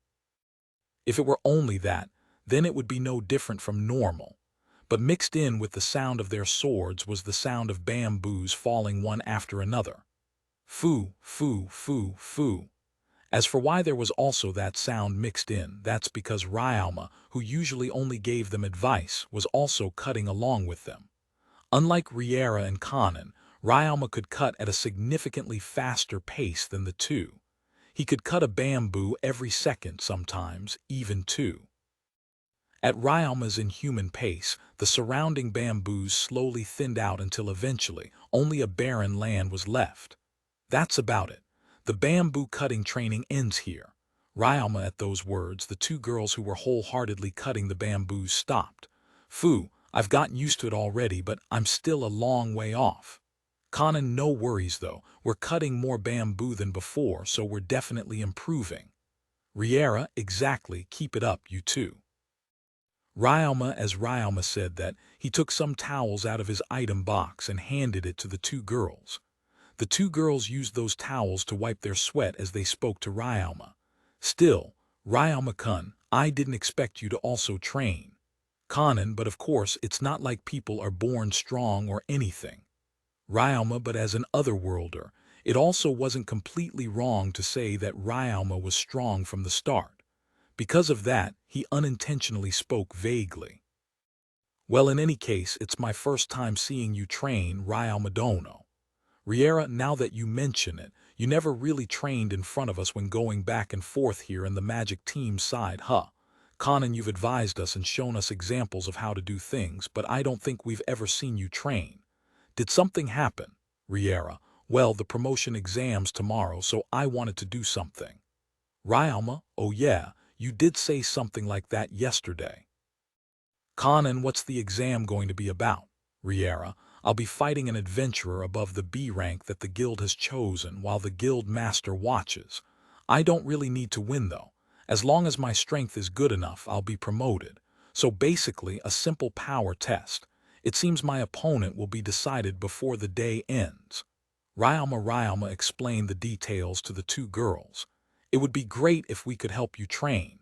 If it were only that, then it would be no different from normal. But mixed in with the sound of their swords was the sound of bamboos falling one after another. Foo, foo, foo, foo. As for why there was also that sound mixed in, that's because Ryoma, who usually only gave them advice, was also cutting along with them. Unlike Riera and Kanan, Ryoma could cut at a significantly faster pace than the two. He could cut a bamboo every second sometimes, even 2. At Ryoma's inhuman pace, the surrounding bamboos slowly thinned out until eventually only a barren land was left. That's about it. The bamboo cutting training ends here. Ryoma, at those words, the 2 girls who were wholeheartedly cutting the bamboos stopped. Phew, I've gotten used to it already, but I'm still a long way off. Kanan, no worries though, we're cutting more bamboo than before, so we're definitely improving. Riera, exactly, keep it up, you two. Ryoma, as Ryoma said that, he took some towels out of his item box and handed it to the 2 girls. The 2 girls used those towels to wipe their sweat as they spoke to Ryoma. Still, Ryoma-kun, I didn't expect you to also train. Kanan, but of course it's not like people are born strong or anything. Ryoma, but as an otherworlder, it also wasn't completely wrong to say that Ryoma was strong from the start. Because of that, he unintentionally spoke vaguely. Well, in any case, it's my first time seeing you train, Ryoma Dono. Riera, now that you mention it, you never really trained in front of us when going back and forth here in the magic team side, huh? Kanan, you've advised us and shown us examples of how to do things, but I don't think we've ever seen you train. Did something happen? Riera, well, the promotion exam's tomorrow, so I wanted to do something. Ryoma, oh yeah, you did say something like that yesterday. Kanan, what's the exam going to be about? Riera, I'll be fighting an adventurer above the B rank that the guild has chosen while the guild master watches. I don't really need to win though. As long as my strength is good enough, I'll be promoted. So basically, a simple power test. It seems my opponent will be decided before the day ends. Ryoma explained the details to the 2 girls. It would be great if we could help you train.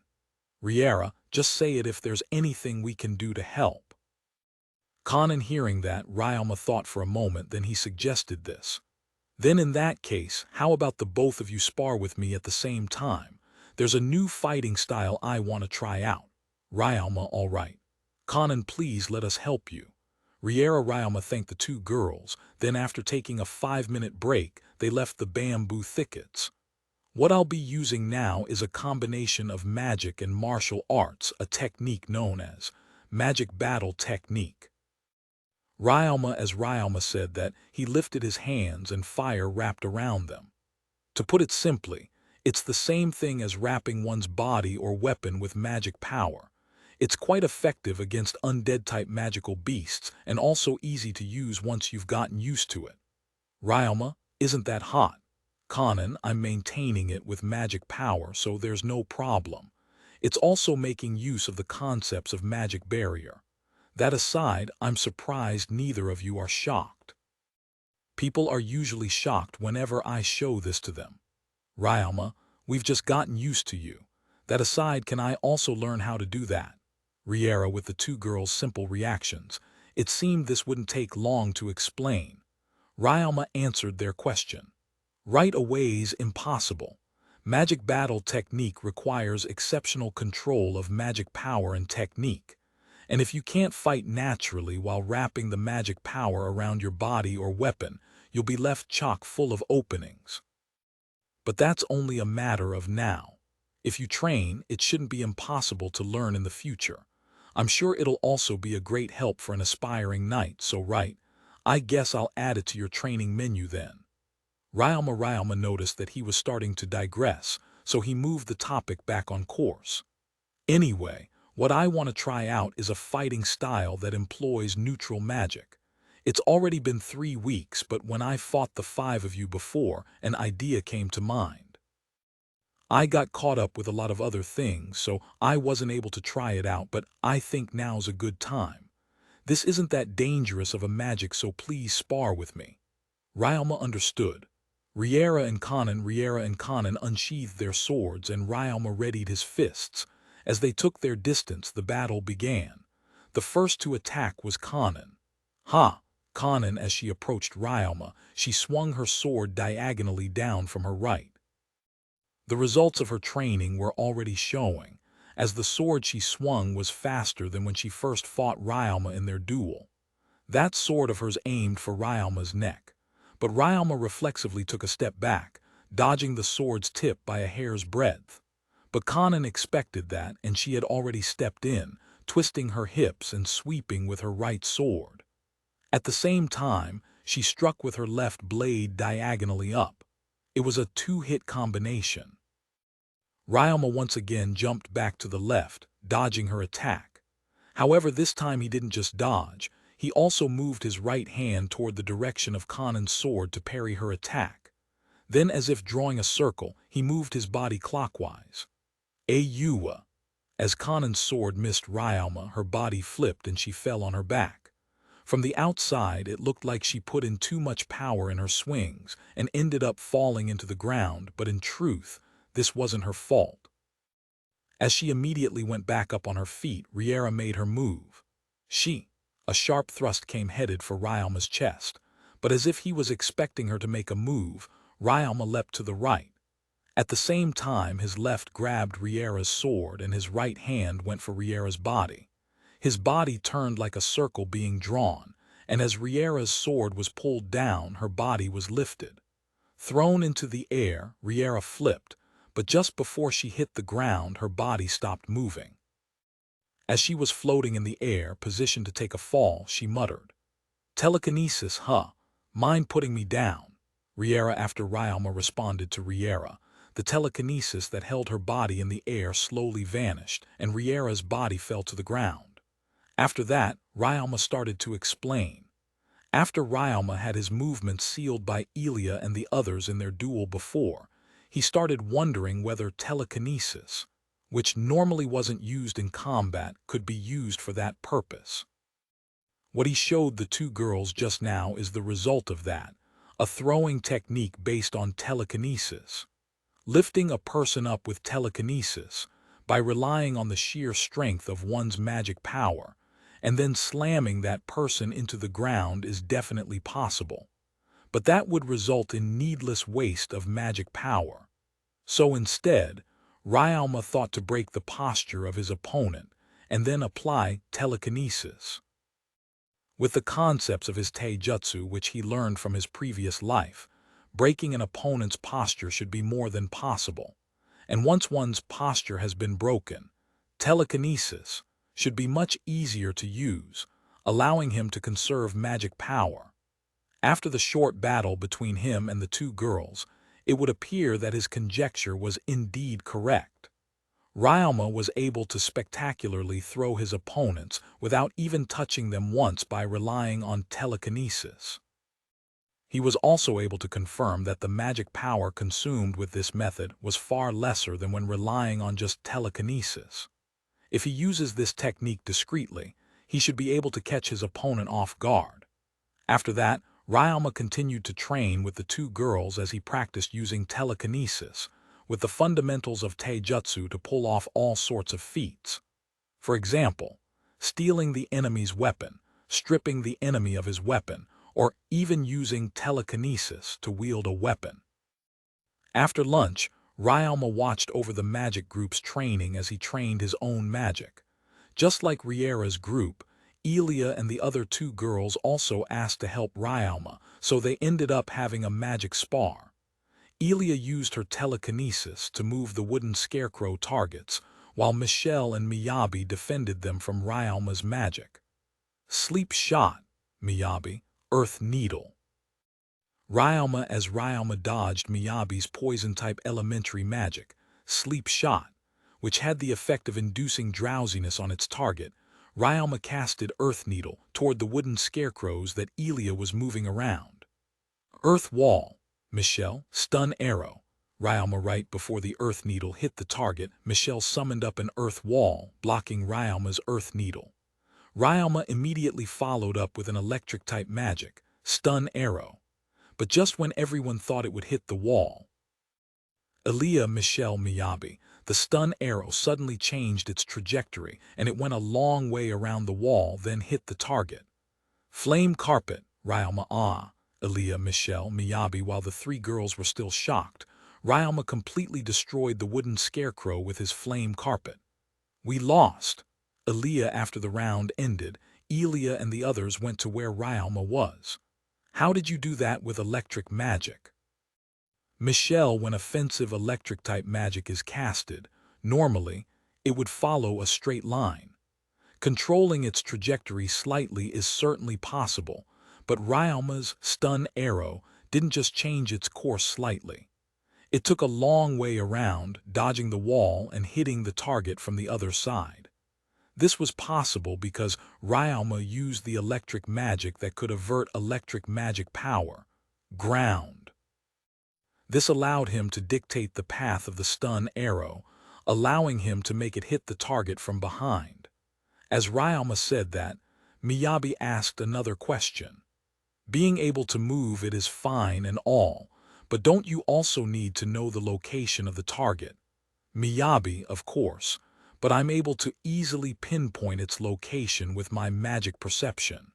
Riera, just say it if there's anything we can do to help. Kanan, hearing that, Ryoma thought for a moment, then he suggested this. Then in that case, how about the both of you spar with me at the same time? There's a new fighting style I want to try out. Ryoma, all right. Kanan, please let us help you. Riera Ryoma thanked the two girls, then after taking a 5-minute break, they left the bamboo thickets. What I'll be using now is a combination of magic and martial arts, a technique known as magic battle technique. Ryoma, as Ryoma said that, he lifted his hands and fire wrapped around them. To put it simply, it's the same thing as wrapping one's body or weapon with magic power. It's quite effective against undead-type magical beasts and also easy to use once you've gotten used to it. Ryoma, isn't that hot? Kanan, I'm maintaining it with magic power, so there's no problem. It's also making use of the concepts of magic barrier. That aside, I'm surprised neither of you are shocked. People are usually shocked whenever I show this to them. Ryoma, we've just gotten used to you. That aside, can I also learn how to do that? Riera, with the two girls' simple reactions. It seemed this wouldn't take long to explain. Ryoma answered their question. Right away's impossible. Magic battle technique requires exceptional control of magic power and technique. And if you can't fight naturally while wrapping the magic power around your body or weapon, you'll be left chock full of openings. But that's only a matter of now. If you train, it shouldn't be impossible to learn in the future. I'm sure it'll also be a great help for an aspiring knight, so right, I guess I'll add it to your training menu then. Ryoma noticed that he was starting to digress, so he moved the topic back on course. Anyway, what I want to try out is a fighting style that employs neutral magic. It's already been 3 weeks, but when I fought the 5 of you before, an idea came to mind. I got caught up with a lot of other things, so I wasn't able to try it out, but I think now's a good time. This isn't that dangerous of a magic, so please spar with me. Ryoma understood. Riera and Kanan unsheathed their swords, and Ryoma readied his fists. As they took their distance, the battle began. The first to attack was Kanan. Ha! Kanan, as she approached Ryoma, she swung her sword diagonally down from her right. The results of her training were already showing, as the sword she swung was faster than when she first fought Ryoma in their duel. That sword of hers aimed for Ryoma's neck, but Ryoma reflexively took a step back, dodging the sword's tip by a hair's breadth. But Kanan expected that, and she had already stepped in, twisting her hips and sweeping with her right sword. At the same time, she struck with her left blade diagonally up. It was a 2-hit combination. Ryoma once again jumped back to the left, dodging her attack. However, this time he didn't just dodge, he also moved his right hand toward the direction of Kanan's sword to parry her attack. Then, as if drawing a circle, he moved his body clockwise. Ayuwa! As Kanan's sword missed Ryoma, her body flipped and she fell on her back. From the outside, it looked like she put in too much power in her swings and ended up falling into the ground, but in truth, this wasn't her fault. As she immediately went back up on her feet, Riera made her move. A sharp thrust came headed for Ryoma's chest, but as if he was expecting her to make a move, Ryoma leapt to the right. At the same time, his left grabbed Riera's sword and his right hand went for Riera's body. His body turned like a circle being drawn, and as Riera's sword was pulled down, her body was lifted. Thrown into the air, Riera flipped, but just before she hit the ground, her body stopped moving. As she was floating in the air, positioned to take a fall, she muttered, "Telekinesis, huh? Mind putting me down?" Riera, after Ryoma responded to Riera, the telekinesis that held her body in the air slowly vanished, and Riera's body fell to the ground. After that, Ryoma started to explain. After Ryoma had his movements sealed by Elia and the others in their duel before, he started wondering whether telekinesis, which normally wasn't used in combat, could be used for that purpose. What he showed the two girls just now is the result of that, a throwing technique based on telekinesis. lifting a person up with telekinesis by relying on the sheer strength of one's magic power, and then slamming that person into the ground is definitely possible. But that would result in needless waste of magic power. So instead, Ryalma thought to break the posture of his opponent and then apply telekinesis. With the concepts of his taijutsu which he learned from his previous life, breaking an opponent's posture should be more than possible. And once one's posture has been broken, telekinesis should be much easier to use, allowing him to conserve magic power. After the short battle between him and the two girls, it would appear that his conjecture was indeed correct. Ryalma was able to spectacularly throw his opponents without even touching them once by relying on telekinesis. He was also able to confirm that the magic power consumed with this method was far lesser than when relying on just telekinesis. If he uses this technique discreetly, he should be able to catch his opponent off guard. After that, Ryalma continued to train with the two girls as he practiced using telekinesis, with the fundamentals of taijutsu to pull off all sorts of feats. For example, stealing the enemy's weapon, stripping the enemy of his weapon, or even using telekinesis to wield a weapon. After lunch, Ryalma watched over the magic group's training as he trained his own magic. Just like Riera's group, Elia and the other two girls also asked to help Ryalma, so they ended up having a magic spar. Elia used her telekinesis to move the wooden scarecrow targets, while Michelle and Miyabi defended them from Ryalma's magic. Sleep shot, Miyabi, Earth Needle. Ryalma as Ryalma dodged Miyabi's poison-type elementary magic, Sleep Shot, which had the effect of inducing drowsiness on its target. Ryalma casted Earth Needle toward the wooden scarecrows that Elia was moving around. Earth Wall, Michelle, Stun Arrow. Ryalma right before the Earth Needle hit the target, Michelle summoned up an Earth Wall, blocking Ryalma's Earth Needle. Ryalma immediately followed up with an electric-type magic, Stun Arrow. But just when everyone thought it would hit the wall, Elia, Michelle, Miyabi, the stun arrow suddenly changed its trajectory and it went a long way around the wall, then hit the target. Flame Carpet, Ryalma, Elia, Michelle, Miyabi. While the three girls were still shocked, Ryalma completely destroyed the wooden scarecrow with his flame carpet. We lost. Elia, after the round ended, Elia and the others went to where Ryalma was. How did you do that with electric magic? Michelle, when offensive electric-type magic is casted, normally, it would follow a straight line. Controlling its trajectory slightly is certainly possible, but Ryalma's stun arrow didn't just change its course slightly. It took a long way around, dodging the wall and hitting the target from the other side. This was possible because Ryalma used the electric magic that could avert electric magic power, ground. This allowed him to dictate the path of the stun arrow, allowing him to make it hit the target from behind. As Ryalma said that, Miyabi asked another question. Being able to move it is fine and all, but don't you also need to know the location of the target? Miyabi, of course, but I'm able to easily pinpoint its location with my magic perception.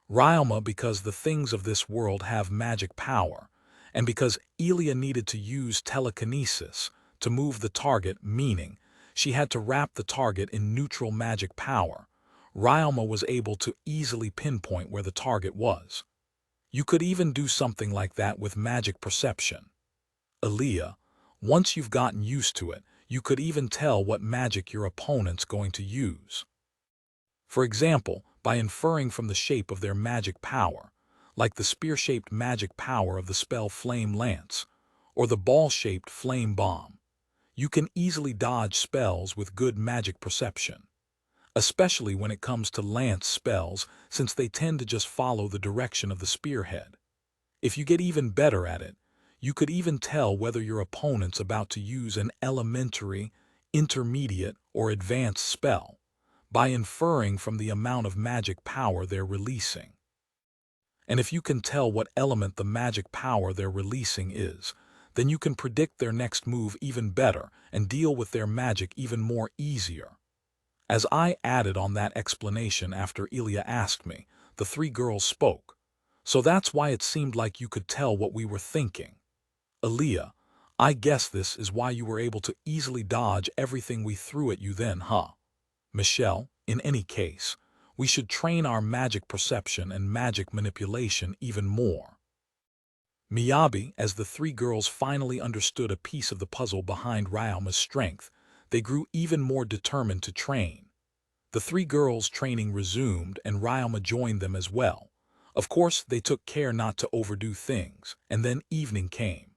Ryalma, because the things of this world have magic power, and because Elia needed to use telekinesis to move the target, meaning she had to wrap the target in neutral magic power, Ryalma was able to easily pinpoint where the target was. You could even do something like that with magic perception. Elia, once you've gotten used to it, you could even tell what magic your opponent's going to use. For example, by inferring from the shape of their magic power, like the spear-shaped magic power of the spell Flame Lance, or the ball-shaped Flame Bomb, you can easily dodge spells with good magic perception, especially when it comes to lance spells, since they tend to just follow the direction of the spearhead. If you get even better at it, you could even tell whether your opponent's about to use an elementary, intermediate, or advanced spell by inferring from the amount of magic power they're releasing. And if you can tell what element the magic power they're releasing is, then you can predict their next move even better and deal with their magic even more easier. As I added on that explanation after Ilya asked me, the three girls spoke. So that's why it seemed like you could tell what we were thinking. Ilya, I guess this is why you were able to easily dodge everything we threw at you then, huh? Michelle, in any case, we should train our magic perception and magic manipulation even more. Miyabi, as the three girls finally understood a piece of the puzzle behind Ryama's strength, they grew even more determined to train. The three girls' training resumed and Ryama joined them as well. Of course, they took care not to overdo things, and then evening came.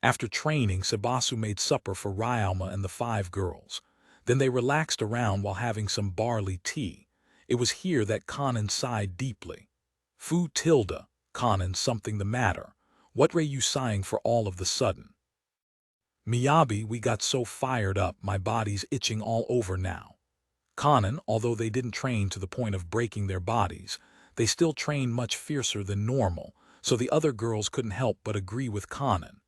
After training, Sabasu made supper for Ryama and the five girls. Then they relaxed around while having some barley tea. It was here that Kanan sighed deeply. Fu tilde, Kanan, something the matter. What were you sighing for all of the sudden? Miyabi, we got so fired up, my body's itching all over now. Kanan, although they didn't train to the point of breaking their bodies, they still trained much fiercer than normal, so the other girls couldn't help but agree with Kanan.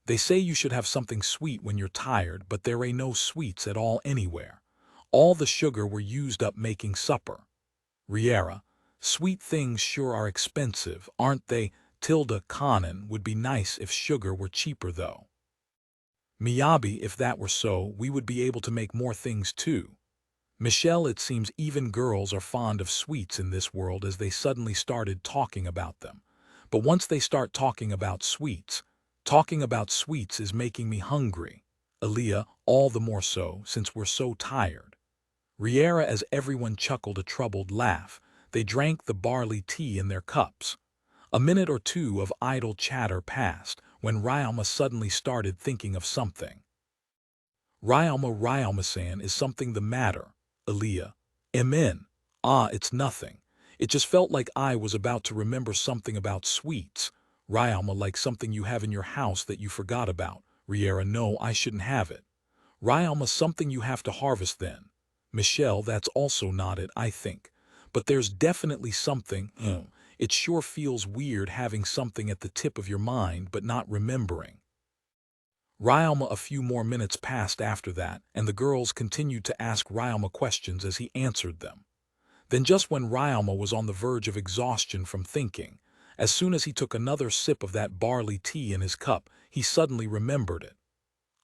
They say you should have something sweet when you're tired, but there ain't no sweets at all anywhere. All the sugar were used up making supper. Riera, sweet things sure are expensive, aren't they? Tilda Kanan, would be nice if sugar were cheaper though. Miyabi, if that were so, we would be able to make more things too. Michelle, it seems even girls are fond of sweets in this world as they suddenly started talking about them. But once they start talking about sweets is making me hungry. Aaliyah, all the more so, since we're so tired. Riera, as everyone chuckled a troubled laugh, they drank the barley tea in their cups. A minute or two of idle chatter passed, when Ryama suddenly started thinking of something. Ryama-san, is something the matter? Aaliyah. Amen. Ah, it's nothing. It just felt like I was about to remember something about sweets. Ryama, like something you have in your house that you forgot about. Riera, no, I shouldn't have it. Ryama, something you have to harvest then. Michelle, that's also not it, I think. But there's definitely something. It sure feels weird having something at the tip of your mind but not remembering. Ryama, a few more minutes passed after that, and the girls continued to ask Ryama questions as he answered them. Then just when Ryama was on the verge of exhaustion from thinking, as soon as he took another sip of that barley tea in his cup, he suddenly remembered it.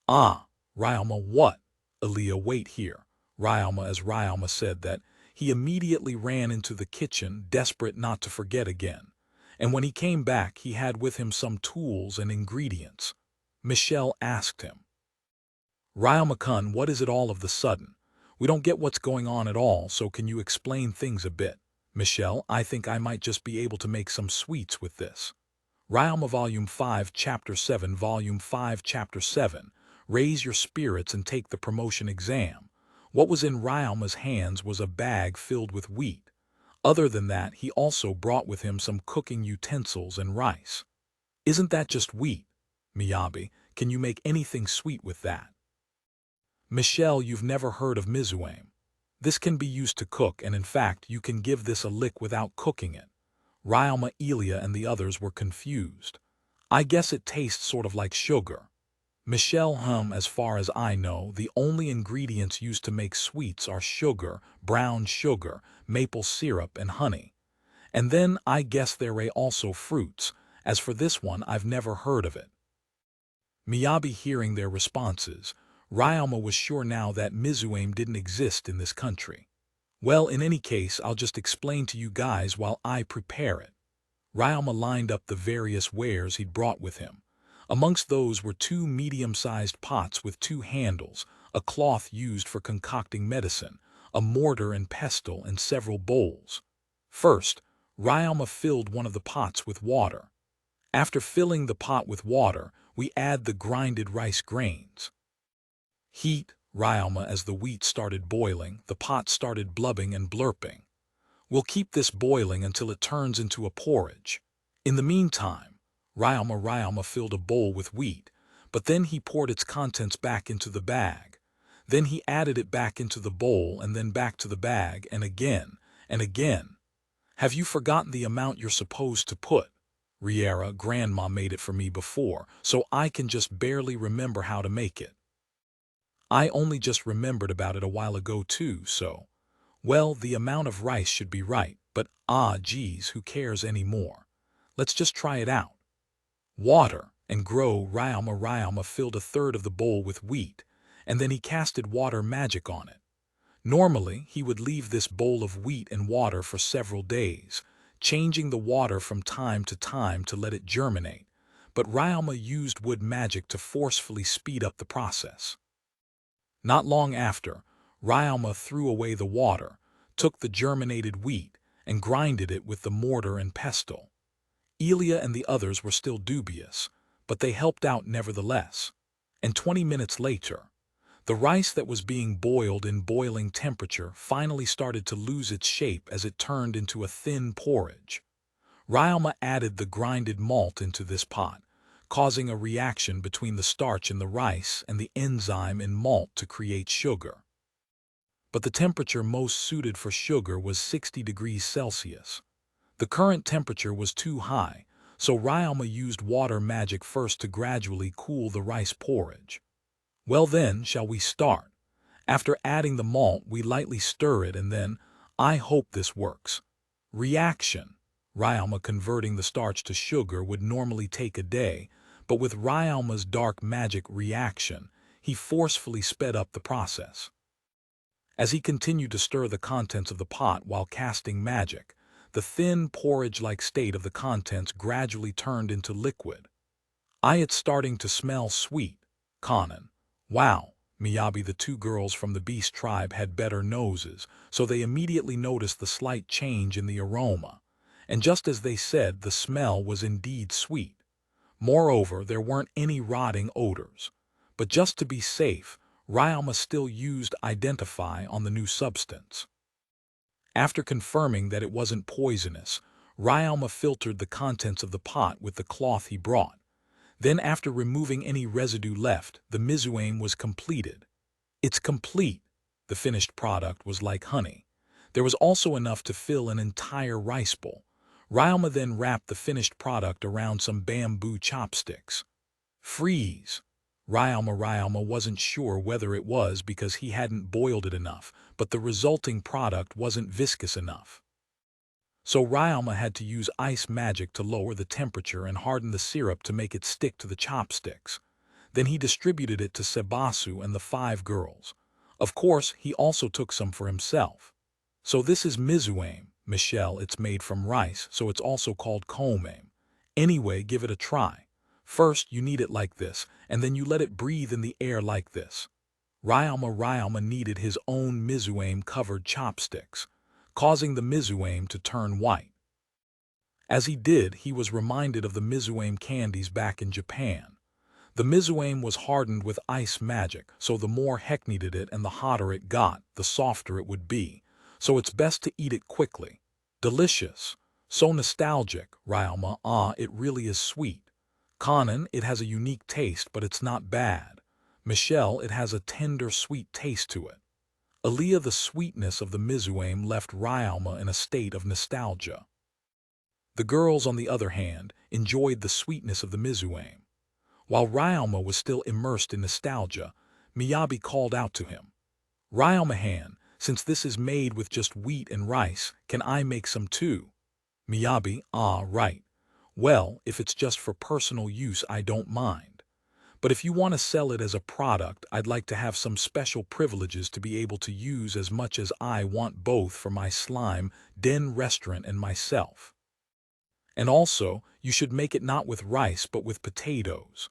Ah, Ryama, what? Aaliyah, wait here. Ryama, as Ryama said that, he immediately ran into the kitchen, desperate not to forget again. And when he came back, he had with him some tools and ingredients. Michelle asked him, Ryama-kun, what is it all of the sudden? We don't get what's going on at all, so can you explain things a bit? Michelle, I think I might just be able to make some sweets with this. Ryama Volume 5, Chapter 7, Volume 5, Chapter 7. Raise your spirits and take the promotion exam. What was in Ryama's hands was a bag filled with wheat. Other than that, he also brought with him some cooking utensils and rice. Isn't that just wheat? Miyabi, can you make anything sweet with that? Michelle, you've never heard of mizuame. This can be used to cook, and in fact, you can give this a lick without cooking it. Ryama, Ilya, and the others were confused. I guess it tastes sort of like sugar. Michelle, as far as I know, the only ingredients used to make sweets are sugar, brown sugar, maple syrup, and honey. And then I guess there are also fruits. As for this one, I've never heard of it. Miyabi, hearing their responses, Ryama was sure now that mizuame didn't exist in this country. Well, in any case, I'll just explain to you guys while I prepare it. Ryama lined up the various wares he'd brought with him. Amongst those were 2 medium-sized pots with 2 handles, a cloth used for concocting medicine, a mortar and pestle, and several bowls. First, Ryama filled one of the pots with water. After filling the pot with water, we add the grinded rice grains. Heat, Ryama, as the wheat started boiling, the pot started blubbing and blurping. We'll keep this boiling until it turns into a porridge. In the meantime, Ryama filled a bowl with wheat, but then he poured its contents back into the bag. Then he added it back into the bowl and then back to the bag and again and again. Have you forgotten the amount you're supposed to put? Riera, Grandma made it for me before, so I can just barely remember how to make it. I only just remembered about it a while ago too, so... Well, the amount of rice should be right, but geez, who cares anymore? Let's just try it out. Water and grow. Ryama filled a third of the bowl with wheat, and then he casted water magic on it. Normally, he would leave this bowl of wheat and water for several days, changing the water from time to time to let it germinate, but Ryama used wood magic to forcefully speed up the process. Not long after, Ryama threw away the water, took the germinated wheat, and grinded it with the mortar and pestle. Elia and the others were still dubious, but they helped out nevertheless. And 20 minutes later, the rice that was being boiled in boiling temperature finally started to lose its shape as it turned into a thin porridge. Ryama added the grinded malt into this pot, causing a reaction between the starch in the rice and the enzyme in malt to create sugar. But the temperature most suited for sugar was 60 degrees Celsius. The current temperature was too high, so Ryama used water magic first to gradually cool the rice porridge. Well then, shall we start? After adding the malt, we lightly stir it and then, I hope this works. Reaction. Ryama converting the starch to sugar would normally take a day, but with Ryama's dark magic reaction, he forcefully sped up the process. As he continued to stir the contents of the pot while casting magic, the thin porridge-like state of the contents gradually turned into liquid. It's starting to smell sweet. Kanan. Wow. Miyabi, the two girls from the beast tribe, had better noses, so they immediately noticed the slight change in the aroma. And just as they said, the smell was indeed sweet. Moreover, there weren't any rotting odors. But just to be safe, Ryama still used Identify on the new substance. After confirming that it wasn't poisonous, Ryama filtered the contents of the pot with the cloth he brought. Then, after removing any residue left, the mizuame was completed. It's complete. The finished product was like honey. There was also enough to fill an entire rice bowl. Ryama then wrapped the finished product around some bamboo chopsticks. Freeze. Ryama wasn't sure whether it was because he hadn't boiled it enough, but the resulting product wasn't viscous enough. So Ryama had to use ice magic to lower the temperature and harden the syrup to make it stick to the chopsticks. Then he distributed it to Sebasu and the 5 girls. Of course, he also took some for himself. So this is mizuame, Michelle. It's made from rice, so it's also called komame. Anyway, give it a try. First, you knead it like this, and then you let it breathe in the air like this. Ryama needed his own mizuame-covered chopsticks, causing the mizuame to turn white. As he did, he was reminded of the mizuame candies back in Japan. The mizuame was hardened with ice magic, so the more Heck kneaded it and the hotter it got, the softer it would be. So it's best to eat it quickly. Delicious. So nostalgic, Ryama. It really is sweet. Kanan, it has a unique taste, but it's not bad. Michelle, it has a tender, sweet taste to it. Aliyah, the sweetness of the mizuame left Ryama in a state of nostalgia. The girls, on the other hand, enjoyed the sweetness of the mizuame. While Ryama was still immersed in nostalgia, Miyabi called out to him. Ryama-han, since this is made with just wheat and rice, can I make some too? Miyabi, right. Well, if it's just for personal use, I don't mind. But if you want to sell it as a product, I'd like to have some special privileges to be able to use as much as I want, both for my slime den restaurant and myself. And also, you should make it not with rice but with potatoes.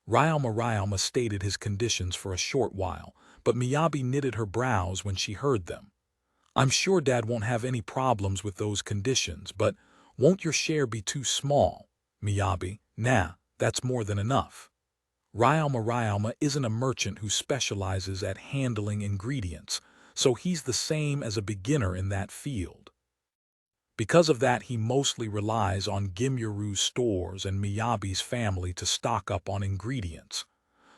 Ryama stated his conditions for a short while, but Miyabi knitted her brows when she heard them. I'm sure Dad won't have any problems with those conditions, but won't your share be too small? Miyabi, nah, that's more than enough. Ryama isn't a merchant who specializes at handling ingredients, so he's the same as a beginner in that field. Because of that, he mostly relies on Gimyuru's stores and Miyabi's family to stock up on ingredients.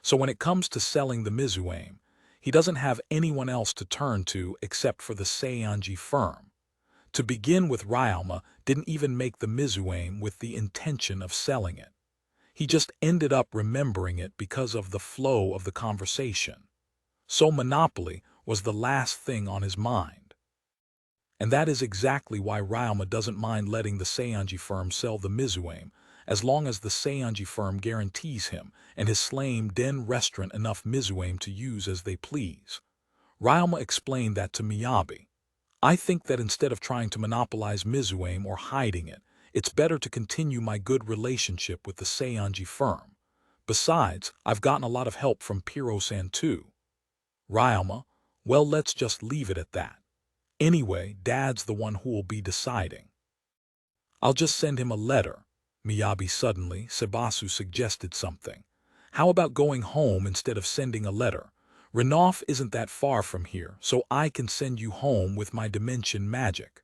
So when it comes to selling the mizuame, he doesn't have anyone else to turn to except for the Seionji firm. To begin with, Ryalma didn't even make the Mizuame with the intention of selling it. He just ended up remembering it because of the flow of the conversation. So monopoly was the last thing on his mind. And that is exactly why Ryalma doesn't mind letting the Seiyonji firm sell the Mizuame, as long as the Seiyonji firm guarantees him and his Slame Den restaurant enough Mizuame to use as they please. Ryalma explained that to Miyabi. I think that instead of trying to monopolize Mizuame or hiding it, it's better to continue my good relationship with the Seiyonji firm. Besides, I've gotten a lot of help from Piro-san too. Ryalma, well, let's just leave it at that. Anyway, Dad's the one who'll be deciding. I'll just send him a letter. Miyabi suddenly, Sebasu suggested something. How about going home instead of sending a letter? Renoff isn't that far from here, so I can send you home with my dimension magic.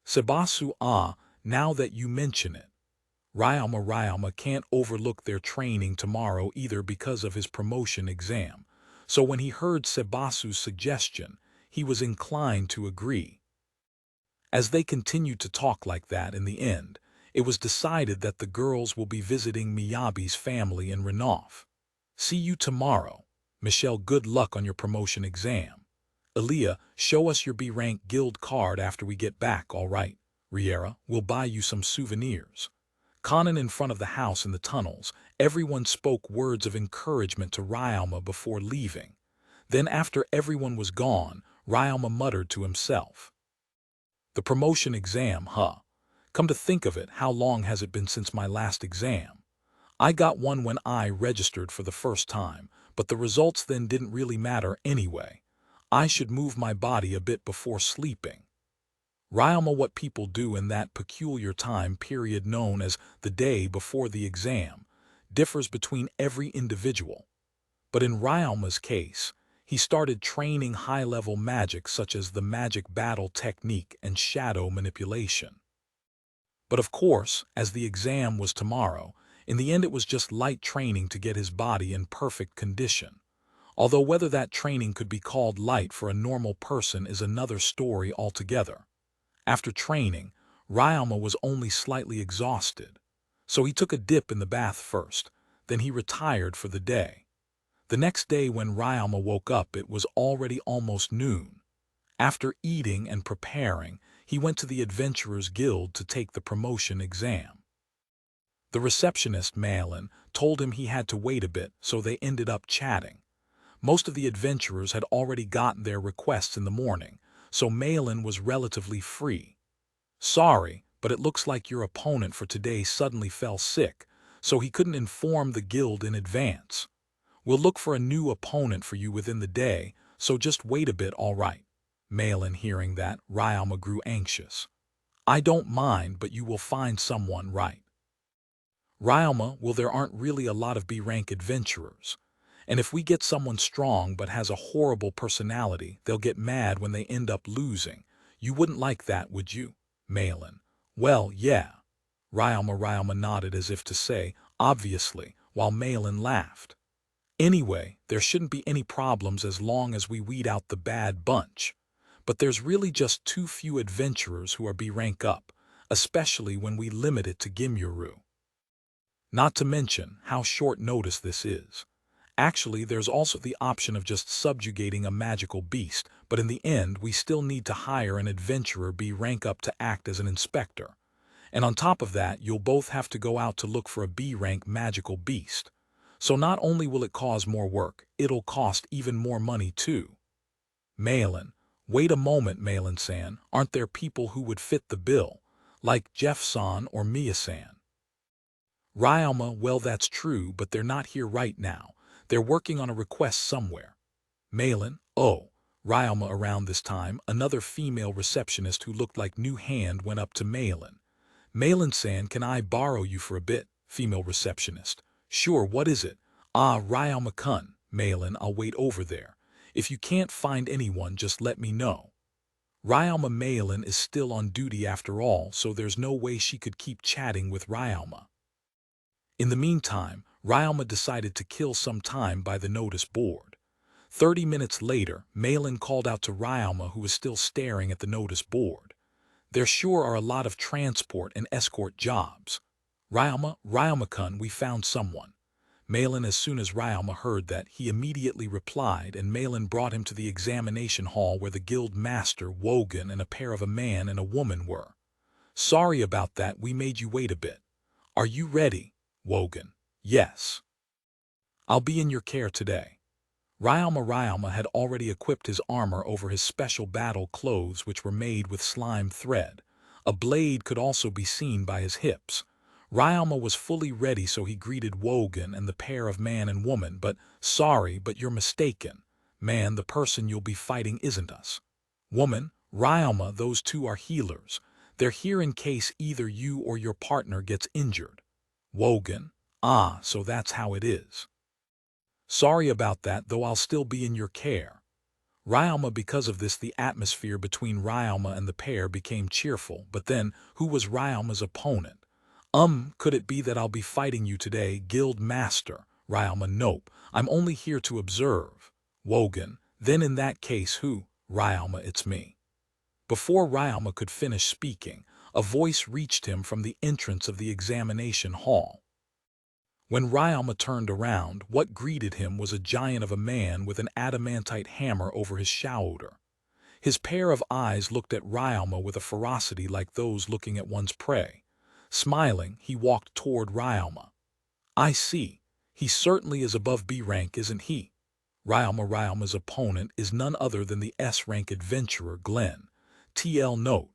Sebasu, now that you mention it. Ryalma can't overlook their training tomorrow either because of his promotion exam. So when he heard Sebasu's suggestion, he was inclined to agree. As they continued to talk like that in the end, it was decided that the girls will be visiting Miyabi's family in Renoff. See you tomorrow. Michelle, good luck on your promotion exam. Aaliyah, show us your B-rank guild card after we get back, all right? Riera, we'll buy you some souvenirs. Conan in front of the house in the tunnels, everyone spoke words of encouragement to Ryalma before leaving. Then after everyone was gone, Ryalma muttered to himself. The promotion exam, huh? Come to think of it, how long has it been since my last exam? I got one when I registered for the first time, but the results then didn't really matter anyway. I should move my body a bit before sleeping. Ryalma, what people do in that peculiar time period known as the day before the exam differs between every individual. But in Ryalma's case, he started training high-level magic such as the magic battle technique and shadow manipulation. But of course, as the exam was tomorrow, in the end it was just light training to get his body in perfect condition. Although whether that training could be called light for a normal person is another story altogether. After training, Ryalma was only slightly exhausted, so he took a dip in the bath first, then he retired for the day. The next day when Ryalma woke up it was already almost noon. After eating and preparing, he went to the Adventurers Guild to take the promotion exam. The receptionist, Malin, told him he had to wait a bit, so they ended up chatting. Most of the adventurers had already gotten their requests in the morning, so Malin was relatively free. Sorry, but it looks like your opponent for today suddenly fell sick, so he couldn't inform the guild in advance. We'll look for a new opponent for you within the day, so just wait a bit, all right. Malin, hearing that, Ryalma grew anxious. I don't mind, but you will find someone, right? Ryalma, well, there aren't really a lot of B-rank adventurers. And if we get someone strong but has a horrible personality, they'll get mad when they end up losing. You wouldn't like that, would you? Malin. Well, yeah. Ryalma nodded as if to say, obviously, while Malin laughed. Anyway, there shouldn't be any problems as long as we weed out the bad bunch. But there's really just too few adventurers who are B-rank up, especially when we limit it to Gimyuru. Not to mention how short notice this is. Actually, there's also the option of just subjugating a magical beast, but in the end we still need to hire an adventurer B-rank up to act as an inspector. And on top of that, you'll both have to go out to look for a B-rank magical beast. So not only will it cause more work, it'll cost even more money too. Malin. Wait a moment, Malin-san, aren't there people who would fit the bill, like Jeff-san or Mia-san? Ryalma, well, that's true, but they're not here right now. They're working on a request somewhere. Malin, oh. Ryalma, around this time, another female receptionist who looked like new hand went up to Malin. Malin-san, can I borrow you for a bit? Female receptionist. Sure, what is it? Ryalma-kun. Malin, I'll wait over there. If you can't find anyone, just let me know. Ryalma, Malin is still on duty after all, so there's no way she could keep chatting with Ryalma. In the meantime, Ryalma decided to kill some time by the notice board. 30 minutes later, Malin called out to Ryalma, who was still staring at the notice board. There sure are a lot of transport and escort jobs. Ryama-kun, we found someone. Malin, as soon as Ryama heard that, he immediately replied, and Malin brought him to the examination hall where the guild master, Wogan, and a pair of a man and a woman were. Sorry about that, we made you wait a bit. Are you ready, Wogan? Yes. I'll be in your care today. Ryama had already equipped his armor over his special battle clothes, which were made with slime thread. A blade could also be seen by his hips. Ryama was fully ready, so he greeted Wogan and the pair of man and woman, but sorry, but you're mistaken. Man, the person you'll be fighting isn't us. Woman, Ryama, those two are healers. They're here in case either you or your partner gets injured. Wogan, ah, so that's how it is. Sorry about that, though I'll still be in your care. Ryama, because of this, the atmosphere between Ryama and the pair became cheerful, but then, who was Ryama's opponent? Could it be that I'll be fighting you today, Guild Master? Ryama, nope, I'm only here to observe. Wogan, then in that case who? Ryama, it's me. Before Ryama could finish speaking, a voice reached him from the entrance of the examination hall. When Ryama turned around, what greeted him was a giant of a man with an adamantite hammer over his shoulder. His pair of eyes looked at Ryama with a ferocity like those looking at one's prey. Smiling, he walked toward Ryama. I see. He certainly is above B rank, isn't he? Ryama's opponent is none other than the S-rank adventurer Glenn. TL note.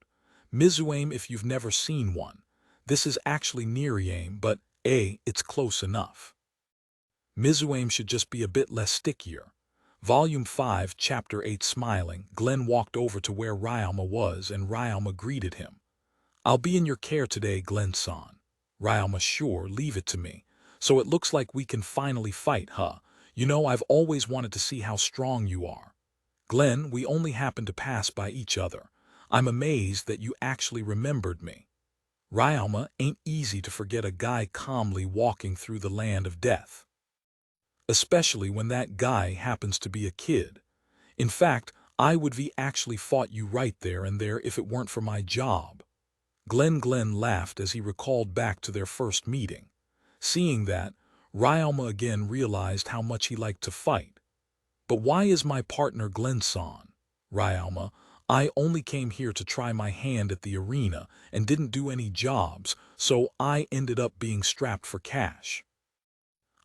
Mizuame if you've never seen one. This is actually Niriame, but it's close enough. Mizuame should just be a bit less stickier. Volume 5, Chapter 8. Smiling, Glenn walked over to where Ryama was, and Ryama greeted him. I'll be in your care today, Glenn-san. Ryama, sure, leave it to me. So it looks like we can finally fight, huh? You know, I've always wanted to see how strong you are. Glenn, we only happened to pass by each other. I'm amazed that you actually remembered me. Ryama, ain't easy to forget a guy calmly walking through the land of death. Especially when that guy happens to be a kid. In fact, I would have actually fought you right there and there if it weren't for my job. Glenn laughed as he recalled back to their first meeting. Seeing that, Ryama again realized how much he liked to fight. But why is my partner Glenn-san? Ryama, I only came here to try my hand at the arena and didn't do any jobs, so I ended up being strapped for cash.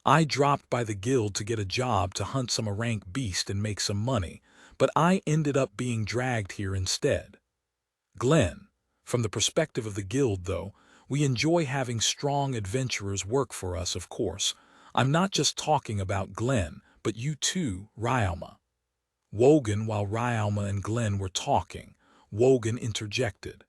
I dropped by the guild to get a job to hunt some rank beast and make some money, but I ended up being dragged here instead. Glenn, from the perspective of the guild though, we enjoy having strong adventurers work for us, of course. I'm not just talking about Glenn, but you too, Ryama. Wogan, while Ryama and Glenn were talking, Wogan interjected.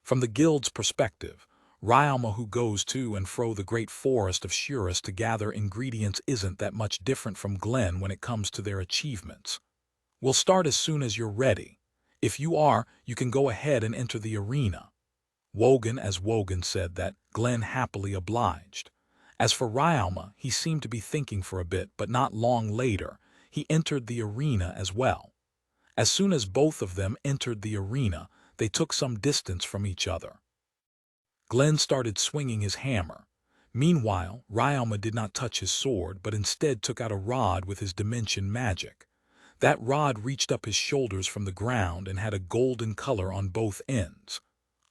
From the guild's perspective, Ryama, who goes to and fro the great forest of Shurus to gather ingredients, isn't that much different from Glenn when it comes to their achievements. We'll start as soon as you're ready. If you are, you can go ahead and enter the arena. Wogan, as Wogan said that, Glenn happily obliged. As for Ryama, he seemed to be thinking for a bit, but not long later, he entered the arena as well. As soon as both of them entered the arena, they took some distance from each other. Glenn started swinging his hammer. Meanwhile, Ryama did not touch his sword, but instead took out a rod with his dimension magic. That rod reached up his shoulders from the ground and had a golden color on both ends.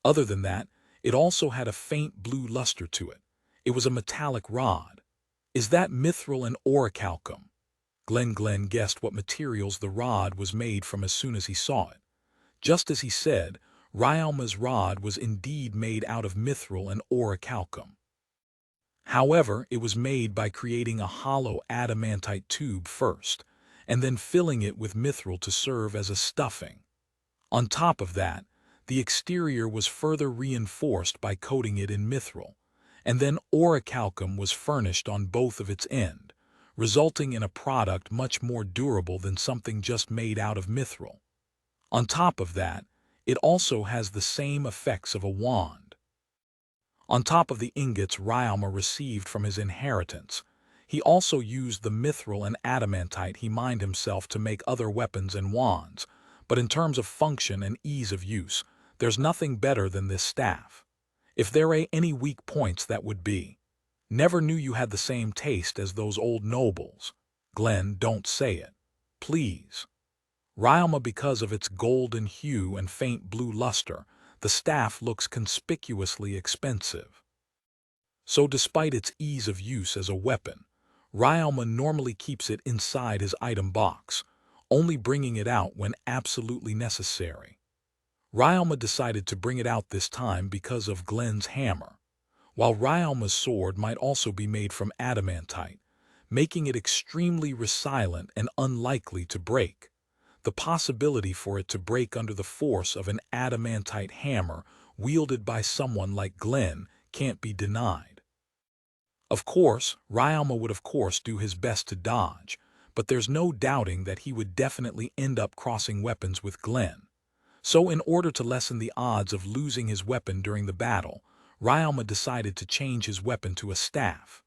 Other than that, it also had a faint blue luster to it. It was a metallic rod. Is that mithril and orichalcum? Glenn guessed what materials the rod was made from as soon as he saw it. Just as he said, Ryama's rod was indeed made out of mithril and orichalcum. However, it was made by creating a hollow adamantite tube first, and then filling it with mithril to serve as a stuffing. On top of that, the exterior was further reinforced by coating it in mithril, and then orichalcum was furnished on both of its ends, resulting in a product much more durable than something just made out of mithril. On top of that, it also has the same effects of a wand. On top of the ingots Ryama received from his inheritance, he also used the mithril and adamantite he mined himself to make other weapons and wands, but in terms of function and ease of use, There's nothing better than this staff. If there are any weak points, that would be. Never knew you had the same taste as those old nobles. Glenn, don't say it. Please. Ryoma, because of its golden hue and faint blue luster, the staff looks conspicuously expensive. So despite its ease of use as a weapon, Ryoma normally keeps it inside his item box, only bringing it out when absolutely necessary. Ryoma decided to bring it out this time because of Glenn's hammer. While Ryoma's sword might also be made from adamantite, making it extremely resilient and unlikely to break, the possibility for it to break under the force of an adamantite hammer wielded by someone like Glenn can't be denied. Of course, Ryoma would do his best to dodge, but there's no doubting that he would definitely end up crossing weapons with Glenn. So in order to lessen the odds of losing his weapon during the battle, Ryoma decided to change his weapon to a staff.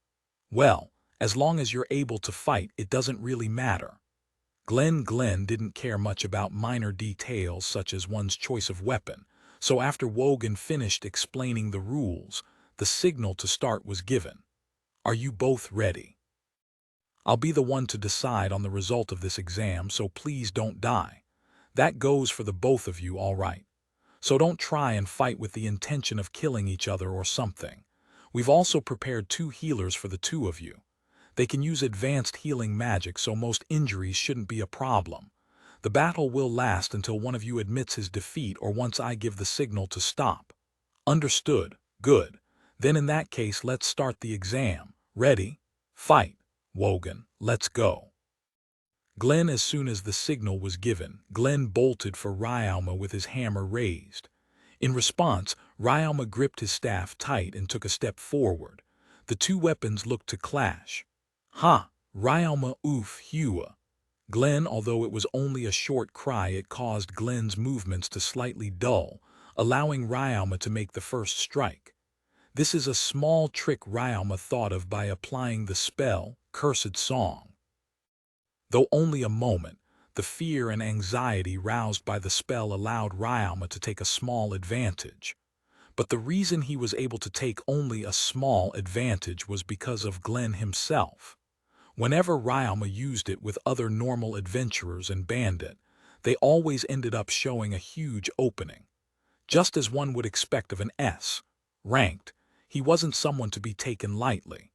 Well, as long as you're able to fight, it doesn't really matter. Glenn didn't care much about minor details such as one's choice of weapon, so after Wogan finished explaining the rules, the signal to start was given. Are you both ready? I'll be the one to decide on the result of this exam, so please don't die. That goes for the both of you, all right. So don't try and fight with the intention of killing each other or something. We've also prepared 2 healers for the 2 of you. They can use advanced healing magic, so most injuries shouldn't be a problem. The battle will last until one of you admits his defeat or once I give the signal to stop. Understood. Good. Then in that case, let's start the exam. Ready? Fight. Wogan, let's go. Glenn, as soon as the signal was given, Glenn bolted for Ryoma with his hammer raised. In response, Ryoma gripped his staff tight and took a step forward. The 2 weapons looked to clash. Ha! Ryoma oof hua. Glenn, although it was only a short cry, it caused Glenn's movements to slightly dull, allowing Ryoma to make the first strike. This is a small trick Ryoma thought of by applying the spell, Cursed Song. Though only a moment, the fear and anxiety roused by the spell allowed Ryoma to take a small advantage. But the reason he was able to take only a small advantage was because of Glenn himself. Whenever Ryoma used it with other normal adventurers and bandit, they always ended up showing a huge opening. Just as one would expect of an S. Ranked, he wasn't someone to be taken lightly.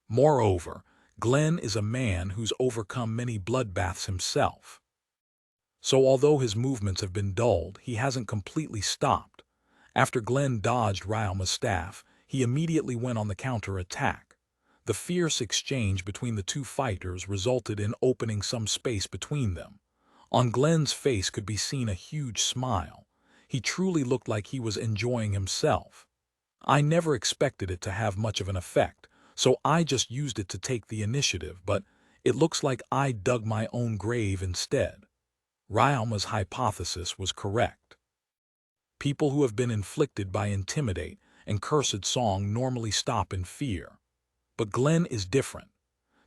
Moreover, Glenn is a man who's overcome many bloodbaths himself. So although his movements have been dulled, he hasn't completely stopped. After Glenn dodged Ryoma's staff, he immediately went on the counter-attack. The fierce exchange between the 2 fighters resulted in opening some space between them. On Glenn's face could be seen a huge smile. He truly looked like he was enjoying himself. I never expected it to have much of an effect, so I just used it to take the initiative, but it looks like I dug my own grave instead. Ryoma's hypothesis was correct. People who have been inflicted by Intimidate and Cursed Song normally stop in fear. But Glenn is different.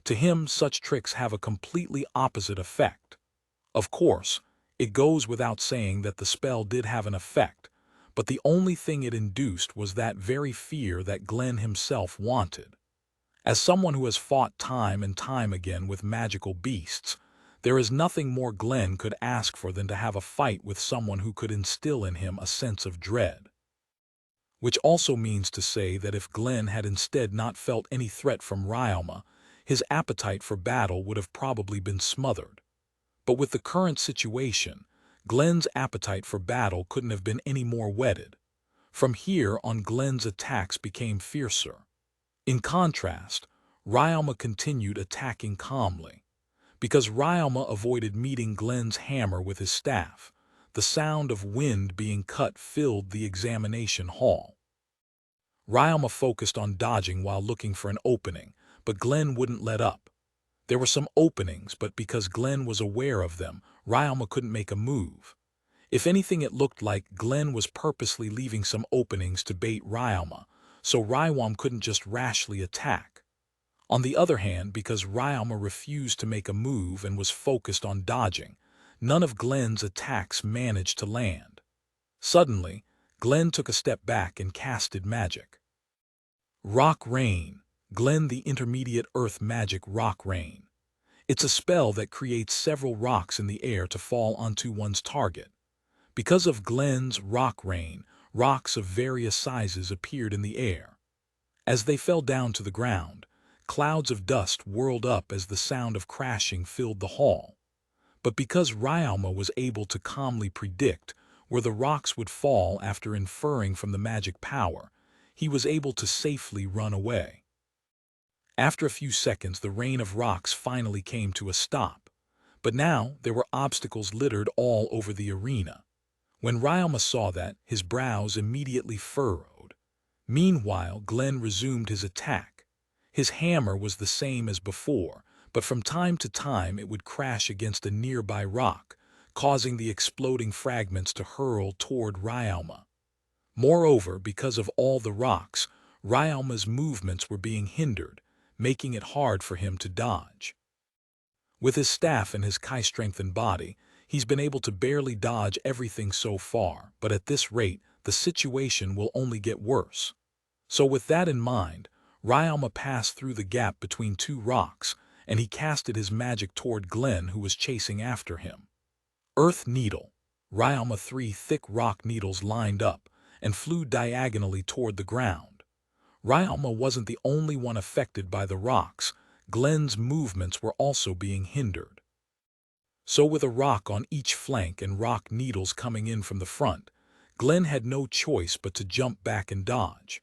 To him, such tricks have a completely opposite effect. Of course, it goes without saying that the spell did have an effect, but the only thing it induced was that very fear that Glenn himself wanted. As someone who has fought time and time again with magical beasts, there is nothing more Glenn could ask for than to have a fight with someone who could instill in him a sense of dread. Which also means to say that if Glenn had instead not felt any threat from Ryoma, his appetite for battle would have probably been smothered. But with the current situation, Glenn's appetite for battle couldn't have been any more whetted. From here on, Glenn's attacks became fiercer. In contrast, Ryoma continued attacking calmly. Because Ryoma avoided meeting Glenn's hammer with his staff, the sound of wind being cut filled the examination hall. Ryoma focused on dodging while looking for an opening, but Glenn wouldn't let up. There were some openings, but because Glenn was aware of them, Ryoma couldn't make a move. If anything, it looked like Glenn was purposely leaving some openings to bait Ryoma, so Ryoma couldn't just rashly attack. On the other hand, because Ryoma refused to make a move and was focused on dodging, none of Glenn's attacks managed to land. Suddenly, Glenn took a step back and casted magic. Rock Rain. Glenn the Intermediate Earth Magic Rock Rain. It's a spell that creates several rocks in the air to fall onto one's target. Because of Glenn's Rock Rain, rocks of various sizes appeared in the air. As they fell down to the ground, clouds of dust whirled up as the sound of crashing filled the hall. But because Ryalma was able to calmly predict where the rocks would fall after inferring from the magic power, he was able to safely run away. After a few seconds, the rain of rocks finally came to a stop. But now there were obstacles littered all over the arena. When Ryalma saw that, his brows immediately furrowed. Meanwhile, Glenn resumed his attack. His hammer was the same as before, but from time to time it would crash against a nearby rock, causing the exploding fragments to hurl toward Ryalma. Moreover, because of all the rocks, Ryalma's movements were being hindered, making it hard for him to dodge. With his staff and his Kai-strengthened body, he's been able to barely dodge everything so far, but at this rate, the situation will only get worse. So with that in mind, Ryalma passed through the gap between two rocks, and he casted his magic toward Glenn, who was chasing after him. Earth Needle. Ryalma 3 thick rock needles lined up and flew diagonally toward the ground. Ryalma wasn't the only one affected by the rocks. Glenn's movements were also being hindered. So with a rock on each flank and rock needles coming in from the front, Glenn had no choice but to jump back and dodge.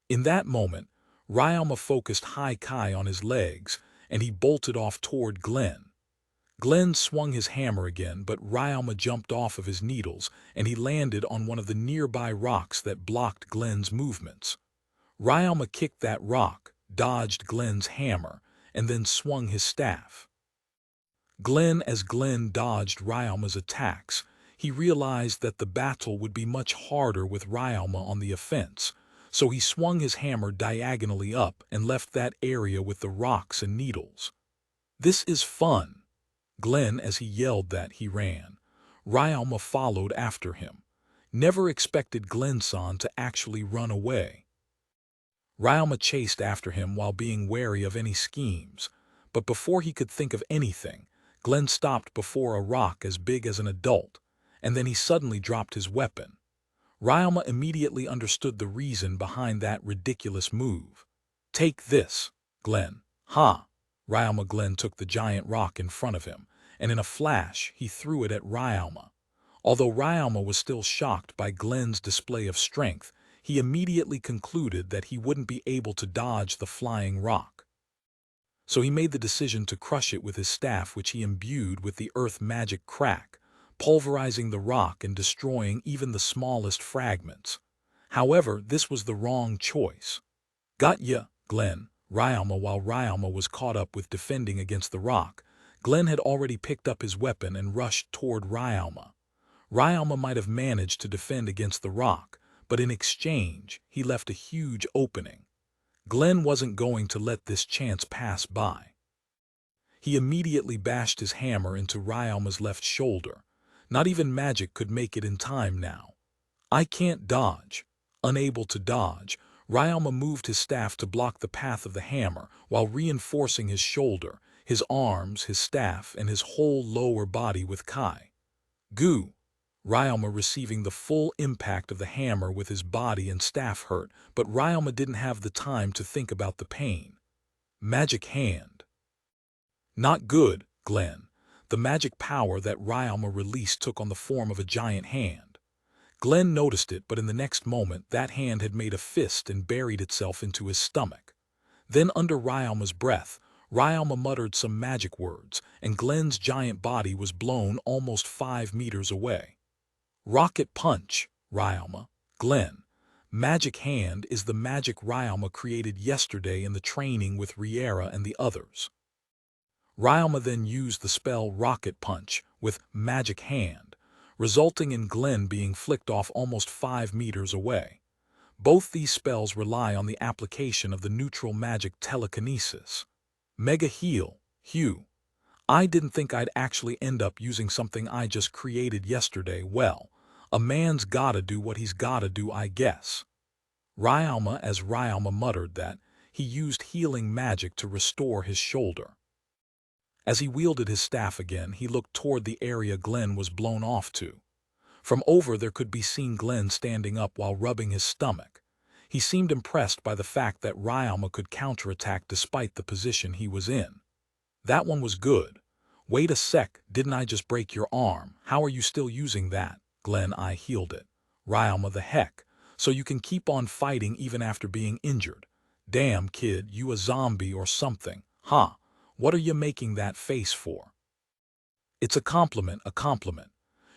In that moment, Ryalma focused High Kai on his legs, and he bolted off toward Glenn. Glenn swung his hammer again, but Ryalma jumped off of his needles, and he landed on one of the nearby rocks that blocked Glenn's movements. Ryalma kicked that rock, dodged Glenn's hammer, and then swung his staff. As Glenn dodged Ryalma's attacks, he realized that the battle would be much harder with Ryalma on the offense, so he swung his hammer diagonally up and left that area with the rocks and needles. "This is fun." Glenn, as he yelled that, he ran. Ryalma followed after him. Never expected Glenn-san to actually run away. Ryalma chased after him while being wary of any schemes, but before he could think of anything, Glenn stopped before a rock as big as an adult, and then he suddenly dropped his weapon. Ryalma immediately understood the reason behind that ridiculous move. "Take this, Glenn." "Ha!" Glenn took the giant rock in front of him, and in a flash he threw it at Ryalma. Although Ryalma was still shocked by Glenn's display of strength, he immediately concluded that he wouldn't be able to dodge the flying rock. So he made the decision to crush it with his staff, which he imbued with the earth magic crack, pulverizing the rock and destroying even the smallest fragments. However, this was the wrong choice. "Got ya, Glenn." While Ryalma was caught up with defending against the rock, Glenn had already picked up his weapon and rushed toward Ryalma. Ryalma might have managed to defend against the rock, but in exchange, he left a huge opening. Glenn wasn't going to let this chance pass by. He immediately bashed his hammer into Ryalma's left shoulder. Not even magic could make it in time now. "I can't dodge." Unable to dodge, Ryalma moved his staff to block the path of the hammer while reinforcing his shoulder, his arms, his staff, and his whole lower body with Kai. "Goo!" Ryalma receiving the full impact of the hammer with his body and staff hurt, but Ryalma didn't have the time to think about the pain. Magic Hand. Not good, Glenn. The magic power that Ryalma released took on the form of a giant hand. Glenn noticed it, but in the next moment, that hand had made a fist and buried itself into his stomach. Then, under Ryalma's breath, Ryalma muttered some magic words, and Glenn's giant body was blown almost 5 meters away. Rocket Punch, Ryalma. Glenn. Magic Hand is the magic Ryalma created yesterday in the training with Riera and the others. Ryalma then used the spell Rocket Punch with Magic Hand, resulting in Glenn being flicked off almost 5 meters away. Both these spells rely on the application of the neutral magic telekinesis. Mega Heal, Hugh. I didn't think I'd actually end up using something I just created yesterday. Well, A man's gotta do what he's gotta do, I guess. Ryalma muttered that, he used healing magic to restore his shoulder. As he wielded his staff again, he looked toward the area Glenn was blown off to. From over there could be seen Glenn standing up while rubbing his stomach. He seemed impressed by the fact that Ryalma could counterattack despite the position he was in. That one was good. Wait a sec, didn't I just break your arm? How are you still using that? Glenn, I healed it. Ryalma, the heck. So you can keep on fighting even after being injured. Damn, kid, you a zombie or something. Huh? What are you making that face for? It's a compliment, a compliment.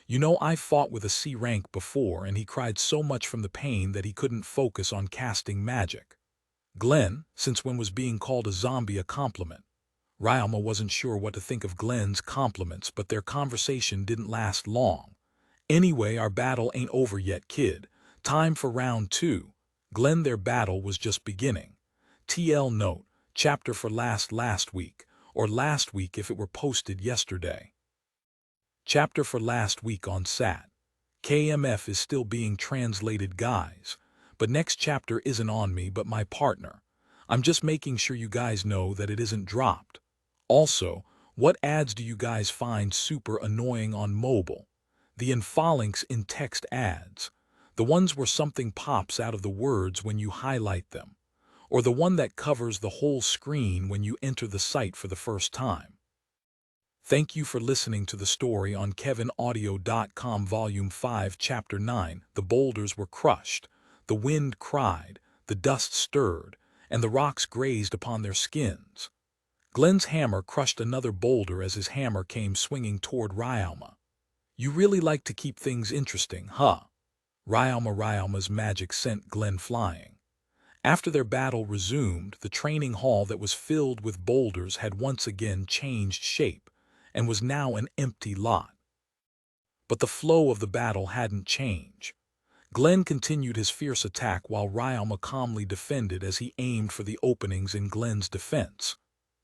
You know, I fought with a C rank before and he cried so much from the pain that he couldn't focus on casting magic. Glenn, since when was being called a zombie a compliment? Ryalma wasn't sure what to think of Glenn's compliments, but their conversation didn't last long. Anyway, our battle ain't over yet, kid. Time for round 2. Glenn, their battle was just beginning. TL note, chapter for last week, or last week if it were posted yesterday. Chapter for last week on SAT. KMF is still being translated, guys. But next chapter isn't on me but my partner. I'm just making sure you guys know that it isn't dropped. Also, what ads do you guys find super annoying on mobile? The infolinks in text ads. The ones where something pops out of the words when you highlight them. Or the one that covers the whole screen when you enter the site for the first time. Thank you for listening to the story on KevinAudio.com Volume 5 Chapter 9. The boulders were crushed, the wind cried, the dust stirred, and the rocks grazed upon their skins. Glenn's hammer crushed another boulder as his hammer came swinging toward Ryalma. You really like to keep things interesting, huh? Ryalma's magic sent Glenn flying. After their battle resumed, the training hall that was filled with boulders had once again changed shape and was now an empty lot. But the flow of the battle hadn't changed. Glenn continued his fierce attack while Ryalma calmly defended as he aimed for the openings in Glenn's defense.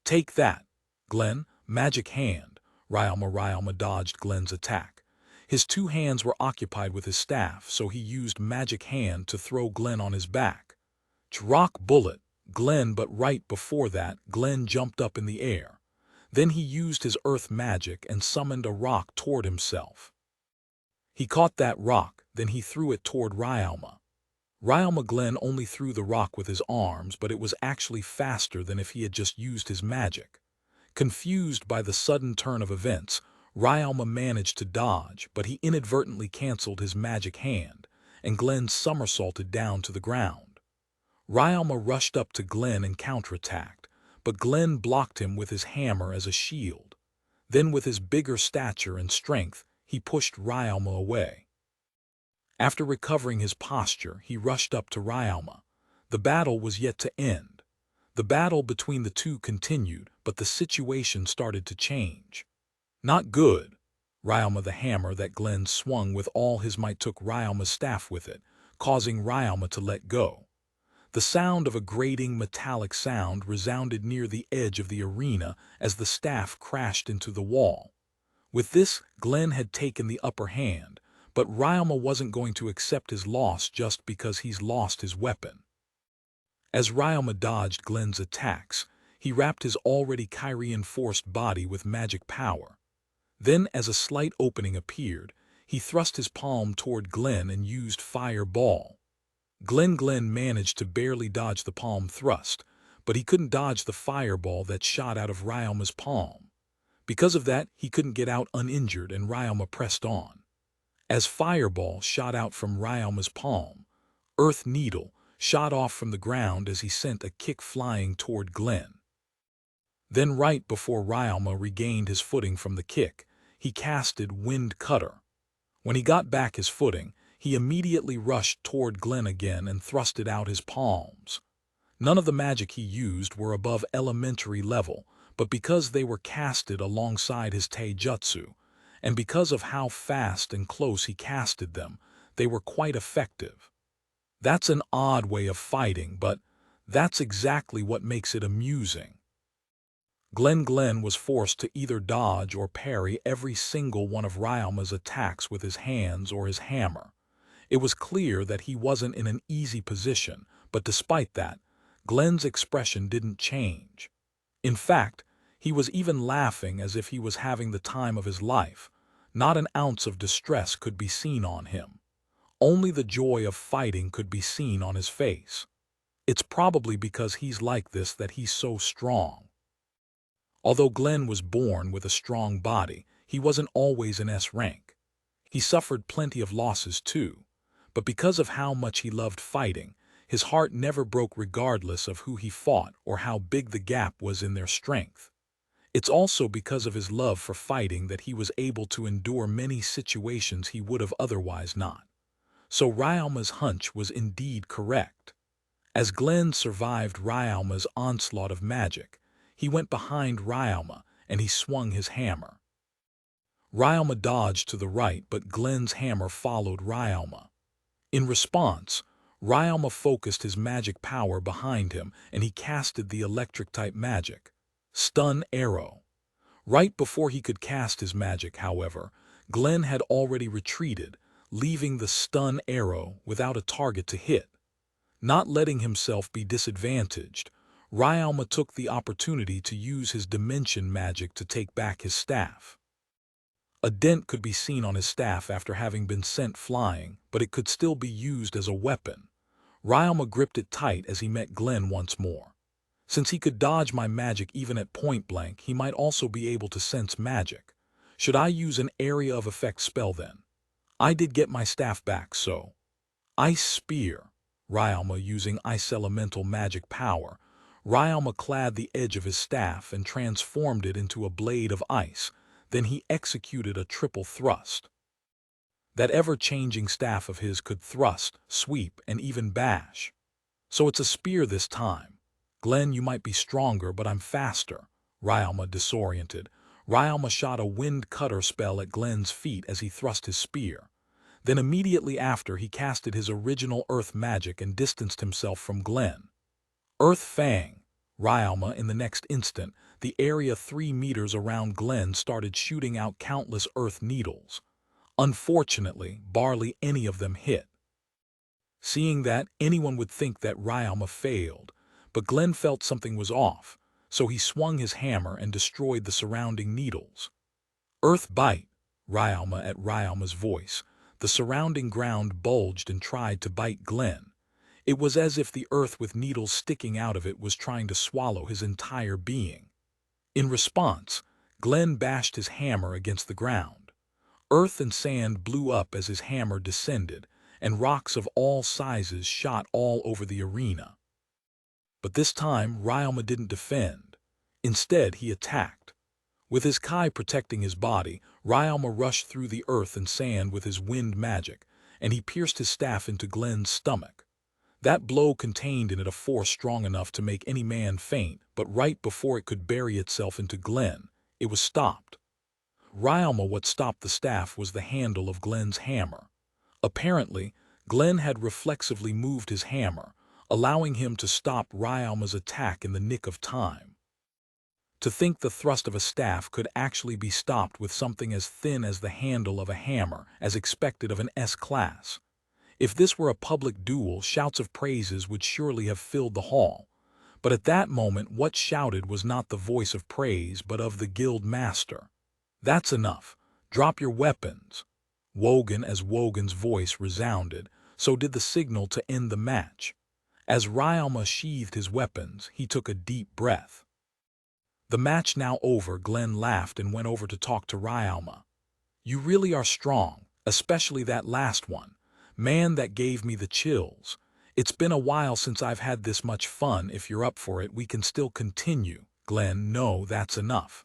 Take that, Glenn, magic hand. Ryalma dodged Glenn's attack. His two hands were occupied with his staff, so he used magic hand to throw Glenn on his back. Rock bullet, Glenn, but right before that, Glenn jumped up in the air. Then he used his earth magic and summoned a rock toward himself. He caught that rock, then he threw it toward Ryalma. Glenn only threw the rock with his arms, but it was actually faster than if he had just used his magic. Confused by the sudden turn of events, Ryalma managed to dodge, but he inadvertently canceled his magic hand, and Glenn somersaulted down to the ground. Ryalma rushed up to Glenn and counterattacked, but Glenn blocked him with his hammer as a shield. Then with his bigger stature and strength, he pushed Ryalma away. After recovering his posture, he rushed up to Ryalma. The battle was yet to end. The battle between the two continued, but the situation started to change. Not good. Ryalma, the hammer that Glenn swung with all his might, took Ryalma's staff with it, causing Ryalma to let go. The sound of a grating metallic sound resounded near the edge of the arena as the staff crashed into the wall. With this, Glenn had taken the upper hand, but Ryalma wasn't going to accept his loss just because he's lost his weapon. As Ryalma dodged Glenn's attacks, he wrapped his already chi-reinforced body with magic power. Then, as a slight opening appeared, he thrust his palm toward Glenn and used Fireball. Glenn managed to barely dodge the palm thrust, but he couldn't dodge the fireball that shot out of Ryalma's palm. Because of that, he couldn't get out uninjured, and Ryalma pressed on. As Fireball shot out from Ryalma's palm, Earth Needle shot off from the ground as he sent a kick flying toward Glenn. Then right before Ryalma regained his footing from the kick, he casted Wind Cutter. When he got back his footing, he immediately rushed toward Glenn again and thrusted out his palms. None of the magic he used were above elementary level, but because they were casted alongside his taijutsu, and because of how fast and close he casted them, they were quite effective. That's an odd way of fighting, but that's exactly what makes it amusing. Glen was forced to either dodge or parry every single one of Ryalma's attacks with his hands or his hammer. It was clear that he wasn't in an easy position, but despite that, Glen's expression didn't change. In fact, he was even laughing as if he was having the time of his life. Not an ounce of distress could be seen on him. Only the joy of fighting could be seen on his face. It's probably because he's like this that he's so strong. Although Glen was born with a strong body, he wasn't always an S rank. He suffered plenty of losses too, but because of how much he loved fighting, his heart never broke regardless of who he fought or how big the gap was in their strength. It's also because of his love for fighting that he was able to endure many situations he would have otherwise not. So Ryalma's hunch was indeed correct. As Glen survived Ryalma's onslaught of magic, he went behind Ryalma and he swung his hammer. Ryalma dodged to the right, but Glen's hammer followed Ryalma. In response, Ryalma focused his magic power behind him and he casted the electric-type magic, Stun Arrow. Right before he could cast his magic, however, Glen had already retreated, leaving the Stun Arrow without a target to hit. Not letting himself be disadvantaged, Ryalma took the opportunity to use his dimension magic to take back his staff. A dent could be seen on his staff after having been sent flying, but it could still be used as a weapon. Ryalma gripped it tight as he met Glen once more. Since he could dodge my magic even at point blank, he might also be able to sense magic. Should I use an area of effect spell then? I did get my staff back, so... Ice Spear. Ryalma using ice elemental magic power. Ryalma clad the edge of his staff and transformed it into a blade of ice. Then he executed a triple thrust. That ever-changing staff of his could thrust, sweep, and even bash. So it's a spear this time. Glen, you might be stronger, but I'm faster. Ryalma disoriented. Ryalma shot a wind cutter spell at Glen's feet as he thrust his spear. Then immediately after, he casted his original earth magic and distanced himself from Glen. Earth Fang. Ryalma, in the next instant, the area 3 meters around Glen started shooting out countless earth needles. Unfortunately, barely any of them hit. Seeing that, anyone would think that Ryalma failed, but Glen felt something was off, so he swung his hammer and destroyed the surrounding needles. Earth Bite. Ryalma at Ryalma's voice. The surrounding ground bulged and tried to bite Glen. It was as if the earth with needles sticking out of it was trying to swallow his entire being. In response, Glen bashed his hammer against the ground. Earth and sand blew up as his hammer descended, and rocks of all sizes shot all over the arena. But this time, Ryalma didn't defend. Instead, he attacked. With his Kai protecting his body, Ryalma rushed through the earth and sand with his wind magic, and he pierced his staff into Glen's stomach. That blow contained in it a force strong enough to make any man faint, but right before it could bury itself into Glen, it was stopped. Ryalma, what stopped the staff was the handle of Glen's hammer. Apparently, Glen had reflexively moved his hammer, allowing him to stop Ryalma's attack in the nick of time. To think the thrust of a staff could actually be stopped with something as thin as the handle of a hammer, as expected of an S-class. If this were a public duel, shouts of praises would surely have filled the hall. But at that moment, what shouted was not the voice of praise, but of the guild master. That's enough. Drop your weapons. Wogan, as Wogan's voice resounded, so did the signal to end the match. As Ryalma sheathed his weapons, he took a deep breath. The match now over, Glen laughed and went over to talk to Ryalma. You really are strong, especially that last one. Man, that gave me the chills. It's been a while since I've had this much fun. If you're up for it, we can still continue. Glen, no, that's enough.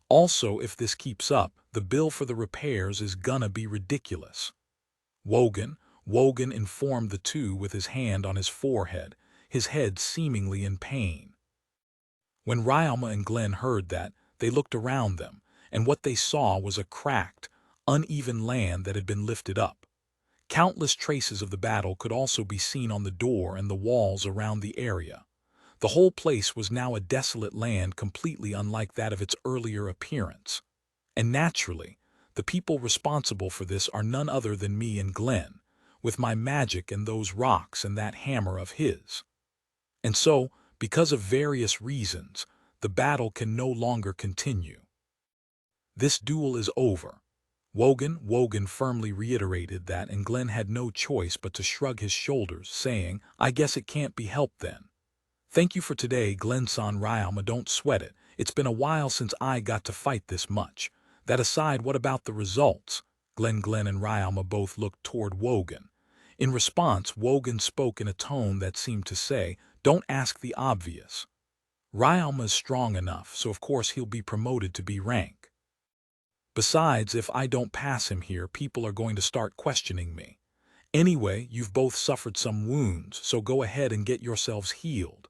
Also, if this keeps up, the bill for the repairs is gonna be ridiculous. Wogan informed the two with his hand on his forehead, his head seemingly in pain. When Ryalma and Glen heard that, they looked around them, and what they saw was a cracked, uneven land that had been lifted up. Countless traces of the battle could also be seen on the door and the walls around the area. The whole place was now a desolate land completely unlike that of its earlier appearance. And naturally, the people responsible for this are none other than me and Glenn, with my magic and those rocks and that hammer of his. And so, because of various reasons, the battle can no longer continue. This duel is over. Wogan firmly reiterated that, and Glenn had no choice but to shrug his shoulders, saying, "I guess it can't be helped then. Thank you for today, Glenn-san. Ryama, don't sweat it. It's been a while since I got to fight this much. That aside, what about the results?" Glenn and Ryama both looked toward Wogan. In response, Wogan spoke in a tone that seemed to say, "Don't ask the obvious. Ryama is strong enough, so of course he'll be promoted to B rank. Besides, if I don't pass him here, people are going to start questioning me. Anyway, you've both suffered some wounds, so go ahead and get yourselves healed.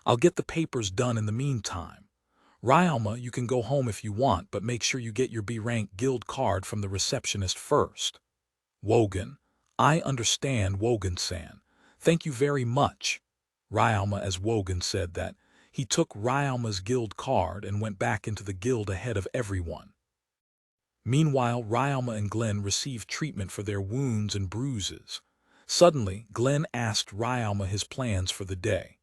I'll get the papers done in the meantime. Ryama, you can go home if you want, but make sure you get your B-rank guild card from the receptionist first." Wogan, "I understand, Wogan-san. Thank you very much." Ryama, as Wogan said that, he took Ryama's guild card and went back into the guild ahead of everyone. Meanwhile, Ryama and Glenn received treatment for their wounds and bruises. Suddenly, Glenn asked Ryama his plans for the day.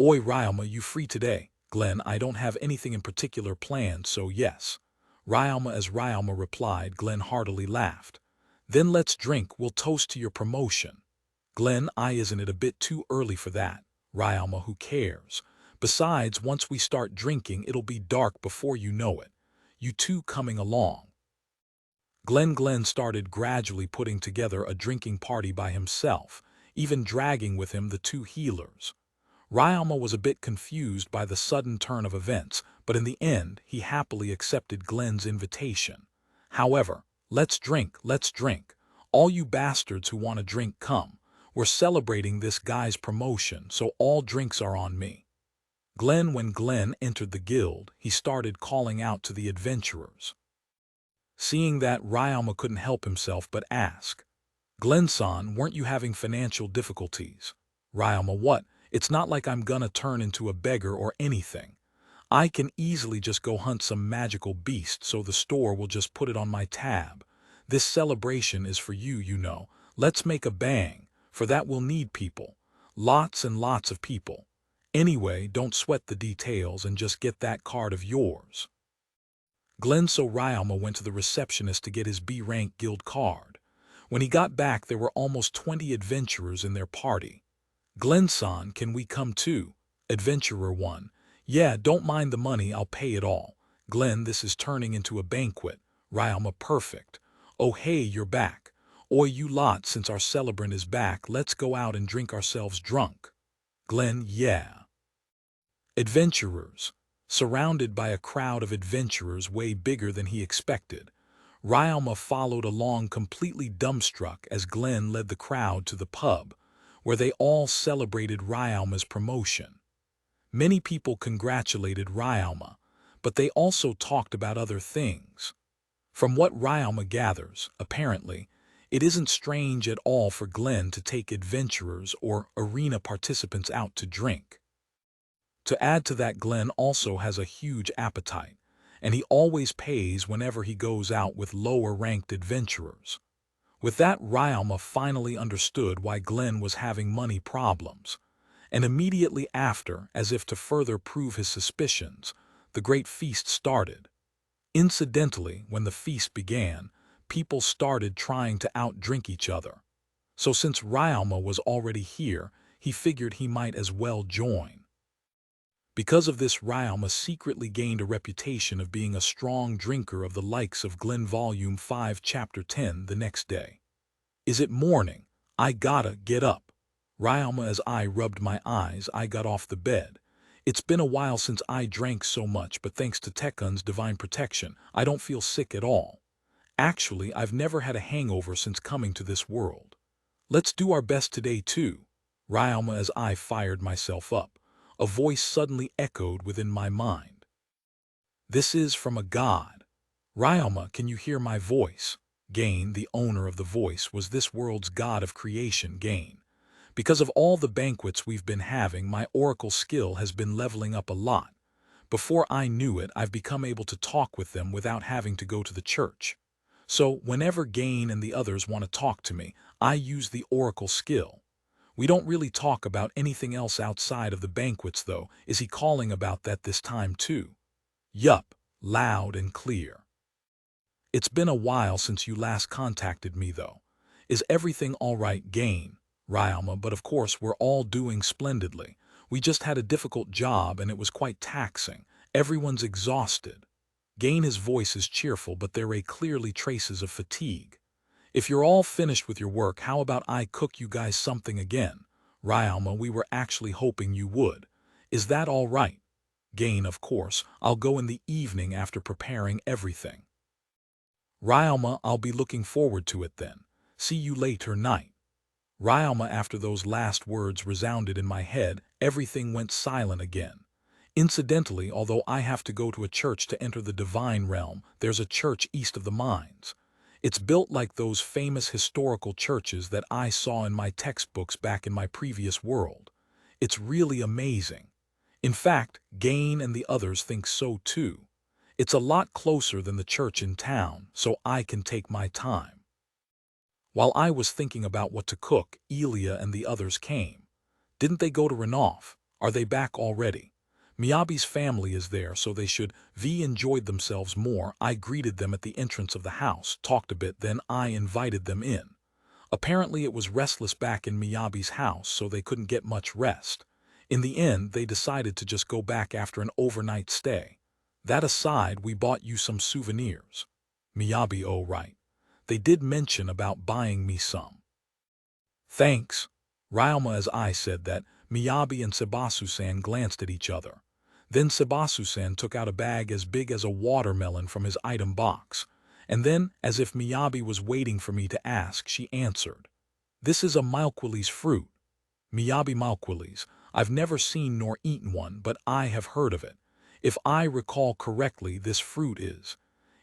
"Oi, Ryama, you free today?" "Glenn, I don't have anything in particular planned, so yes." Ryama, as Ryama replied, Glenn heartily laughed. "Then let's drink, we'll toast to your promotion." Glenn, "Isn't it a bit too early for that?" Ryama, "Who cares? Besides, once we start drinking, it'll be dark before you know it. You two coming along?" Glenn started gradually putting together a drinking party by himself, even dragging with him the two healers. Ryama was a bit confused by the sudden turn of events, but in the end he happily accepted Glenn's invitation. "However, let's drink. All you bastards who want to drink, come. We're celebrating this guy's promotion, so all drinks are on me." When Glenn entered the guild, he started calling out to the adventurers. Seeing that, Ryama couldn't help himself but ask, "Glenn-san, weren't you having financial difficulties?" Ryama, "What? It's not like I'm gonna turn into a beggar or anything. I can easily just go hunt some magical beast, so the store will just put it on my tab. This celebration is for you, you know. Let's make a bang, for that we'll need people. Lots and lots of people. Anyway, don't sweat the details and just get that card of yours." So Ryama went to the receptionist to get his B-rank guild card. When he got back, there were almost 20 adventurers in their party. "Glenn-san, can we come too?" Adventurer 1, "Yeah, don't mind the money, I'll pay it all." Glenn, "This is turning into a banquet." Ryama, "Perfect. Oh hey, you're back. Oi, you lot, since our celebrant is back, let's go out and drink ourselves drunk." Glenn, "Yeah." Adventurers. Surrounded by a crowd of adventurers way bigger than he expected, Ryama followed along completely dumbstruck as Glenn led the crowd to the pub, where they all celebrated Ryama's promotion. Many people congratulated Ryama, but they also talked about other things. From what Ryama gathers, apparently, it isn't strange at all for Glenn to take adventurers or arena participants out to drink. To add to that, Glenn also has a huge appetite, and he always pays whenever he goes out with lower-ranked adventurers. With that, Ryama finally understood why Glenn was having money problems, and immediately after, as if to further prove his suspicions, the great feast started. Incidentally, when the feast began, people started trying to outdrink each other. So since Ryama was already here, he figured he might as well join. Because of this, Ryama secretly gained a reputation of being a strong drinker of the likes of Glenn. Volume 5, Chapter 10. The next day. "Is it morning? I gotta get up." Ryama, as I rubbed my eyes, I got off the bed. "It's been a while since I drank so much, but thanks to Tekkun's divine protection, I don't feel sick at all. Actually, I've never had a hangover since coming to this world. Let's do our best today too." Ryama, as I fired myself up, a voice suddenly echoed within my mind. "This is from a god. Ryama, can you hear my voice?" Gain, the owner of the voice, was this world's god of creation, Gain. Because of all the banquets we've been having, my oracle skill has been leveling up a lot. Before I knew it, I've become able to talk with them without having to go to the church. So whenever Gain and the others want to talk to me, I use the oracle skill. We don't really talk about anything else outside of the banquets, though. Is he calling about that this time too? Yup, loud and clear. It's been a while since you last contacted me, though. Is everything all right, Gain? Ryalma, but of course we're all doing splendidly. We just had a difficult job and it was quite taxing. Everyone's exhausted. Gain, his voice is cheerful, but there are clearly traces of fatigue. If you're all finished with your work, how about I cook you guys something again? Ryalma, we were actually hoping you would. Is that all right? Gain, of course, I'll go in the evening after preparing everything. Ryalma, I'll be looking forward to it then. See you later night. Ryalma, after those last words resounded in my head, everything went silent again. Incidentally, although I have to go to a church to enter the divine realm, there's a church east of the mines. It's built like those famous historical churches that I saw in my textbooks back in my previous world. It's really amazing. In fact, Gain and the others think so too. It's a lot closer than the church in town, so I can take my time. While I was thinking about what to cook, Elia and the others came. Didn't they go to Renoff? Are they back already? Miyabi's family is there, so they should enjoyed themselves more. I greeted them at the entrance of the house, talked a bit, then I invited them in. Apparently it was restless back in Miyabi's house, so they couldn't get much rest. In the end, they decided to just go back after an overnight stay. That aside, we bought you some souvenirs. Miyabi, oh right. They did mention about buying me some. Thanks. Ryalma, as I said that, Miyabi and Sebasu-san glanced at each other. Then Sebasu-san took out a bag as big as a watermelon from his item box. And then, as if Miyabi was waiting for me to ask, she answered. This is a Malquiles fruit. Miyabi, Malquiles. I've never seen nor eaten one, but I have heard of it. If I recall correctly, this fruit is.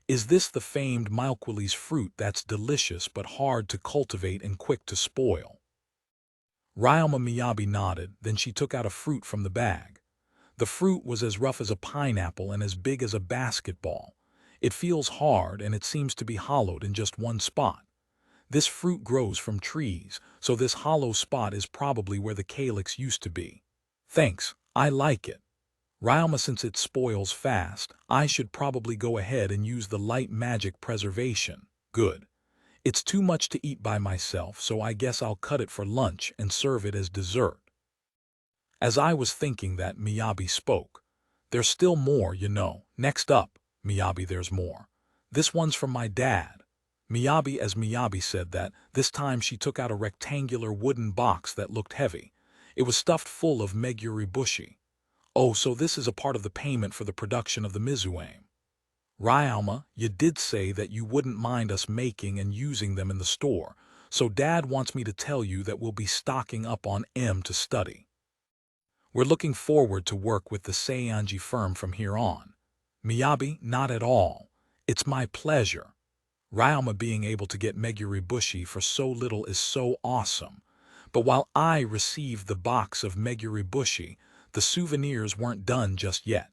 Is this the famed Malquiles fruit that's delicious but hard to cultivate and quick to spoil? Ryalma, Miyabi nodded, then she took out a fruit from the bag. The fruit was as rough as a pineapple and as big as a basketball. It feels hard and it seems to be hollowed in just one spot. This fruit grows from trees, so this hollow spot is probably where the calyx used to be. Thanks, I like it. Ryalma, since it spoils fast, I should probably go ahead and use the light magic preservation. Good. It's too much to eat by myself, so I guess I'll cut it for lunch and serve it as dessert. As I was thinking that, Miyabi spoke. There's still more, you know. Next up, Miyabi, there's more. This one's from my dad. Miyabi, as Miyabi said that, this time she took out a rectangular wooden box that looked heavy. It was stuffed full of meguribushi. Oh, so this is a part of the payment for the production of the mizuame. Ryalma, you did say that you wouldn't mind us making and using them in the store, so Dad wants me to tell you that we'll be stocking up on M to study. We're looking forward to work with the Seianji firm from here on. Miyabi, not at all. It's my pleasure. Ryalma, being able to get meguribushi for so little is so awesome. But while I received the box of meguribushi, the souvenirs weren't done just yet.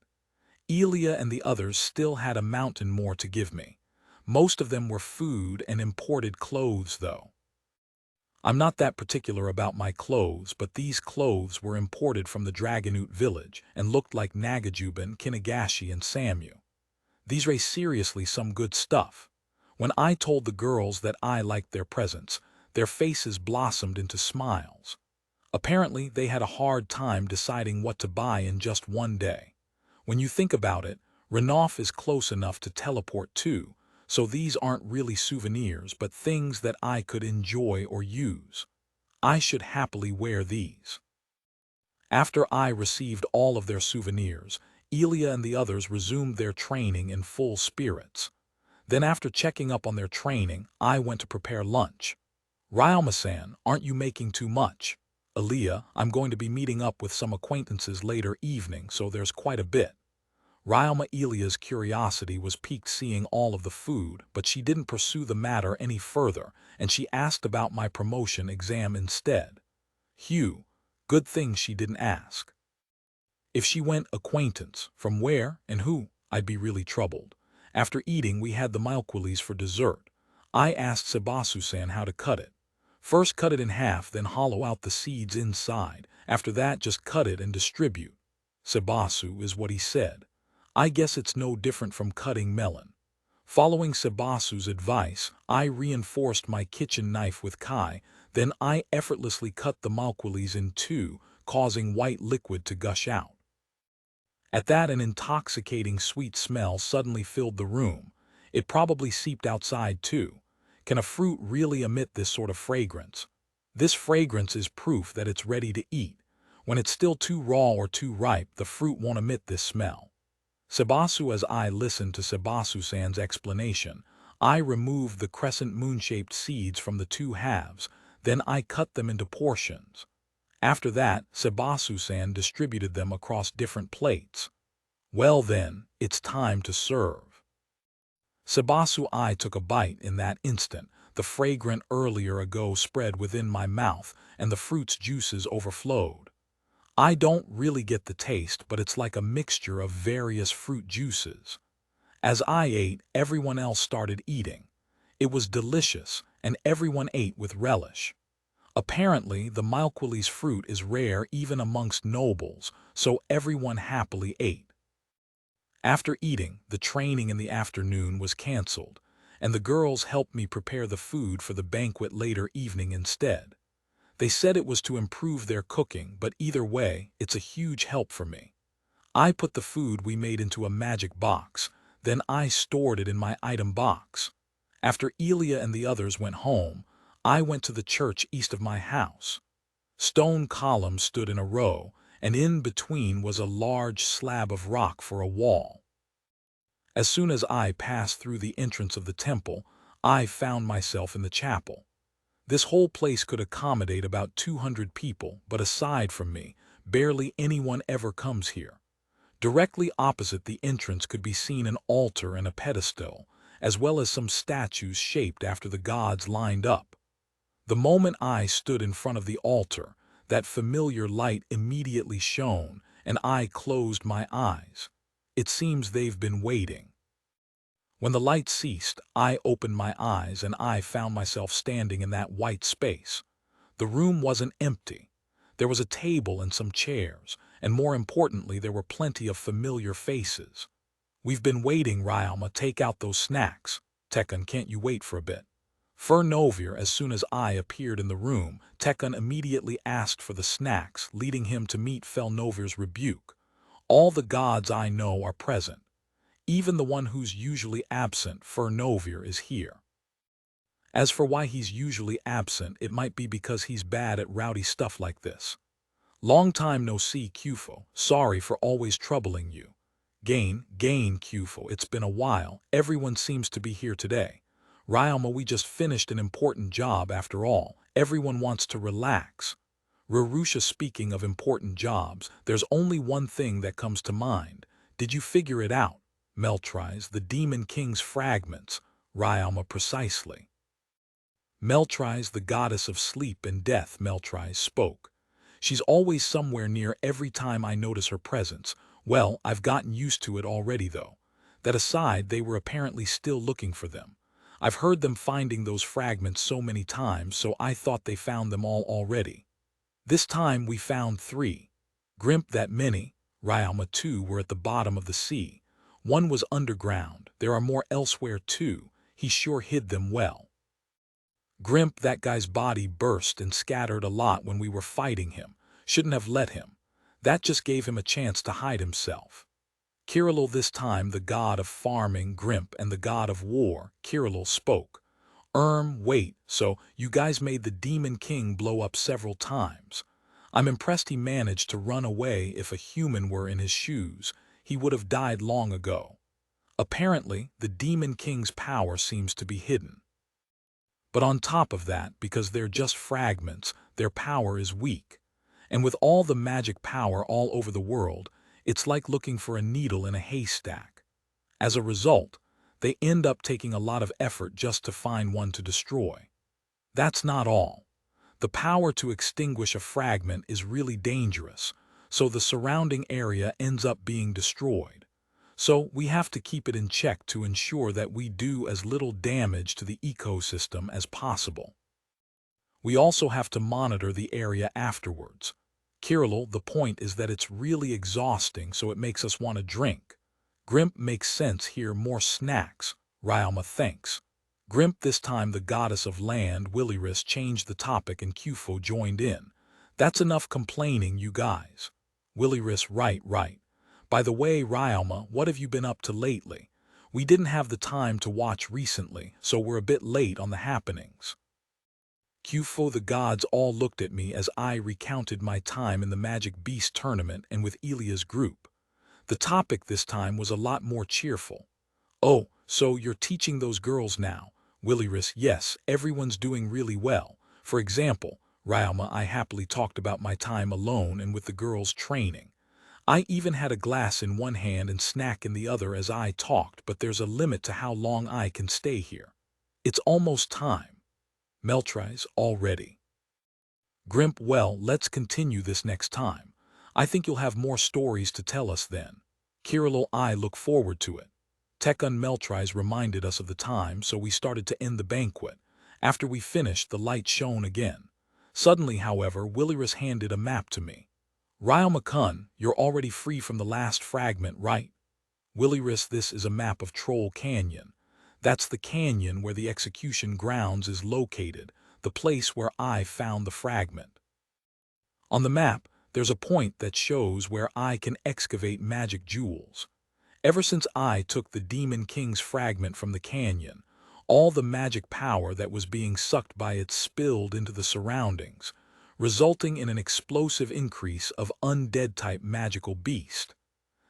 Elia and the others still had a mountain more to give me. Most of them were food and imported clothes, though. I'm not that particular about my clothes, but these clothes were imported from the Dragonute village and looked like Nagajuban, Kinagashi, and Samu. These were seriously some good stuff. When I told the girls that I liked their presents, their faces blossomed into smiles. Apparently, they had a hard time deciding what to buy in just one day. When you think about it, Renoff is close enough to teleport to, so these aren't really souvenirs but things that I could enjoy or use. I should happily wear these. After I received all of their souvenirs, Elia and the others resumed their training in full spirits. Then after checking up on their training, I went to prepare lunch. Ryalma-san, aren't you making too much? Elia, I'm going to be meeting up with some acquaintances later evening, so there's quite a bit. Ryalma, Elia's curiosity was piqued seeing all of the food, but she didn't pursue the matter any further, and she asked about my promotion exam instead. Hugh, good thing she didn't ask. If she went acquaintance, from where and who, I'd be really troubled. After eating, we had the malquilis for dessert. I asked Sebasu-san how to cut it. First cut it in half, then hollow out the seeds inside. After that, just cut it and distribute. Sebasu is what he said. I guess it's no different from cutting melon. Following Sebasu's advice, I reinforced my kitchen knife with kai, then I effortlessly cut the malquilis in two, causing white liquid to gush out. At that, an intoxicating sweet smell suddenly filled the room. It probably seeped outside too. Can a fruit really emit this sort of fragrance? This fragrance is proof that it's ready to eat. When it's still too raw or too ripe, the fruit won't emit this smell. Sebasu, as I listened to Sebasu-san's explanation, I removed the crescent moon-shaped seeds from the two halves, then I cut them into portions. After that, Sebasu-san distributed them across different plates. Well then, it's time to serve. Sebasu-I took a bite in that instant. The fragrant earlier ago spread within my mouth, and the fruit's juices overflowed. I don't really get the taste, but it's like a mixture of various fruit juices. As I ate, everyone else started eating. It was delicious, and everyone ate with relish. Apparently, the malquilis fruit is rare even amongst nobles, so everyone happily ate. After eating, the training in the afternoon was cancelled, and the girls helped me prepare the food for the banquet later evening instead. They said it was to improve their cooking, but either way, it's a huge help for me. I put the food we made into a magic box, then I stored it in my item box. After Elia and the others went home, I went to the church east of my house. Stone columns stood in a row, and in between was a large slab of rock for a wall. As soon as I passed through the entrance of the temple, I found myself in the chapel. This whole place could accommodate about 200 people, but aside from me, barely anyone ever comes here. Directly opposite the entrance could be seen an altar and a pedestal, as well as some statues shaped after the gods lined up. The moment I stood in front of the altar, that familiar light immediately shone, and I closed my eyes. It seems they've been waiting. When the light ceased, I opened my eyes and I found myself standing in that white space. The room wasn't empty. There was a table and some chairs, and more importantly, there were plenty of familiar faces. "We've been waiting, Ryalma, take out those snacks. Tekun, can't you wait for a bit?" Novir, as soon as I appeared in the room, Tekun immediately asked for the snacks, leading him to meet Novir's rebuke. All the gods I know are present. Even the one who's usually absent, Novir, is here. As for why he's usually absent, it might be because he's bad at rowdy stuff like this. "Long time no see, Kufo. Sorry for always troubling you." Gain, Kufo. It's been a while. Everyone seems to be here today. Ryalma, we just finished an important job after all. Everyone wants to relax. Rurusha, speaking of important jobs, there's only one thing that comes to mind. Did you figure it out? Meltrise, the Demon King's fragments. Ryalma, precisely. Meltrise, the goddess of sleep and death, Meltrise spoke. She's always somewhere near every time I notice her presence. Well, I've gotten used to it already though. That aside, they were apparently still looking for them. I've heard them finding those fragments so many times, so I thought they found them all already. This time we found 3. Grimp, that many. Ryalma, 2 were at the bottom of the sea. 1 was underground. There are more elsewhere too. He sure hid them well. Grimp, that guy's body burst and scattered a lot when we were fighting him. Shouldn't have let him. That just gave him a chance to hide himself. Kirilul, this time the god of farming, Grimp, and the god of war, Kirilul, spoke. Wait, so you guys made the Demon King blow up several times. I'm impressed he managed to run away. If a human were in his shoes, he would have died long ago. Apparently, the Demon King's power seems to be hidden. But on top of that, because they're just fragments, their power is weak. And with all the magic power all over the world, it's like looking for a needle in a haystack. As a result, they end up taking a lot of effort just to find one to destroy. That's not all. The power to extinguish a fragment is really dangerous, so the surrounding area ends up being destroyed. So we have to keep it in check to ensure that we do as little damage to the ecosystem as possible. We also have to monitor the area afterwards. Kirillal, the point is that it's really exhausting, so it makes us want to drink. Grimp makes sense here, more snacks. Ryalma thanks. Grimp, this time the goddess of land, Willyris changed the topic and Kufo joined in. That's enough complaining, you guys. Willyris, right. By the way, Ryalma, what have you been up to lately? We didn't have the time to watch recently, so we're a bit late on the happenings. Kufo, the gods all looked at me as I recounted my time in the Magic Beast tournament and with Elia's group. The topic this time was a lot more cheerful. Oh, so you're teaching those girls now? Willyris, yes, everyone's doing really well. For example, Ryalma, I happily talked about my time alone and with the girls training. I even had a glass in one hand and snack in the other as I talked, but there's a limit to how long I can stay here. It's almost time. Meltries, already. Grimp, well, let's continue this next time. I think you'll have more stories to tell us then. Kirillal, I look forward to it. Tekun, Meltries reminded us of the time, so we started to end the banquet. After we finished, the light shone again. Suddenly, however, Willyris handed a map to me. Ryalma, you're already free from the last fragment, right? Willyris, this is a map of Troll Canyon. That's the canyon where the execution grounds is located, the place where I found the fragment. On the map, there's a point that shows where I can excavate magic jewels. Ever since I took the Demon King's fragment from the canyon, all the magic power that was being sucked by it spilled into the surroundings, resulting in an explosive increase of undead-type magical beast.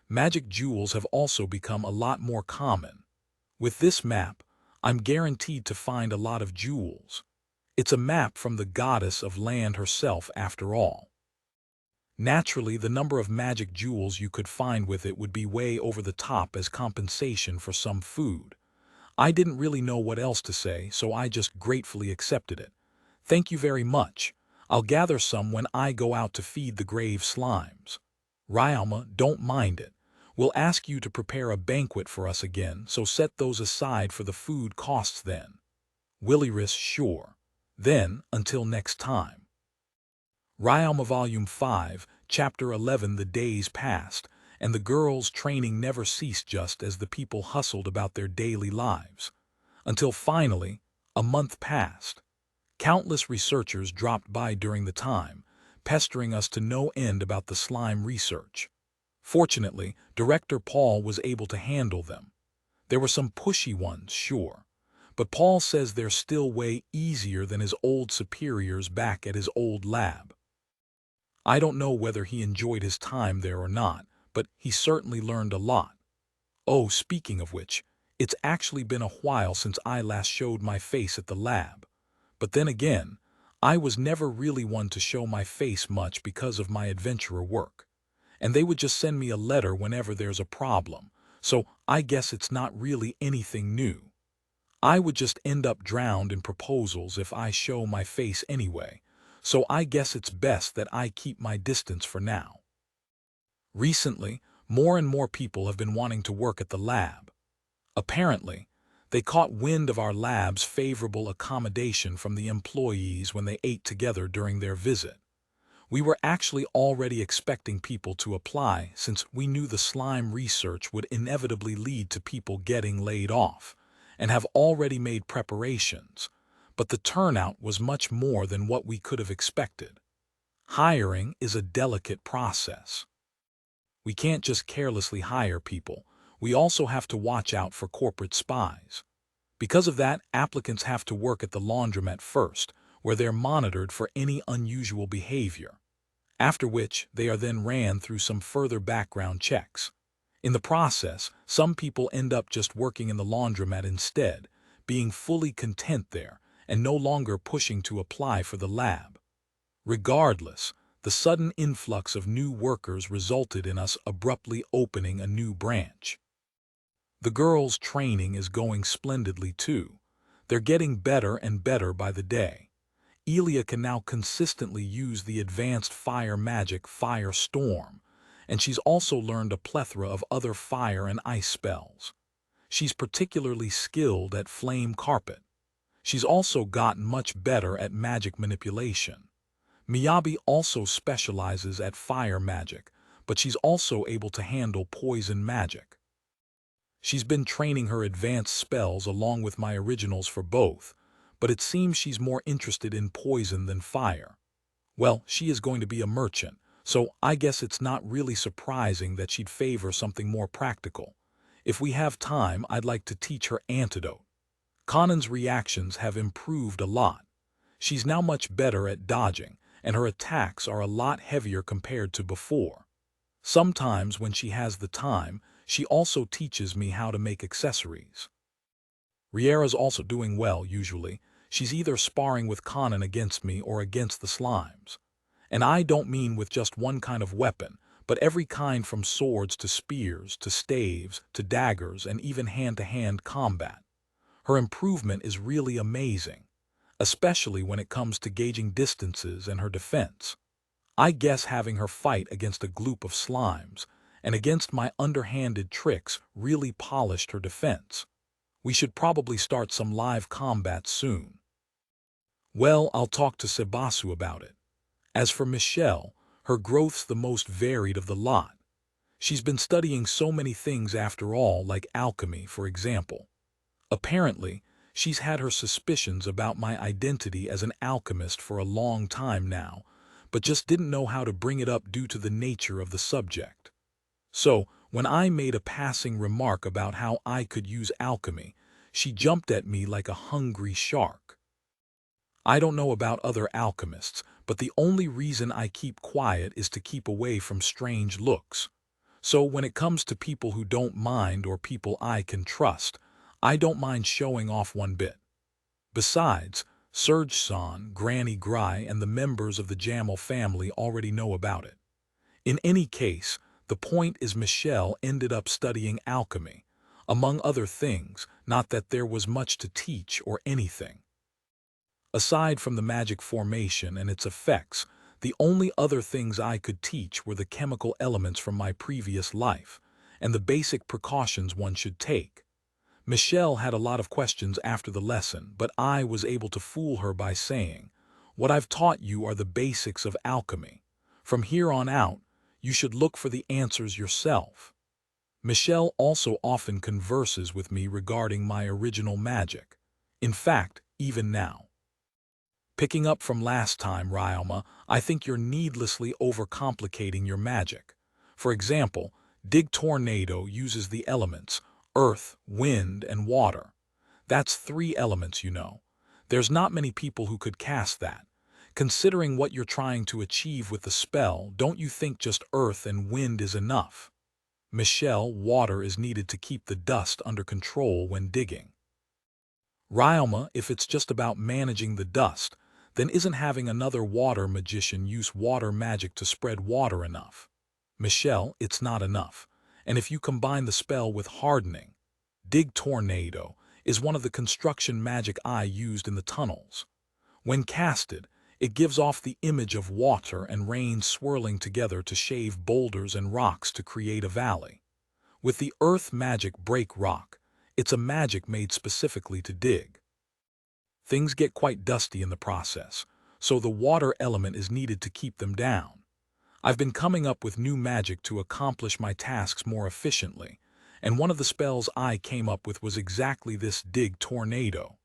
Magic jewels have also become a lot more common. With this map, I'm guaranteed to find a lot of jewels. It's a map from the goddess of land herself, after all. Naturally, the number of magic jewels you could find with it would be way over the top as compensation for some food. I didn't really know what else to say, so I just gratefully accepted it. Thank you very much. I'll gather some when I go out to feed the grave slimes. Ryalma, don't mind it. We'll ask you to prepare a banquet for us again, so set those aside for the food costs then. Willyris, sure. Then, until next time. Ryalma Volume 5, Chapter 11. The days passed, and the girls' training never ceased just as the people hustled about their daily lives. Until finally, a month passed. Countless researchers dropped by during the time, pestering us to no end about the slime research. Fortunately, Director Paul was able to handle them. There were some pushy ones, sure, but Paul says they're still way easier than his old superiors back at his old lab. I don't know whether he enjoyed his time there or not, but he certainly learned a lot. Oh, speaking of which, it's actually been a while since I last showed my face at the lab. But then again, I was never really one to show my face much because of my adventurer work. And they would just send me a letter whenever there's a problem, so I guess it's not really anything new. I would just end up drowned in proposals if I show my face anyway, so I guess it's best that I keep my distance for now. Recently, more and more people have been wanting to work at the lab. Apparently, they caught wind of our lab's favorable accommodation from the employees when they ate together during their visit. We were actually already expecting people to apply since we knew the slime research would inevitably lead to people getting laid off, and have already made preparations, but the turnout was much more than what we could have expected. Hiring is a delicate process. We can't just carelessly hire people, we also have to watch out for corporate spies. Because of that, applicants have to work at the laundromat first, where they're monitored for any unusual behavior, after which they are then ran through some further background checks. In the process, some people end up just working in the laundromat instead, being fully content there and no longer pushing to apply for the lab. Regardless, the sudden influx of new workers resulted in us abruptly opening a new branch. The girls' training is going splendidly too. They're getting better and better by the day. Elia can now consistently use the advanced fire magic Fire Storm, and she's also learned a plethora of other fire and ice spells. She's particularly skilled at Flame Carpet. She's also gotten much better at magic manipulation. Miyabi also specializes at fire magic, but she's also able to handle poison magic. She's been training her advanced spells along with my originals for both, but it seems she's more interested in poison than fire. Well, she is going to be a merchant, so I guess it's not really surprising that she'd favor something more practical. If we have time, I'd like to teach her antidote. Kanan's reactions have improved a lot. She's now much better at dodging, and her attacks are a lot heavier compared to before. Sometimes when she has the time, she also teaches me how to make accessories. Riera's also doing well, usually. She's either sparring with Kanan against me or against the slimes. And I don't mean with just one kind of weapon, but every kind from swords to spears, to staves, to daggers, and even hand-to-hand combat. Her improvement is really amazing, especially when it comes to gauging distances and her defense. I guess having her fight against a group of slimes and against my underhanded tricks really polished her defense. We should probably start some live combat soon. Well, I'll talk to Sebasu about it. As for Michelle, her growth's the most varied of the lot. She's been studying so many things after all, like alchemy, for example. Apparently, she's had her suspicions about my identity as an alchemist for a long time now, but just didn't know how to bring it up due to the nature of the subject. So, when I made a passing remark about how I could use alchemy, she jumped at me like a hungry shark. I don't know about other alchemists, but the only reason I keep quiet is to keep away from strange looks. So when it comes to people who don't mind or people I can trust, I don't mind showing off one bit. Besides, Surge-san, Granny Gry, and the members of the Jamal family already know about it. In any case, the point is Michelle ended up studying alchemy, among other things, not that there was much to teach or anything. Aside from the magic formation and its effects, the only other things I could teach were the chemical elements from my previous life, and the basic precautions one should take. Michelle had a lot of questions after the lesson, but I was able to fool her by saying, "What I've taught you are the basics of alchemy. From here on out, you should look for the answers yourself." Michelle also often converses with me regarding my original magic. In fact, even now. Picking up from last time, Ryoma, I think you're needlessly overcomplicating your magic. For example, Dig Tornado uses the elements earth, wind, and water. That's 3 elements, you know. There's not many people who could cast that. Considering what you're trying to achieve with the spell, don't you think just earth and wind is enough? Michelle, water is needed to keep the dust under control when digging. Ryoma, if it's just about managing the dust, then isn't having another water magician use water magic to spread water enough? Michelle, it's not enough. And if you combine the spell with hardening, Dig Tornado is one of the construction magic I used in the tunnels. When casted, it gives off the image of water and rain swirling together to shave boulders and rocks to create a valley. With the earth magic Break Rock, it's a magic made specifically to dig. Things get quite dusty in the process, so the water element is needed to keep them down. I've been coming up with new magic to accomplish my tasks more efficiently, and one of the spells I came up with was exactly this Dig Tornado.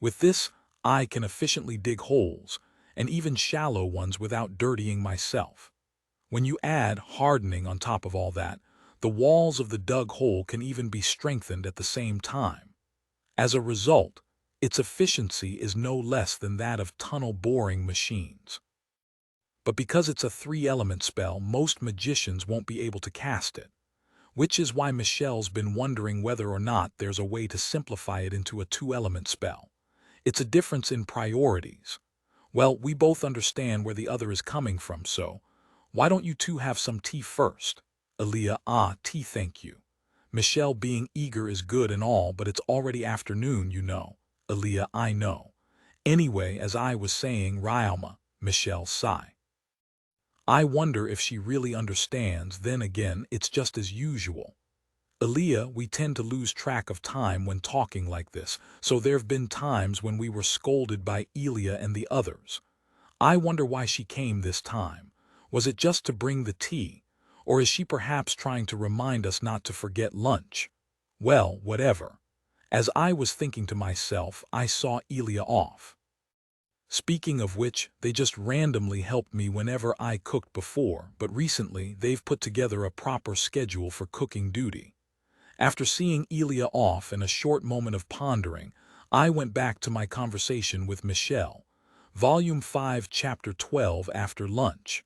With this, I can efficiently dig holes, and even shallow ones without dirtying myself. When you add hardening on top of all that, the walls of the dug hole can even be strengthened at the same time. As a result, its efficiency is no less than that of tunnel boring machines. But because it's a 3-element spell, most magicians won't be able to cast it, which is why Michelle's been wondering whether or not there's a way to simplify it into a 2-element spell. It's a difference in priorities. Well, we both understand where the other is coming from, so why don't you two have some tea first? Aaliyah, tea, thank you. Michelle being eager is good and all, but it's already afternoon, you know. Aaliyah, I know. Anyway, as I was saying, Ryalma, Michelle sighed. I wonder if she really understands. Then again, it's just as usual. Aaliyah, we tend to lose track of time when talking like this, so there've been times when we were scolded by Elia and the others. I wonder why she came this time. Was it just to bring the tea? Or is she perhaps trying to remind us not to forget lunch? Well, whatever. As I was thinking to myself, I saw Elia off. Speaking of which, they just randomly helped me whenever I cooked before, but recently they've put together a proper schedule for cooking duty. After seeing Elia off and a short moment of pondering, I went back to my conversation with Michelle. Volume 5, Chapter 12, After Lunch.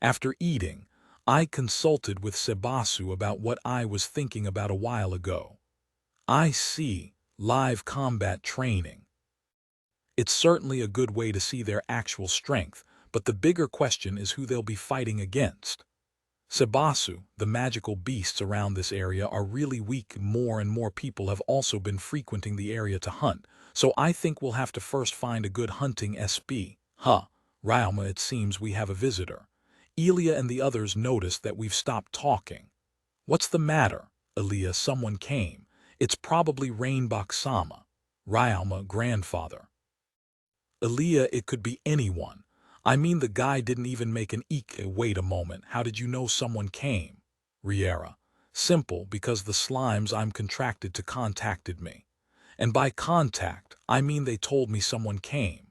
After eating, I consulted with Sebasu about what I was thinking about a while ago. I see, live combat training. It's certainly a good way to see their actual strength, but the bigger question is who they'll be fighting against. Sebasu, the magical beasts around this area are really weak. More and more people have also been frequenting the area to hunt, so I think we'll have to first find a good hunting SB. Rauma, it seems we have a visitor. Elia and the others noticed that we've stopped talking. What's the matter? Elia, someone came. It's probably Rainbok Sama. Rauma, grandfather. Elia, it could be anyone. I mean, the guy didn't even make an eek. Wait a moment, how did you know someone came? Riera. Simple, because the slimes I'm contracted to contacted me. And by contact, I mean they told me someone came.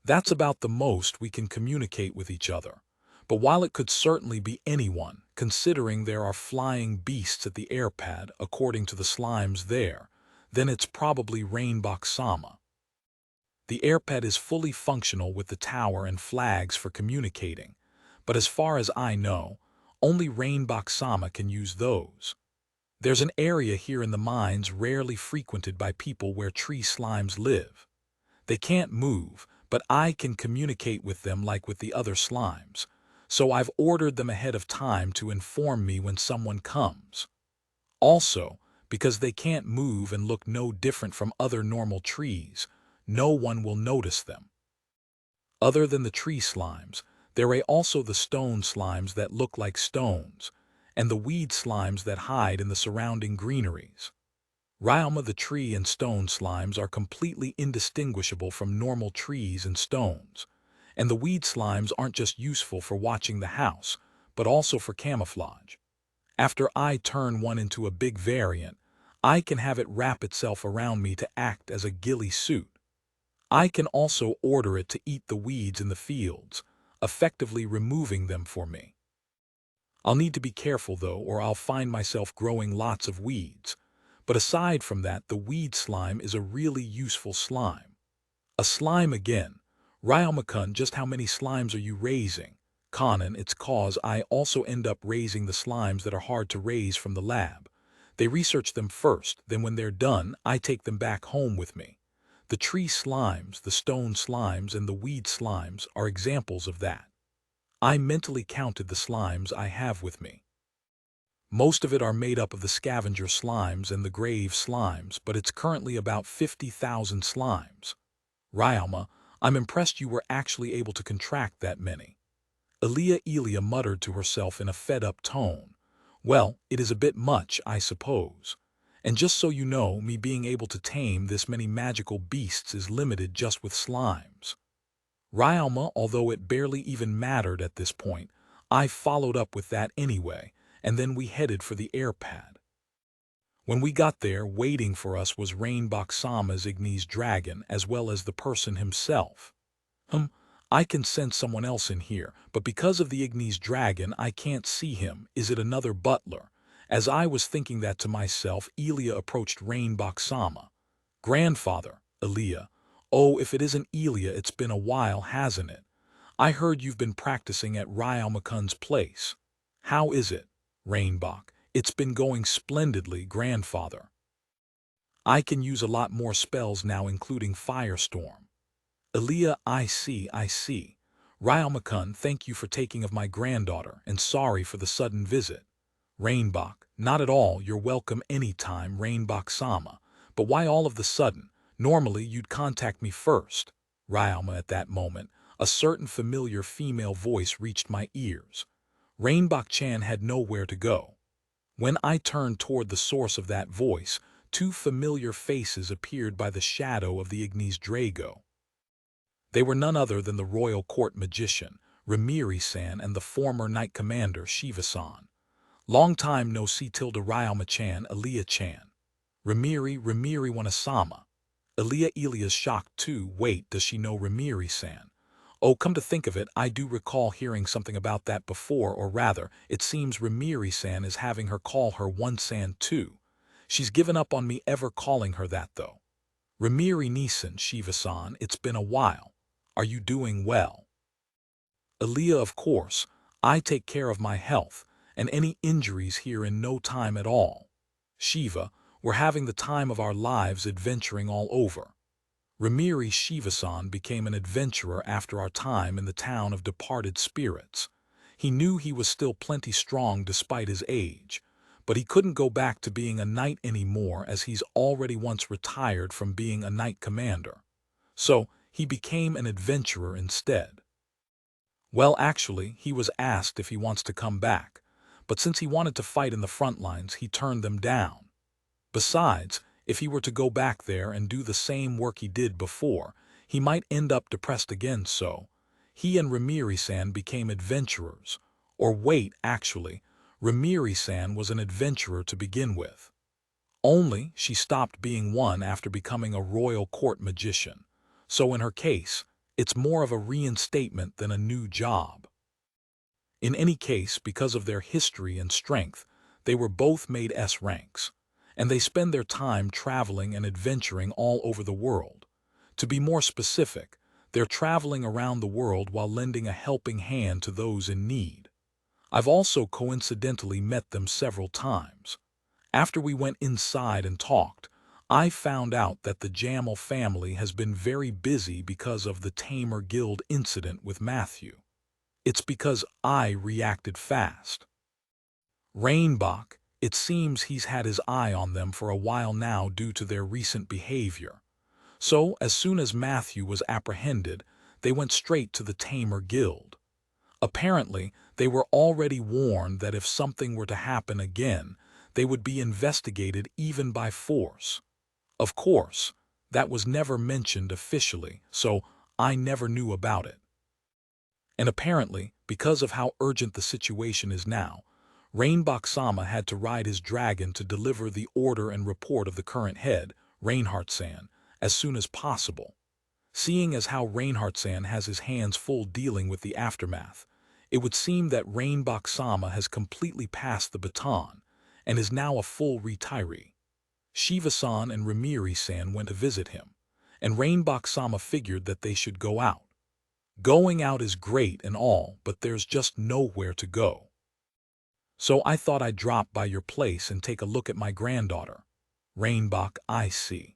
That's about the most we can communicate with each other. But while it could certainly be anyone, considering there are flying beasts at the airpad according to the slimes there, then it's probably Rainbok Sama. The airpad is fully functional with the tower and flags for communicating, but as far as I know, only Rainbok Sama can use those. There's an area here in the mines rarely frequented by people where tree slimes live. They can't move, but I can communicate with them like with the other slimes, so I've ordered them ahead of time to inform me when someone comes. Also, because they can't move and look no different from other normal trees, no one will notice them. Other than the tree slimes, there are also the stone slimes that look like stones, and the weed slimes that hide in the surrounding greeneries. Rauma, the tree and stone slimes are completely indistinguishable from normal trees and stones, and the weed slimes aren't just useful for watching the house, but also for camouflage. After I turn one into a big variant, I can have it wrap itself around me to act as a ghillie suit. I can also order it to eat the weeds in the fields, effectively removing them for me. I'll need to be careful though, or I'll find myself growing lots of weeds. But aside from that, the weed slime is a really useful slime. A slime again. Ryomakun, just how many slimes are you raising? Kanan, it's cause I also end up raising the slimes that are hard to raise from the lab. They research them first, then when they're done, I take them back home with me. The tree slimes, the stone slimes, and the weed slimes are examples of that. I mentally counted the slimes I have with me. Most of it are made up of the scavenger slimes and the grave slimes, but it's currently about 50,000 slimes. Ryalma, I'm impressed you were actually able to contract that many. Elia muttered to herself in a fed-up tone. Well, it is a bit much, I suppose. And just so you know, me being able to tame this many magical beasts is limited just with slimes. Ryalma, although it barely even mattered at this point, I followed up with that anyway, and then we headed for the airpad. When we got there, waiting for us was Rainbok Sama's Ignis dragon as well as the person himself. I can sense someone else in here, but because of the Ignis dragon I can't see him. Is it another butler? As I was thinking that to myself, Elia approached Rainbok Sama. Grandfather, Elia. Oh, if it isn't Elia, it's been a while, hasn't it? I heard you've been practicing at Ryalmakun's place. How is it, Rainbok? It's been going splendidly, grandfather. I can use a lot more spells now, including Firestorm. Elia, I see. Ryalmakun, thank you for taking of my granddaughter, and sorry for the sudden visit. Rainbok, not at all, you're welcome any time, Rainbok Sama. But why all of the sudden? Normally you'd contact me first. Ryalma. At that moment, a certain familiar female voice reached my ears. Rainbok-chan had nowhere to go. When I turned toward the source of that voice, two familiar faces appeared by the shadow of the Ignis Drago. They were none other than the royal court magician, Rimiri-san, and the former knight commander, Shiva-san. Long time no see. Ryalma-chan, Elia-chan. Rimiri Wanasama. Elia's shocked too. Wait, does she know Rimiri-san? Oh, come to think of it, I do recall hearing something about that before, or rather, it seems Rimiri-san is having her call her one-san too. She's given up on me ever calling her that though. Rimiri-Nisan, Shiva-san, it's been a while. Are you doing well? Elia, of course. I take care of my health, and any injuries here in no time at all. Shiva, we're having the time of our lives adventuring all over. Rimiri Shiva-san became an adventurer after our time in the town of departed spirits. He knew he was still plenty strong despite his age, but he couldn't go back to being a knight anymore as he's already once retired from being a knight commander. So, he became an adventurer instead. Well, actually, he was asked if he wants to come back, but since he wanted to fight in the front lines, he turned them down. Besides, if he were to go back there and do the same work he did before, he might end up depressed again, so he and Rimiri-san became adventurers. Or wait, actually, Rimiri-san was an adventurer to begin with. Only she stopped being one after becoming a royal court magician. So in her case, it's more of a reinstatement than a new job. In any case, because of their history and strength, they were both made S ranks, and they spend their time traveling and adventuring all over the world. To be more specific, they're traveling around the world while lending a helping hand to those in need. I've also coincidentally met them several times. After we went inside and talked, I found out that the Jamal family has been very busy because of the Tamer Guild incident with Matthew. It's because I reacted fast. Rainbok, it seems he's had his eye on them for a while now due to their recent behavior. So, as soon as Matthew was apprehended, they went straight to the Tamer Guild. Apparently, they were already warned that if something were to happen again, they would be investigated even by force. Of course, that was never mentioned officially, so I never knew about it. And apparently, because of how urgent the situation is now, Rainbok-sama had to ride his dragon to deliver the order and report of the current head, Reinhardt-san, as soon as possible. Seeing as how Reinhardt-san has his hands full dealing with the aftermath, it would seem that Rainbok-sama has completely passed the baton and is now a full retiree. Shiva-san and Rimiri-san went to visit him, and Rainbok-sama figured that they should go out. Going out is great and all, but there's just nowhere to go. So I thought I'd drop by your place and take a look at my granddaughter. Rainbok, I see.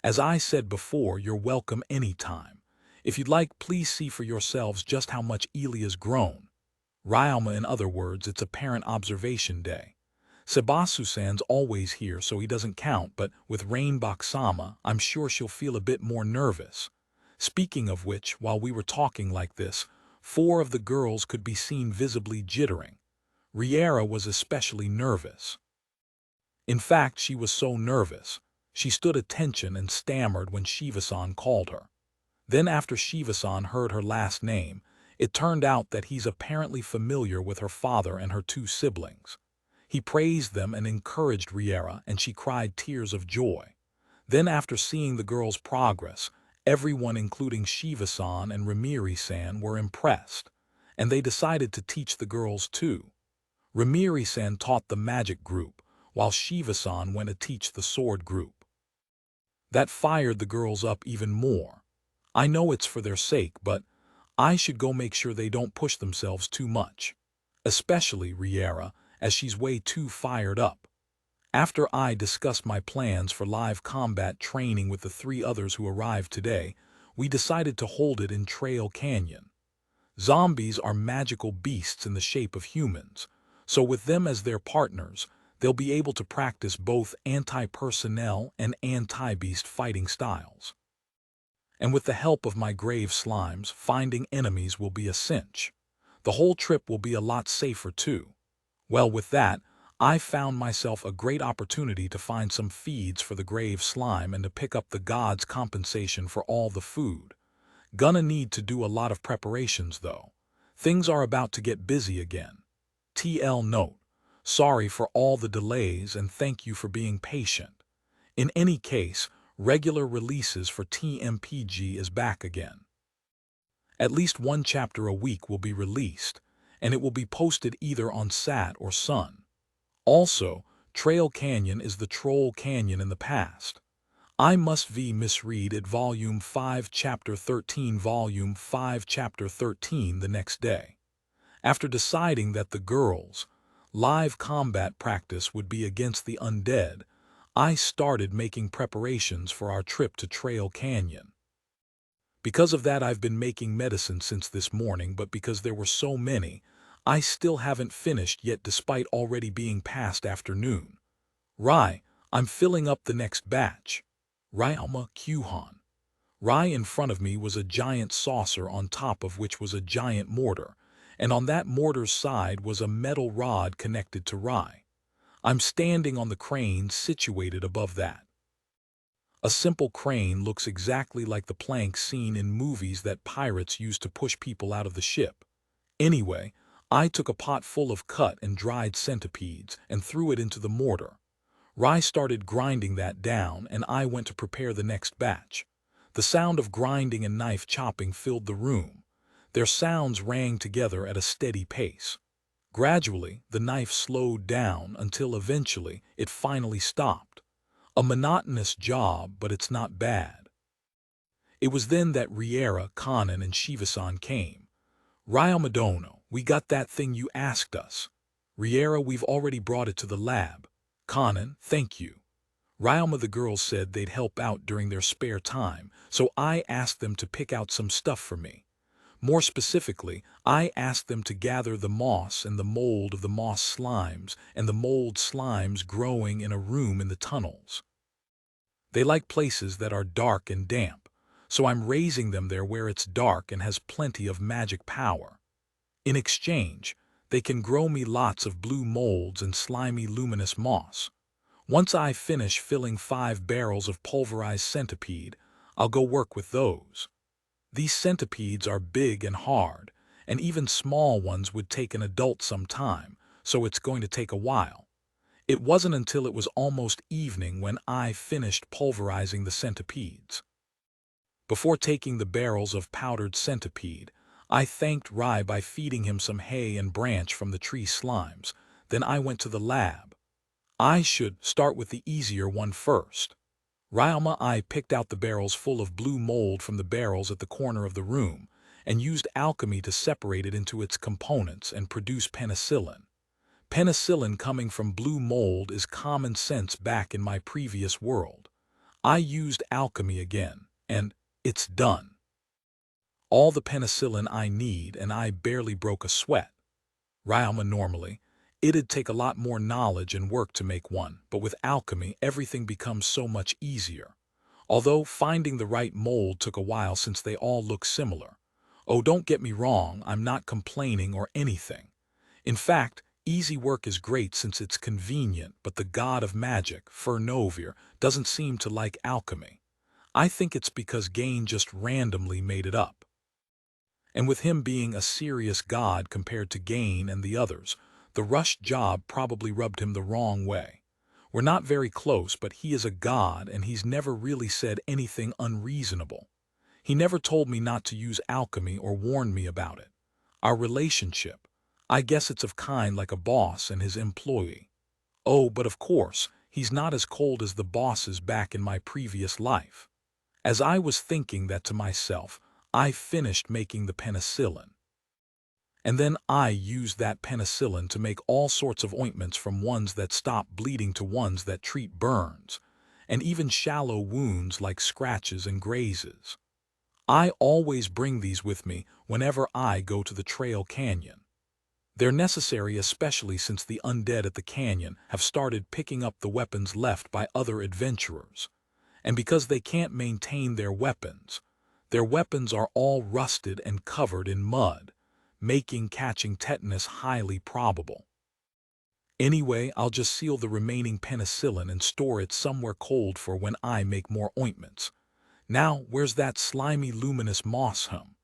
As I said before, you're welcome anytime. If you'd like, please see for yourselves just how much Elia's grown. Ryalma, in other words, it's a parent observation day. Sebasu-san's always here, so he doesn't count, but with Rainbok-sama, I'm sure she'll feel a bit more nervous. Speaking of which, while we were talking like this, 4 of the girls could be seen visibly jittering. Riera was especially nervous. In fact, she was so nervous, she stood attention and stammered when Shiva-san called her. Then after Shiva-san heard her last name, it turned out that he's apparently familiar with her father and her 2 siblings. He praised them and encouraged Riera, and she cried tears of joy. Then after seeing the girls' progress, everyone including Shiva-san and Rimiri-san were impressed, and they decided to teach the girls too. Rimiri-san taught the magic group, while Shiva-san went to teach the sword group. That fired the girls up even more. I know it's for their sake, but I should go make sure they don't push themselves too much. Especially Riera, as she's way too fired up. After I discussed my plans for live combat training with the 3 others who arrived today, we decided to hold it in Trail Canyon. Zombies are magical beasts in the shape of humans, so with them as their partners, they'll be able to practice both anti-personnel and anti-beast fighting styles. And with the help of my grave slimes, finding enemies will be a cinch. The whole trip will be a lot safer too. Well, with that, I found myself a great opportunity to find some feeds for the grave slime and to pick up the god's compensation for all the food. Gonna need to do a lot of preparations though. Things are about to get busy again. TL note. Sorry for all the delays and thank you for being patient. In any case, regular releases for TMPG is back again. At least one chapter a week will be released, and it will be posted either on SAT or Sun. Also, Trail Canyon is the Troll Canyon in the past. I must misread it Volume 5 Chapter 13 Volume 5 Chapter 13 the next day. After deciding that the girls' live combat practice would be against the undead, I started making preparations for our trip to Trail Canyon. Because of that, I've been making medicine since this morning, but because there were so many, I still haven't finished yet despite already being past afternoon. I'm filling up the next batch. Alma Kuhan. In front of me was a giant saucer on top of which was a giant mortar, and on that mortar's side was a metal rod connected to Rai. I'm standing on the crane situated above that. A simple crane looks exactly like the planks seen in movies that pirates use to push people out of the ship. Anyway, I took a pot full of cut and dried centipedes and threw it into the mortar. Rai started grinding that down and I went to prepare the next batch. The sound of grinding and knife chopping filled the room. Their sounds rang together at a steady pace. Gradually, the knife slowed down until eventually it finally stopped. A monotonous job, but it's not bad. It was then that Riera, Kanan, and Shivasan came. Madono, we got that thing you asked us. Riera, we've already brought it to the lab. Kanan, thank you. Ryoma, the girls said they'd help out during their spare time, so I asked them to pick out some stuff for me. More specifically, I asked them to gather the moss and the mold of the moss slimes and the mold slimes growing in a room in the tunnels. They like places that are dark and damp, so I'm raising them there where it's dark and has plenty of magic power. In exchange, they can grow me lots of blue molds and slimy luminous moss. Once I finish filling 5 barrels of pulverized centipede, I'll go work with those. These centipedes are big and hard, and even small ones would take an adult some time, so it's going to take a while. It wasn't until it was almost evening when I finished pulverizing the centipedes. Before taking the barrels of powdered centipede, I thanked Rai by feeding him some hay and branch from the tree slimes. Then I went to the lab. I should start with the easier one first. I picked out the barrels full of blue mold from the barrels at the corner of the room and used alchemy to separate it into its components and produce penicillin. Penicillin coming from blue mold is common sense back in my previous world. I used alchemy again, and it's done. All the penicillin I need, and I barely broke a sweat. Normally, it'd take a lot more knowledge and work to make one, but with alchemy, everything becomes so much easier. Although finding the right mold took a while since they all look similar. Oh, don't get me wrong, I'm not complaining or anything. In fact, easy work is great since it's convenient, but the god of magic, Fernovir, doesn't seem to like alchemy. I think it's because Gain just randomly made it up. And with him being a serious god compared to Gain and the others, the rushed job probably rubbed him the wrong way. We're not very close, but he is a god and he's never really said anything unreasonable. He never told me not to use alchemy or warned me about it. Our relationship, I guess it's of kind like a boss and his employee. Oh, but of course, he's not as cold as the bosses back in my previous life. As I was thinking that to myself, I finished making the penicillin. And then I used that penicillin to make all sorts of ointments, from ones that stop bleeding to ones that treat burns, and even shallow wounds like scratches and grazes. I always bring these with me whenever I go to the Trail Canyon. They're necessary especially since the undead at the canyon have started picking up the weapons left by other adventurers. And because they can't maintain their weapons, Their weapons are all rusted and covered in mud, making catching tetanus highly probable. Anyway, I'll just seal the remaining penicillin and store it somewhere cold for when I make more ointments. Now, where's that slimy luminous moss hum?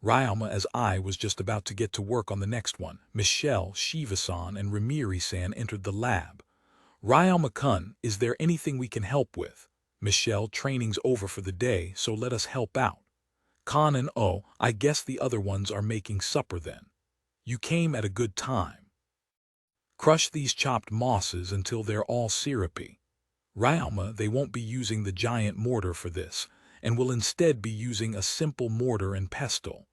Ryama, as I was just about to get to work on the next one, Michelle, Shiva-san, and Rimiri-san entered the lab. Ryama-kun, is there anything we can help with? Michelle, training's over for the day, so let us help out. Kan and Oh, I guess the other ones are making supper then. You came at a good time. Crush these chopped mosses until they're all syrupy. Ryama, they won't be using the giant mortar for this, and will instead be using a simple mortar and pestle.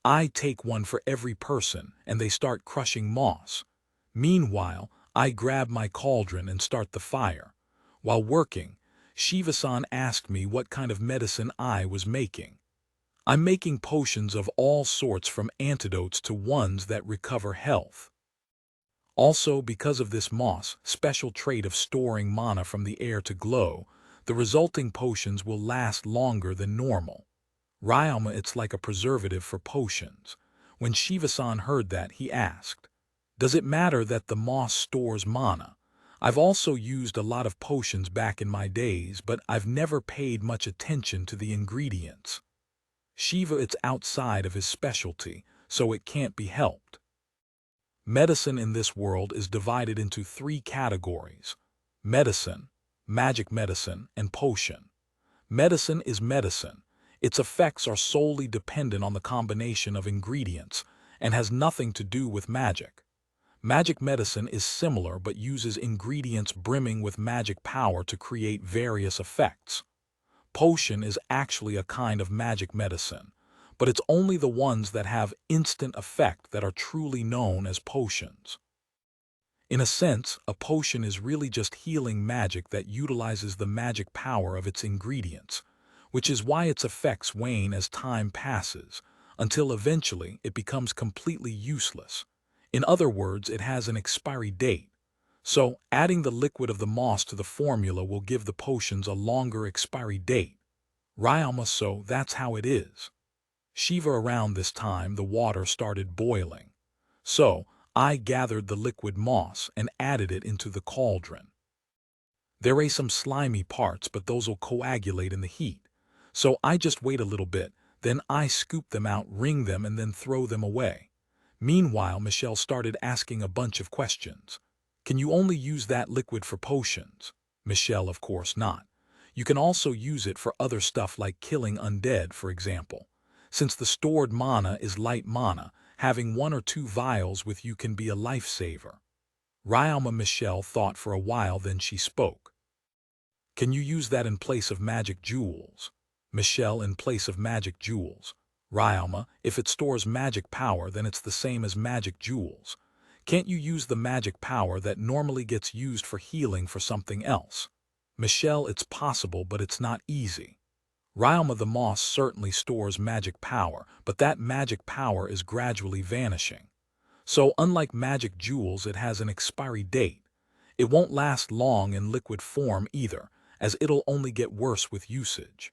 I take one for every person, and they start crushing moss. Meanwhile, I grab my cauldron and start the fire. While working, Shiva-san asked me what kind of medicine I was making. I'm making potions of all sorts, from antidotes to ones that recover health. Also, because of this moss special trait of storing mana from the air to glow, the resulting potions will last longer than normal. Ryama, it's like a preservative for potions. When Shiva-san heard that, he asked, does it matter that the moss stores mana? I've also used a lot of potions back in my days, but I've never paid much attention to the ingredients. Shiva, it's outside of his specialty, so it can't be helped. Medicine in this world is divided into 3 categories: medicine, magic medicine, and potion. Medicine is medicine. Its effects are solely dependent on the combination of ingredients and has nothing to do with magic. Magic medicine is similar but uses ingredients brimming with magic power to create various effects. Potion is actually a kind of magic medicine, but it's only the ones that have instant effect that are truly known as potions. In a sense, a potion is really just healing magic that utilizes the magic power of its ingredients, which is why its effects wane as time passes, until eventually it becomes completely useless. In other words, it has an expiry date. So, adding the liquid of the moss to the formula will give the potions a longer expiry date. Ryama, so that's how it is. Shiva, around this time the water started boiling. So, I gathered the liquid moss and added it into the cauldron. There are some slimy parts, but those'll coagulate in the heat. So I just wait a little bit, then I scoop them out, wring them, and then throw them away. Meanwhile, Michelle started asking a bunch of questions. Can you only use that liquid for potions? Michelle, of course not. You can also use it for other stuff like killing undead, for example. Since the stored mana is light mana, having 1 or 2 vials with you can be a lifesaver. Ryama. Michelle thought for a while, then she spoke. Can you use that in place of magic jewels? Michelle, in place of magic jewels. Ryama, if it stores magic power, then it's the same as magic jewels. Can't you use the magic power that normally gets used for healing for something else? Michelle, it's possible, but it's not easy. Ryama, the moss certainly stores magic power, but that magic power is gradually vanishing. So, unlike magic jewels, it has an expiry date. It won't last long in liquid form either, as it'll only get worse with usage.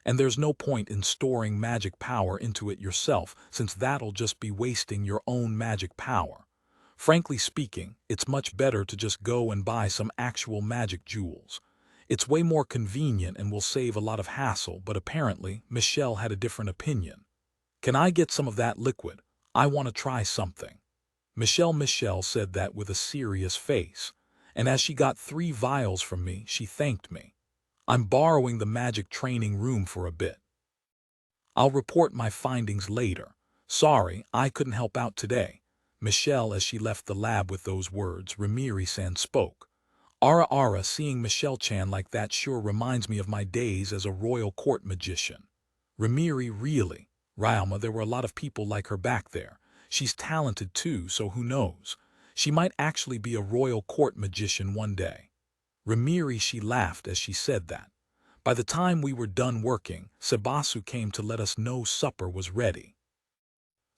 And there's no point in storing magic power into it yourself, since that'll just be wasting your own magic power. Frankly speaking, it's much better to just go and buy some actual magic jewels. It's way more convenient and will save a lot of hassle, but apparently Michelle had a different opinion. Can I get some of that liquid? I want to try something. Michelle said that with a serious face, and as she got 3 vials from me, she thanked me. I'm borrowing the magic training room for a bit. I'll report my findings later. Sorry, I couldn't help out today. Michelle, as she left the lab with those words, Rimiri-san spoke. Ara, seeing Michelle-chan like that sure reminds me of my days as a royal court magician. Rimiri, really? Ryama, there were a lot of people like her back there. She's talented too, so who knows? She might actually be a royal court magician one day. Rimiri, she laughed as she said that. By the time we were done working, Sebasu came to let us know supper was ready.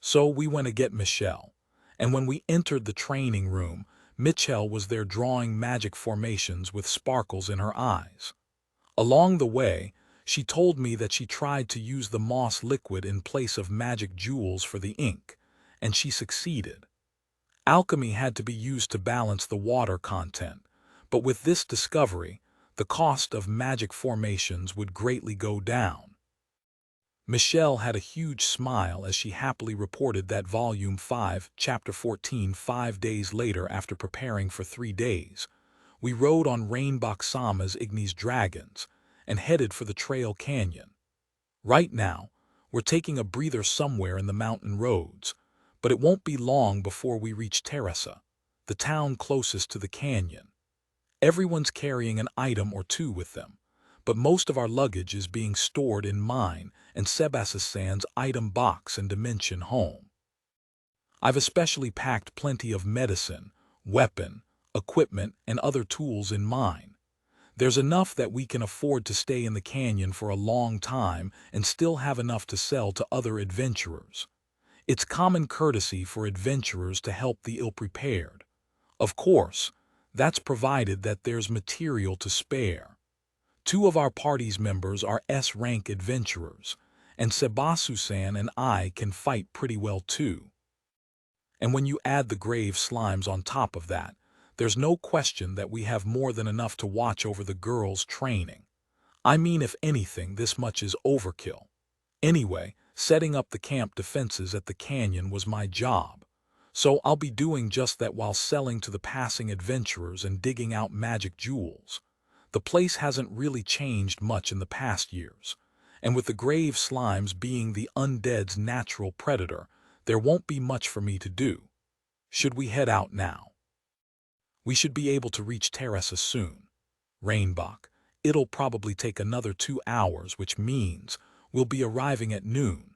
So we went to get Michelle. And when we entered the training room, Michelle was there drawing magic formations with sparkles in her eyes. Along the way, She told me that she tried to use the moss liquid in place of magic jewels for the ink, and she succeeded. Alchemy had to be used to balance the water content, but with this discovery, the cost of magic formations would greatly go down. Michelle had a huge smile as she happily reported that Volume 5, Chapter 14, 5 days later after preparing for 3 days. We rode on Rainboxama's Ignis dragons and headed for the Trail Canyon. Right now, we're taking a breather somewhere in the mountain roads, but it won't be long before we reach Teresa, the town closest to the canyon. Everyone's carrying an item or two with them, but most of our luggage is being stored in mine and Sebastian's item box and dimension home. I've especially packed plenty of medicine, weapon, equipment, and other tools in mine. There's enough that we can afford to stay in the canyon for a long time and still have enough to sell to other adventurers. It's common courtesy for adventurers to help the ill-prepared. Of course, that's provided that there's material to spare. 2 of our party's members are S-rank adventurers, and Sebastian and I can fight pretty well too. And when you add the grave slimes on top of that, there's no question that we have more than enough to watch over the girls' training. I mean, if anything, this much is overkill. Anyway, setting up the camp defenses at the canyon was my job, so I'll be doing just that while selling to the passing adventurers and digging out magic jewels. The place hasn't really changed much in the past years, and with the grave slimes being the undead's natural predator, there won't be much for me to do. Should we head out now? We should be able to reach Teresa soon. Rainbach, it'll probably take another 2 hours, which means we'll be arriving at noon.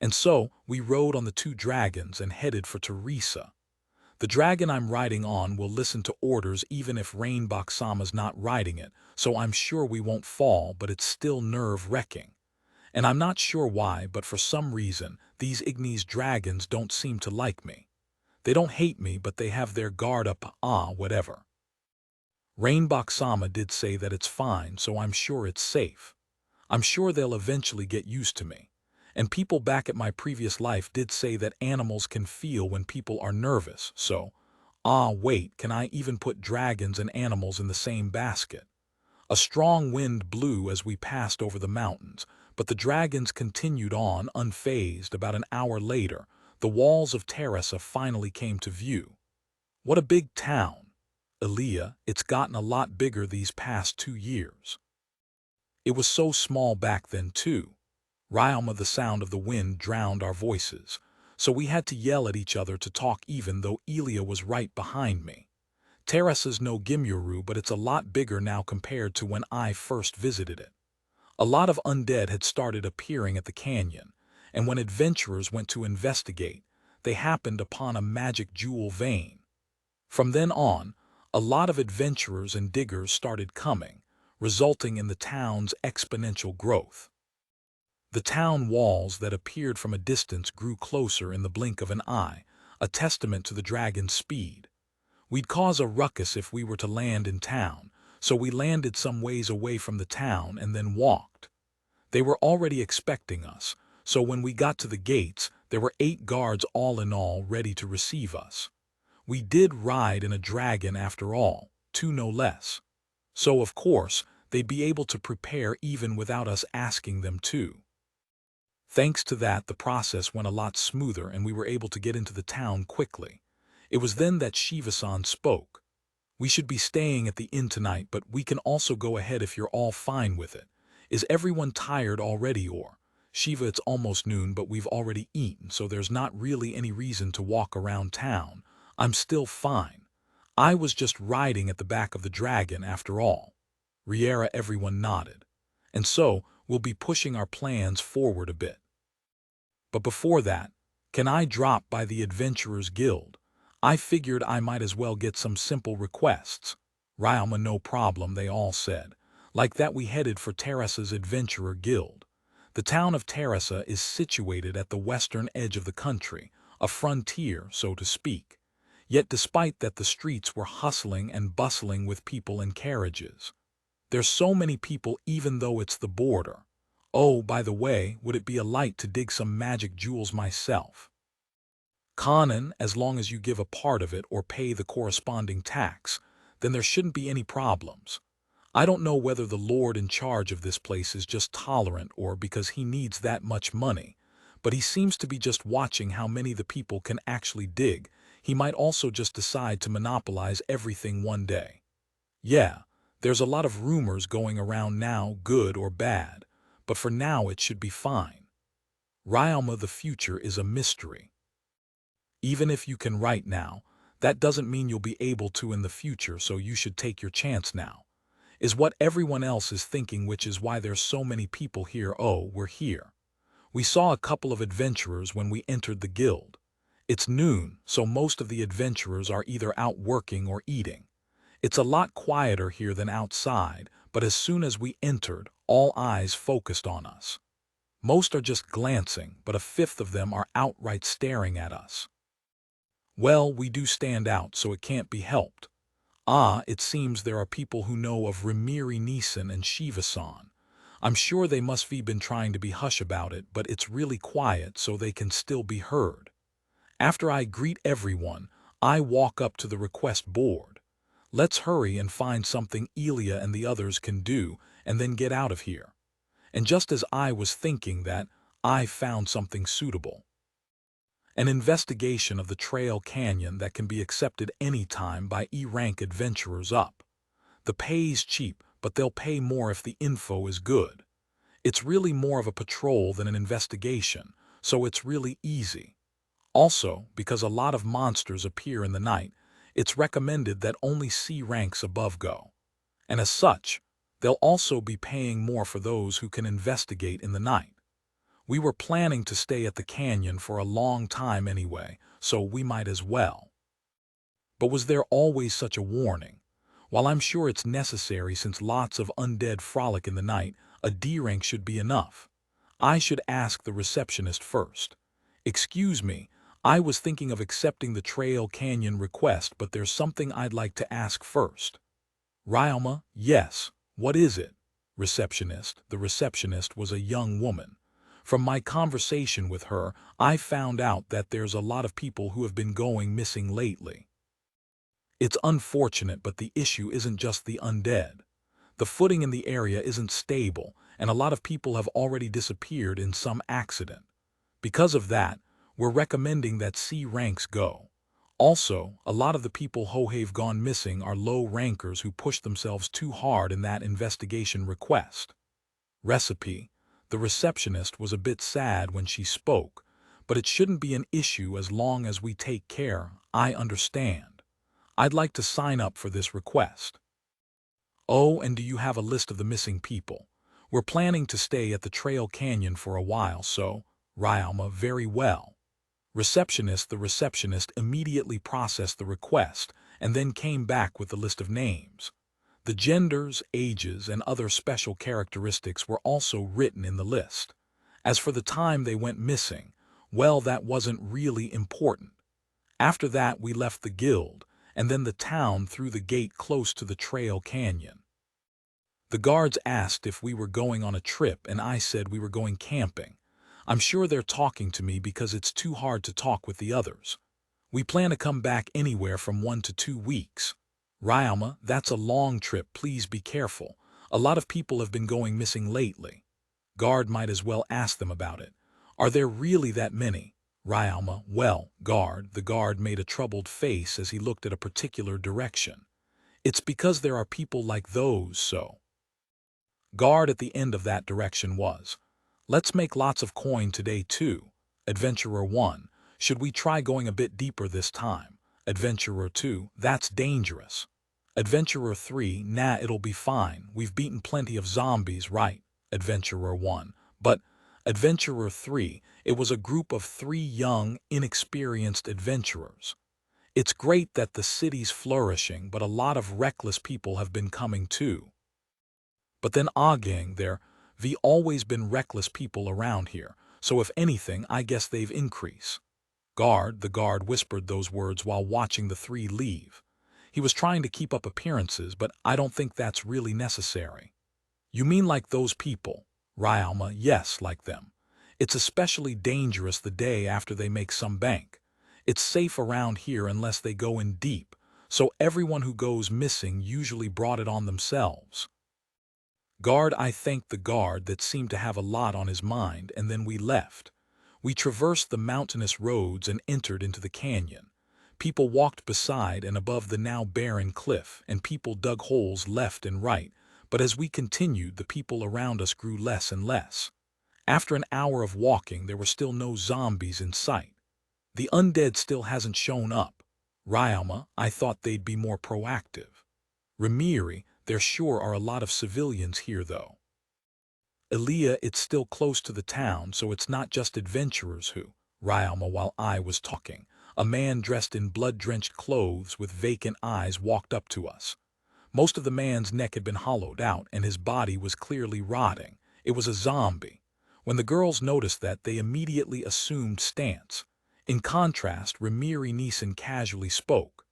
And so, we rode on the 2 dragons and headed for Teresa. The dragon I'm riding on will listen to orders even if Rainboxama's not riding it, so I'm sure we won't fall, but it's still nerve-wracking. And I'm not sure why, but for some reason, these Ignis dragons don't seem to like me. They don't hate me, but they have their guard up, whatever. Rainboxama did say that it's fine, so I'm sure it's safe. I'm sure they'll eventually get used to me. And people back at my previous life did say that animals can feel when people are nervous, so, wait, can I even put dragons and animals in the same basket? A strong wind blew as we passed over the mountains, but the dragons continued on unfazed. About an hour later, the walls of Teresa finally came to view. What a big town! Elia, it's gotten a lot bigger these past 2 years. It was so small back then too. Ryalma, the sound of the wind drowned our voices, so we had to yell at each other to talk even though Elia was right behind me. Teresa's no Gimyuru, but it's a lot bigger now compared to when I first visited it. A lot of undead had started appearing at the canyon, and when adventurers went to investigate, they happened upon a magic jewel vein. From then on, a lot of adventurers and diggers started coming, resulting in the town's exponential growth. The town walls that appeared from a distance grew closer in the blink of an eye, a testament to the dragon's speed. We'd cause a ruckus if we were to land in town, so we landed some ways away from the town and then walked. They were already expecting us, so when we got to the gates, there were 8 guards all in all ready to receive us. We did ride in a dragon after all, 2 no less. So of course, they'd be able to prepare even without us asking them to. Thanks to that, the process went a lot smoother and we were able to get into the town quickly. It was then that Shiva-san spoke. We should be staying at the inn tonight, but we can also go ahead if you're all fine with it. Is everyone tired already or? Shiva, it's almost noon, but we've already eaten, so there's not really any reason to walk around town. I'm still fine. I was just riding at the back of the dragon after all. Riera, everyone nodded. And so, we'll be pushing our plans forward a bit. But before that, can I drop by the Adventurers Guild? I figured I might as well get some simple requests. Ryalma, no problem, they all said. Like that, we headed for Teresa's Adventurer Guild. The town of Teresa is situated at the western edge of the country, a frontier, so to speak. Yet despite that, the streets were hustling and bustling with people and carriages. There's so many people even though it's the border. Oh, by the way, would it be a light to dig some magic jewels myself? Kanan, as long as you give a part of it or pay the corresponding tax, then there shouldn't be any problems. I don't know whether the Lord in charge of this place is just tolerant or because he needs that much money, but he seems to be just watching how many the people can actually dig. He might also just decide to monopolize everything one day. Yeah, there's a lot of rumors going around now, good or bad, but for now it should be fine. Ryalma, the future is a mystery. Even if you can right now, that doesn't mean you'll be able to in the future, so you should take your chance now. Is what everyone else is thinking, which is why there's so many people here. Oh, we're here. We saw a couple of adventurers when we entered the guild. It's noon, so most of the adventurers are either out working or eating. It's a lot quieter here than outside, but as soon as we entered, all eyes focused on us. Most are just glancing, but a fifth of them are outright staring at us. Well, we do stand out, so it can't be helped. Ah, it seems there are people who know of Rimiri Nisan and Shiva-san. I'm sure they must have been trying to be hush about it, but it's really quiet so they can still be heard. After I greet everyone, I walk up to the request board. Let's hurry and find something Elia and the others can do, and then get out of here. And just as I was thinking that, I found something suitable. An investigation of the Trail Canyon that can be accepted anytime by E-rank adventurers up. The pay's cheap, but they'll pay more if the info is good. It's really more of a patrol than an investigation, so it's really easy. Also, because a lot of monsters appear in the night, it's recommended that only C ranks above go. And as such, they'll also be paying more for those who can investigate in the night. We were planning to stay at the canyon for a long time anyway, so we might as well. But was there always such a warning? While I'm sure it's necessary since lots of undead frolic in the night, a D rank should be enough. I should ask the receptionist first. Excuse me, I was thinking of accepting the Trail Canyon request, but there's something I'd like to ask first. Ryalma, yes, what is it? Receptionist. The receptionist was a young woman. From my conversation with her, I found out that there's a lot of people who have been going missing lately. It's unfortunate, but the issue isn't just the undead. The footing in the area isn't stable, and a lot of people have already disappeared in some accident. Because of that, we're recommending that C ranks go. Also, a lot of the people who have gone missing are low rankers who pushed themselves too hard in that investigation request. Recipe. The receptionist was a bit sad when she spoke, but it shouldn't be an issue as long as we take care. I understand. I'd like to sign up for this request. Oh, and do you have a list of the missing people? We're planning to stay at the Trail Canyon for a while, so, Ryalma, very well. Receptionist. The receptionist immediately processed the request and then came back with the list of names. The genders, ages, and other special characteristics were also written in the list. As for the time they went missing, well, that wasn't really important. After that, we left the guild, and then the town through the gate close to the Trail Canyon. The guards asked if we were going on a trip, and I said we were going camping. I'm sure they're talking to me because it's too hard to talk with the others. We plan to come back anywhere from 1 to 2 weeks. Ryalma, that's a long trip, please be careful. A lot of people have been going missing lately. Guard, might as well ask them about it. Are there really that many? Ryalma, well, guard. The guard made a troubled face as he looked at a particular direction. It's because there are people like those, so. Guard at the end of that direction was. Let's make lots of coin today too. Adventurer 1, should we try going a bit deeper this time? Adventurer 2, that's dangerous. Adventurer 3, nah, it'll be fine. We've beaten plenty of zombies, right? Adventurer 1, but Adventurer 3, it was a group of 3 young, inexperienced adventurers. It's great that the city's flourishing, but a lot of reckless people have been coming too. But then gang, there've always been reckless people around here, so if anything, I guess they've increased. Guard, the guard whispered those words while watching the 3 leave. He was trying to keep up appearances, but I don't think that's really necessary. You mean like those people? Ryalma, yes, like them. It's especially dangerous the day after they make some bank. It's safe around here unless they go in deep, so everyone who goes missing usually brought it on themselves. Guard, I thanked the guard that seemed to have a lot on his mind, and then we left. We traversed the mountainous roads and entered into the canyon. People walked beside and above the now barren cliff, and people dug holes left and right, but as we continued, the people around us grew less and less. After an hour of walking, there were still no zombies in sight. The undead still hasn't shown up. Ryalma, I thought they'd be more proactive. Remiri, there sure are a lot of civilians here though. Elia, it's still close to the town, so it's not just adventurers who. Ryalma, while I was talking, a man dressed in blood-drenched clothes with vacant eyes walked up to us. Most of the man's neck had been hollowed out and his body was clearly rotting. It was a zombie. When the girls noticed that, they immediately assumed stance. In contrast, Remiri Neeson casually spoke.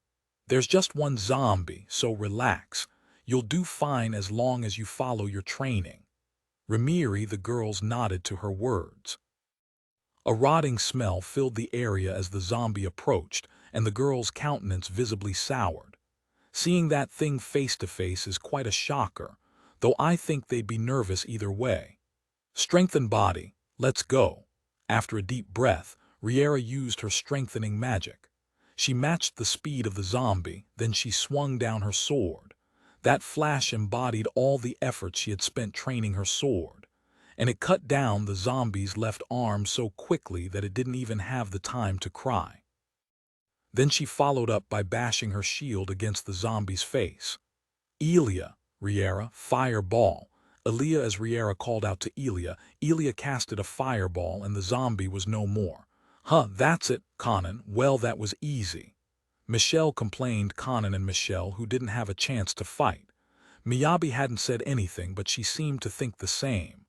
There's just one zombie, so relax. You'll do fine as long as you follow your training. Remiri, the girls nodded to her words. A rotting smell filled the area as the zombie approached, and the girl's countenance visibly soured. Seeing that thing face to face is quite a shocker, though I think they'd be nervous either way. Strengthen body, let's go. After a deep breath, Riera used her strengthening magic. She matched the speed of the zombie, then she swung down her sword. That flash embodied all the effort she had spent training her sword, and it cut down the zombie's left arm so quickly that it didn't even have the time to cry. Then she followed up by bashing her shield against the zombie's face. Elia, Riera, fireball. Elia, as Riera called out to Elia, Elia casted a fireball and the zombie was no more. Huh, that's it, Conan. Well, that was easy. Michelle complained, Conan and Michelle, who didn't have a chance to fight. Miyabi hadn't said anything, but she seemed to think the same.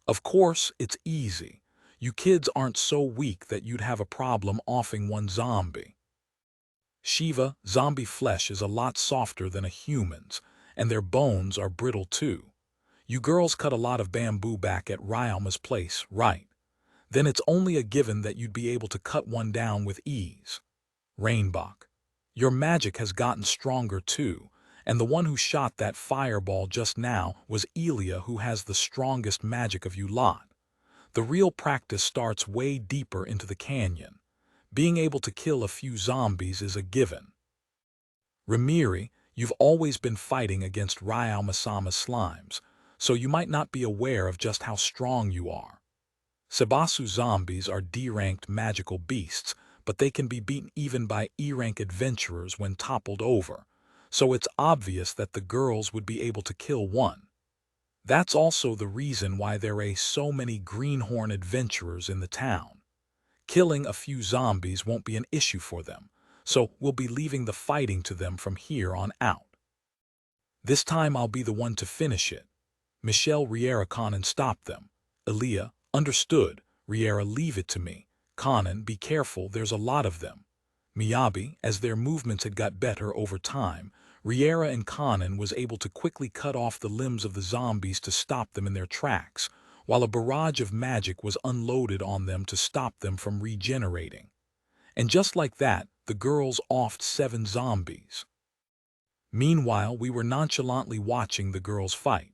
Of course, it's easy. You kids aren't so weak that you'd have a problem offing one zombie. Shiva, zombie flesh is a lot softer than a human's, and their bones are brittle too. You girls cut a lot of bamboo back at Ryalma's place, right? Then it's only a given that you'd be able to cut one down with ease. Rainbach, your magic has gotten stronger too, and the one who shot that fireball just now was Elia, who has the strongest magic of you lot. The real practice starts way deeper into the canyon. Being able to kill a few zombies is a given. Remiri, you've always been fighting against Ryalma-sama's slimes, so you might not be aware of just how strong you are. Sebasu zombies are D-ranked magical beasts, but they can be beaten even by E-rank adventurers when toppled over, so it's obvious that the girls would be able to kill one. That's also the reason why there are so many greenhorn adventurers in the town. Killing a few zombies won't be an issue for them, so we'll be leaving the fighting to them from here on out. This time I'll be the one to finish it. Michelle, Riera, Conan, stop them. Elia, understood. Riera, leave it to me. Conan, be careful, there's a lot of them. Miyabi, as their movements had got better over time, Riera and Conan was able to quickly cut off the limbs of the zombies to stop them in their tracks, while a barrage of magic was unloaded on them to stop them from regenerating. And just like that, the girls offed 7 zombies. Meanwhile, we were nonchalantly watching the girls fight.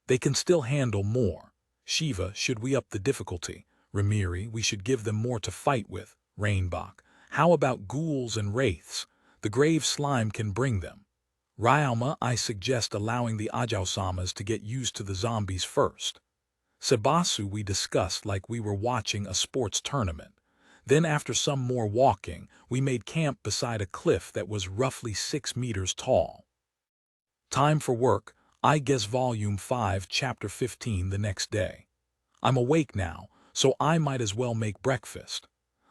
They can still handle more. Shiva, should we up the difficulty? Remiri, we should give them more to fight with. Rainbach, how about ghouls and wraiths? The grave slime can bring them. Ryalma, I suggest allowing the Ajao-samas to get used to the zombies first. Sebasu, we discussed like we were watching a sports tournament. Then after some more walking, we made camp beside a cliff that was roughly 6 meters tall. Time for work, I guess Volume 5, Chapter 15 the next day. I'm awake now, so I might as well make breakfast.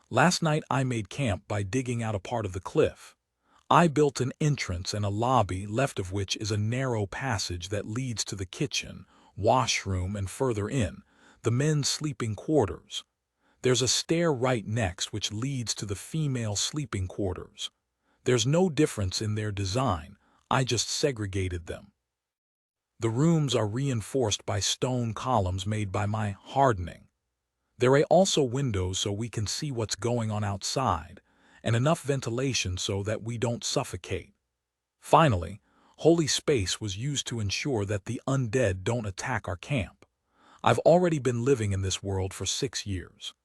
Last night I made camp by digging out a part of the cliff. I built an entrance and a lobby, left of which is a narrow passage that leads to the kitchen, washroom, and further in, the men's sleeping quarters. There's a stair right next which leads to the female sleeping quarters. There's no difference in their design, I just segregated them. The rooms are reinforced by stone columns made by my hardening. There are also windows so we can see what's going on outside, and enough ventilation so that we don't suffocate. Finally, holy space was used to ensure that the undead don't attack our camp. I've already been living in this world for 6 years.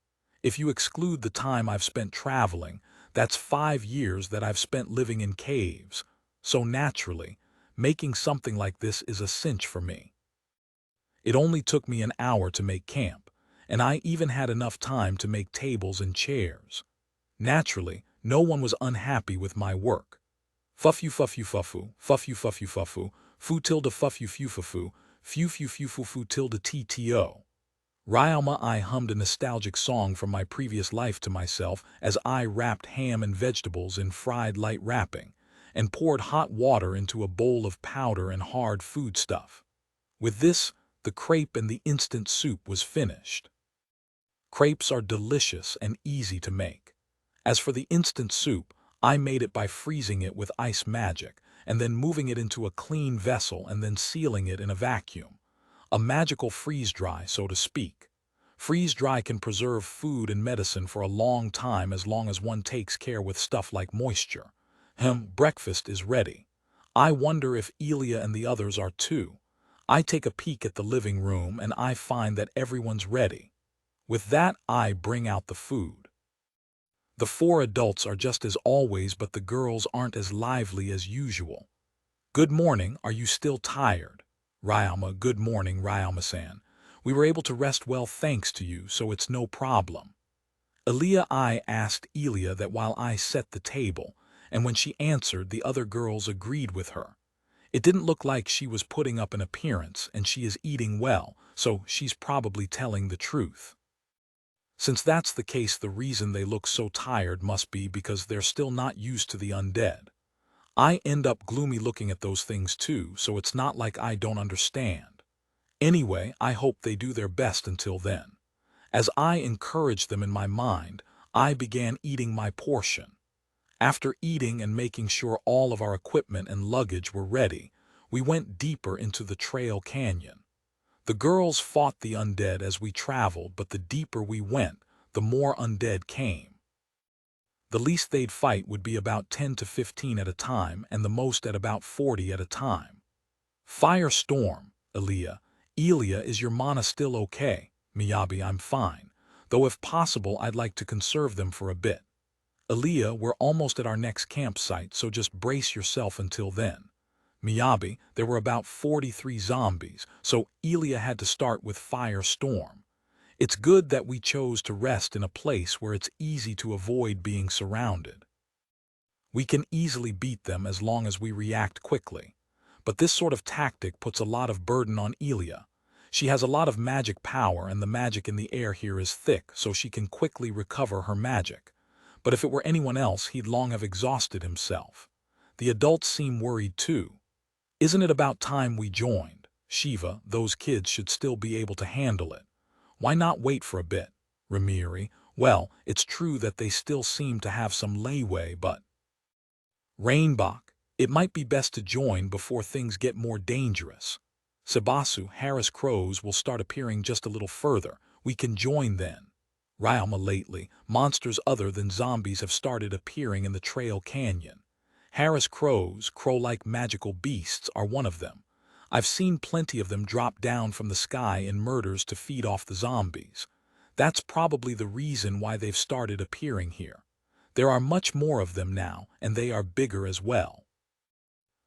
If you exclude the time I've spent traveling, that's 5 years that I've spent living in caves. So naturally, making something like this is a cinch for me. It only took me an hour to make camp, and I even had enough time to make tables and chairs. Naturally, no one was unhappy with my work. Fuff you fuffu, fuff you fuffu, fu tilde fuff you fufu, fu fu tilde tto. Ryalma, I hummed a nostalgic song from my previous life to myself as I wrapped ham and vegetables in fried light wrapping, and poured hot water into a bowl of powder and hard food stuff. With this, the crepe and the instant soup was finished. Crepes are delicious and easy to make. As for the instant soup, I made it by freezing it with ice magic, and then moving it into a clean vessel and then sealing it in a vacuum. A magical freeze-dry, so to speak. Freeze-dry can preserve food and medicine for a long as one takes care with stuff like moisture. Breakfast is ready. I wonder if Elia and the others are too. I take a peek at the living room and I find that everyone's ready. With that, I bring out the food. The 4 adults are just as always, but the girls aren't as lively as usual. Good morning, are you still tired? Ryalma, good morning, Ryalma-san. We were able to rest well thanks to you, so it's no problem. Elia, I asked Elia that while I set the table, and when she answered, the other girls agreed with her. It didn't look like she was putting up an appearance, and she is eating well, so she's probably telling the truth. Since that's the case, the reason they look so tired must be because they're still not used to the undead. I end up gloomy looking at those things too, so it's not like I don't understand. Anyway, I hope they do their best until then. As I encouraged them in my mind, I began eating my portion. After eating and making sure all of our equipment and luggage were ready, we went deeper into the trail canyon. The girls fought the undead as we traveled, but the deeper we went, the more undead came. The least they'd fight would be about 10 to 15 at a time, and the most at about 40 at a time. Firestorm, Elia. Elia, is your mana still okay? Miyabi, I'm fine, though if possible I'd like to conserve them for a bit. Elia, we're almost at our next campsite, so just brace yourself until then. Miyabi, there were about 43 zombies, so Elia had to start with Firestorm. It's good that we chose to rest in a place where it's easy to avoid being surrounded. We can easily beat them as long as we react quickly. But this sort of tactic puts a lot of burden on Elia. She has a lot of magic power, and the magic in the air here is thick, so she can quickly recover her magic. But if it were anyone else, he'd long have exhausted himself. The adults seem worried too. Isn't it about time we joined? Shiva, those kids should still be able to handle it. Why not wait for a bit? Ramiri, well, it's true that they still seem to have some leeway, but... Rainbach, it might be best to join before things get more dangerous. Sabasu, Harris crows will start appearing just a little further. We can join then. Ryalma, lately, monsters other than zombies have started appearing in the trail canyon. Harris crows, crow-like magical beasts, are one of them. I've seen plenty of them drop down from the sky in murders to feed off the zombies. That's probably the reason why they've started appearing here. There are much more of them now, and they are bigger as well.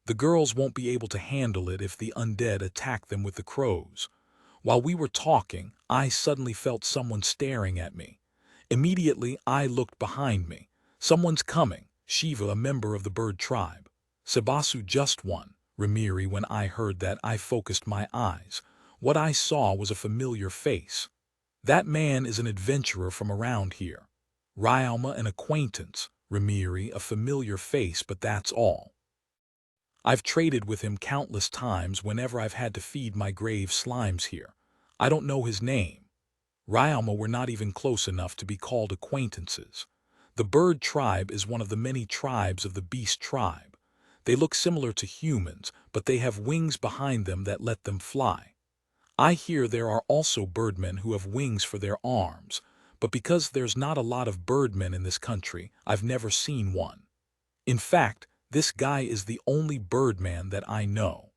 The girls won't be able to handle it if the undead attack them with the crows. While we were talking, I suddenly felt someone staring at me. Immediately, I looked behind me. Someone's coming. Shiva, a member of the bird tribe. Sabasu, just one. Ramiri, when I heard that, I focused my eyes. What I saw was a familiar face. That man is an adventurer from around here. Ryalma, an acquaintance. Ramiri, a familiar face, but that's all. I've traded with him countless times whenever I've had to feed my grave slimes here. I don't know his name. Ryalma, we're not even close enough to be called acquaintances. The bird tribe is one of the many tribes of the beast tribe. They look similar to humans, but they have wings behind them that let them fly. I hear there are also birdmen who have wings for their arms, but because there's not a lot of birdmen in this country, I've never seen one. In fact, this guy is the only birdman that I know.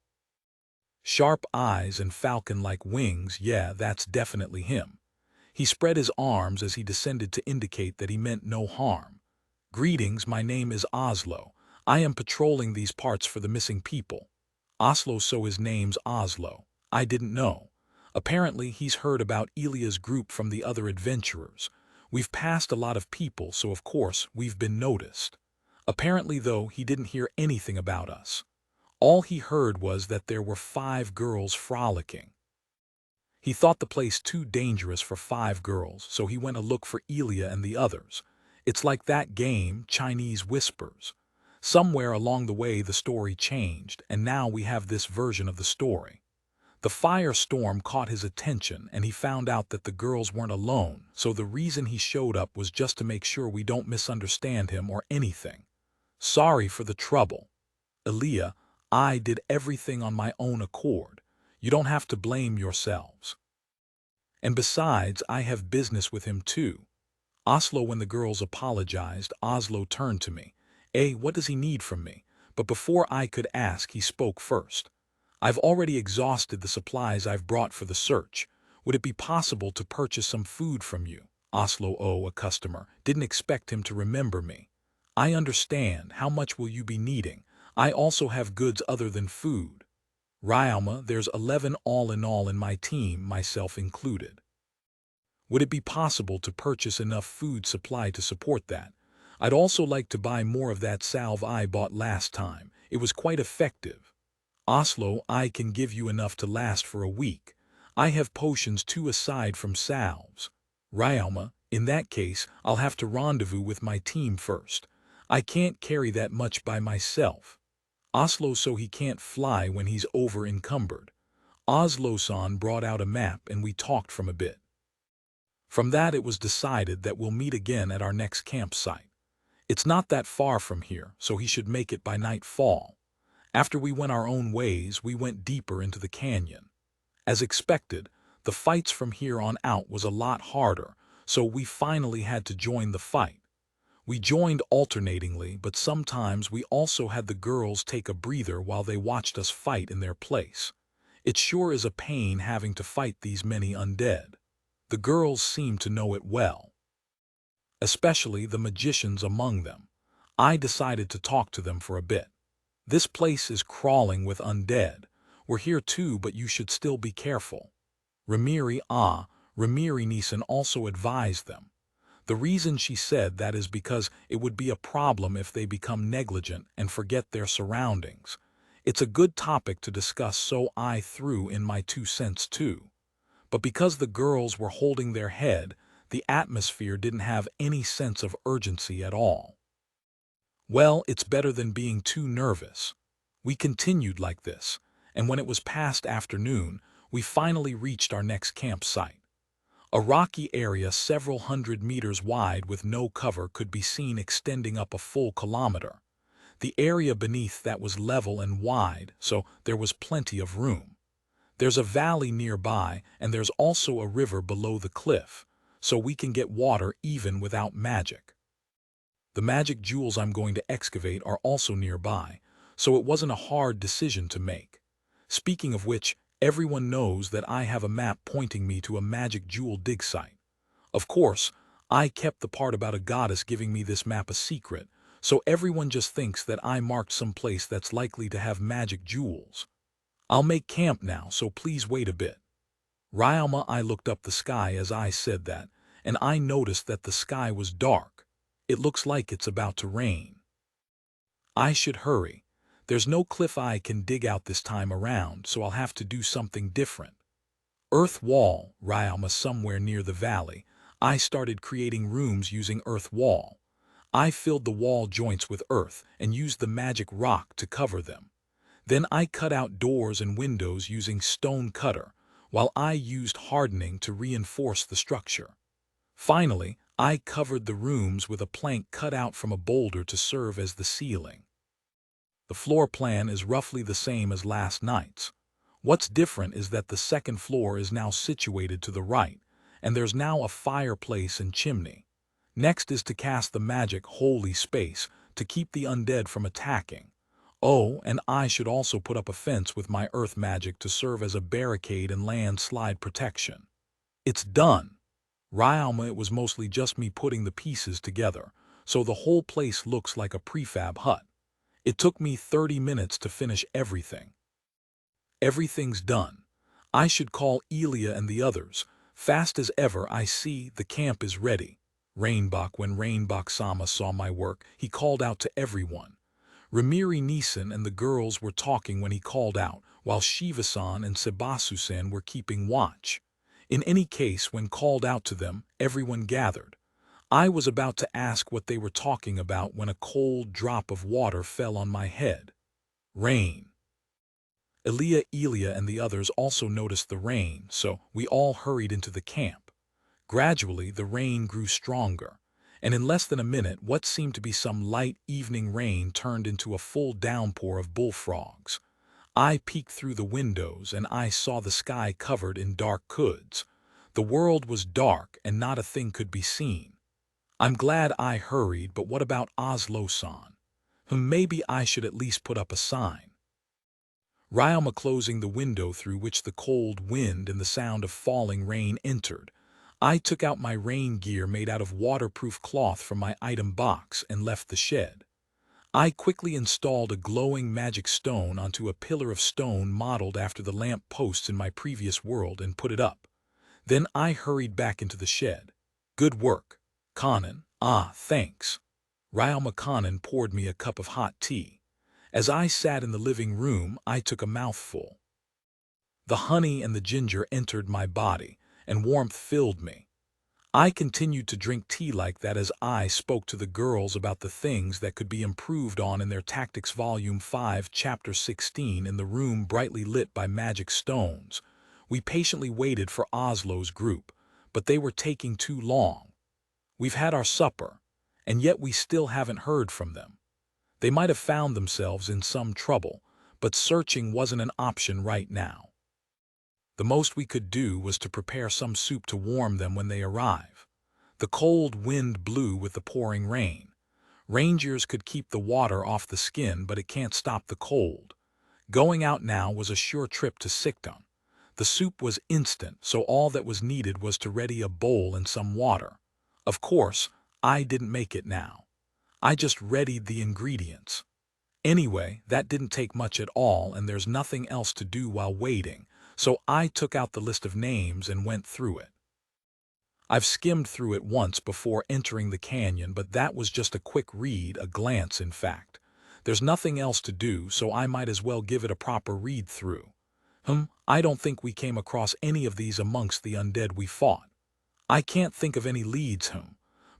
Sharp eyes and falcon-like wings, yeah, that's definitely him. He spread his arms as he descended to indicate that he meant no harm. Greetings, my name is Oslo. I am patrolling these parts for the missing people. Oslo, so his name's Oslo. I didn't know. Apparently, he's heard about Elia's group from the other adventurers. We've passed a lot of people, so of course, we've been noticed. Apparently, though, he didn't hear anything about us. All he heard was that there were 5 girls frolicking. He thought the place too dangerous for 5 girls, so he went to look for Elia and the others. It's like that game, Chinese Whispers. Somewhere along the way the story changed, and now we have this version of the story. The firestorm caught his attention, and he found out that the girls weren't alone, so the reason he showed up was just to make sure we don't misunderstand him or anything. Sorry for the trouble. Elia, I did everything on my own accord. You don't have to blame yourselves. And besides, I have business with him too. Oslo, when the girls apologized, Oslo turned to me. What does he need from me? But before I could ask, he spoke first. I've already exhausted the supplies I've brought for the search. Would it be possible to purchase some food from you? Oslo, a customer, didn't expect him to remember me. I understand. How much will you be needing? I also have goods other than food. Ryalma, there's 11 all in my team, myself included. Would it be possible to purchase enough food supply to support that? I'd also like to buy more of that salve I bought last time. It was quite effective. Oslo, I can give you enough to last for a week. I have potions too aside from salves. Ryalma, in that case, I'll have to rendezvous with my team first. I can't carry that much by myself. Oslo, so he can't fly when he's over-encumbered. Oslo-san brought out a map and we talked from a bit. From that it was decided that we'll meet again at our next campsite. It's not that far from here, so he should make it by nightfall. After we went our own ways, we went deeper into the canyon. As expected, the fights from here on out was a lot harder, so we finally had to join the fight. We joined alternatingly, but sometimes we also had the girls take a breather while they watched us fight in their place. It sure is a pain having to fight these many undead. The girls seemed to know it well, especially the magicians among them. I decided to talk to them for a bit. This place is crawling with undead. We're here too, but you should still be careful. Ramiri Neeson also advised them. The reason she said that is because it would be a problem if they become negligent and forget their surroundings. It's a good topic to discuss, so I threw in my 2 cents too. But because the girls were holding their head, the atmosphere didn't have any sense of urgency at all. Well, it's better than being too nervous. We continued like this, and when it was past afternoon, we finally reached our next campsite. A rocky area several hundred meters wide with no cover could be seen extending up a full kilometer. The area beneath that was level and wide, so there was plenty of room. There's a valley nearby, and there's also a river below the cliff, so we can get water even without magic. The magic jewels I'm going to excavate are also nearby, so it wasn't a hard decision to make. Speaking of which, everyone knows that I have a map pointing me to a magic jewel dig site. Of course, I kept the part about a goddess giving me this map a secret, so everyone just thinks that I marked some place that's likely to have magic jewels. I'll make camp now, so please wait a bit. Ryalma, I looked up the sky as I said that, and I noticed that the sky was dark. It looks like it's about to rain. I should hurry. There's no cliff I can dig out this time around, so I'll have to do something different. Earth wall, Ryalma, somewhere near the valley. I started creating rooms using earth wall. I filled the wall joints with earth and used the magic rock to cover them. Then I cut out doors and windows using stone cutter, while I used hardening to reinforce the structure. Finally, I covered the rooms with a plank cut out from a boulder to serve as the ceiling. The floor plan is roughly the same as last night's. What's different is that the second floor is now situated to the right, and there's now a fireplace and chimney. Next is to cast the magic holy space to keep the undead from attacking. Oh, and I should also put up a fence with my earth magic to serve as a barricade and landslide protection. It's done. Ryalma, it was mostly just me putting the pieces together, so the whole place looks like a prefab hut. It took me 30 minutes to finish everything. Everything's done. I should call Elia and the others. Fast as ever, I see the camp is ready. When Rainbok-sama saw my work, he called out to everyone. Ramiri Nisan and the girls were talking when he called out, while Shiva-san and Sebasu-san were keeping watch. In any case, when called out to them, everyone gathered. I was about to ask what they were talking about when a cold drop of water fell on my head. Rain. Elia and the others also noticed the rain, so we all hurried into the camp. Gradually, the rain grew stronger, and in less than a minute, what seemed to be some light evening rain turned into a full downpour of bullfrogs. I peeked through the windows, and I saw the sky covered in dark clouds. The world was dark, and not a thing could be seen. I'm glad I hurried, but what about Oslo-san? Maybe I should at least put up a sign. Ryalma closing the window through which the cold wind and the sound of falling rain entered. I took out my rain gear made out of waterproof cloth from my item box and left the shed. I quickly installed a glowing magic stone onto a pillar of stone modeled after the lamp posts in my previous world and put it up. Then I hurried back into the shed. Good work, Kanan. Thanks. Ryalma Kanan poured me a cup of hot tea. As I sat in the living room, I took a mouthful. The honey and the ginger entered my body, and warmth filled me. I continued to drink tea like that as I spoke to the girls about the things that could be improved on in their Tactics Volume 5, Chapter 16 in the room brightly lit by magic stones. We patiently waited for Oslo's group, but they were taking too long. We've had our supper, and yet we still haven't heard from them. They might have found themselves in some trouble, but searching wasn't an option right now. The most we could do was to prepare some soup to warm them when they arrive. The cold wind blew with the pouring rain. Rangers could keep the water off the skin, but it can't stop the cold. Going out now was a sure trip to Sikdon. The soup was instant, so all that was needed was to ready a bowl and some water. Of course, I didn't make it now. I just readied the ingredients. Anyway, that didn't take much at all, and there's nothing else to do while waiting, so I took out the list of names and went through it. I've skimmed through it once before entering the canyon, but that was just a quick read, a glance in fact. There's nothing else to do, so I might as well give it a proper read through. I don't think we came across any of these amongst the undead we fought. I can't think of any leads.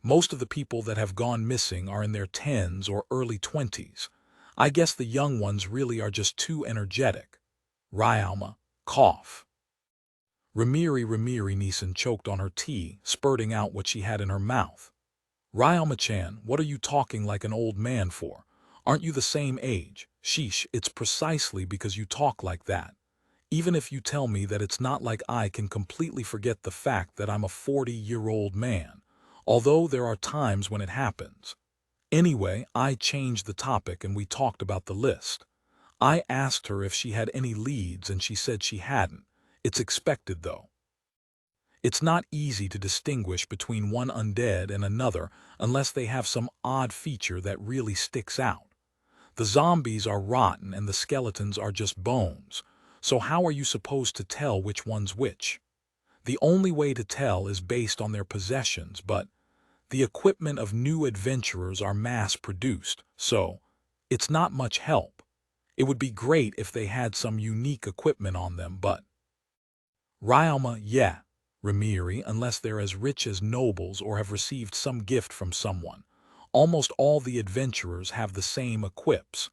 Most of the people that have gone missing are in their 10s or early 20s. I guess the young ones really are just too energetic. Ryalma, cough. Ramiri Nisan choked on her tea, spurting out what she had in her mouth. Ryalma-chan, what are you talking like an old man for? Aren't you the same age? Sheesh, it's precisely because you talk like that. Even if you tell me that it's not like I can completely forget the fact that I'm a 40-year-old man. Although there are times when it happens. Anyway, I changed the topic and we talked about the list. I asked her if she had any leads and she said she hadn't. It's expected though. It's not easy to distinguish between one undead and another unless they have some odd feature that really sticks out. The zombies are rotten and the skeletons are just bones. So how are you supposed to tell which one's which? The only way to tell is based on their possessions, but the equipment of new adventurers are mass-produced, so it's not much help. It would be great if they had some unique equipment on them, but Ryalma, yeah, Ramiri, unless they're as rich as nobles or have received some gift from someone. Almost all the adventurers have the same equips.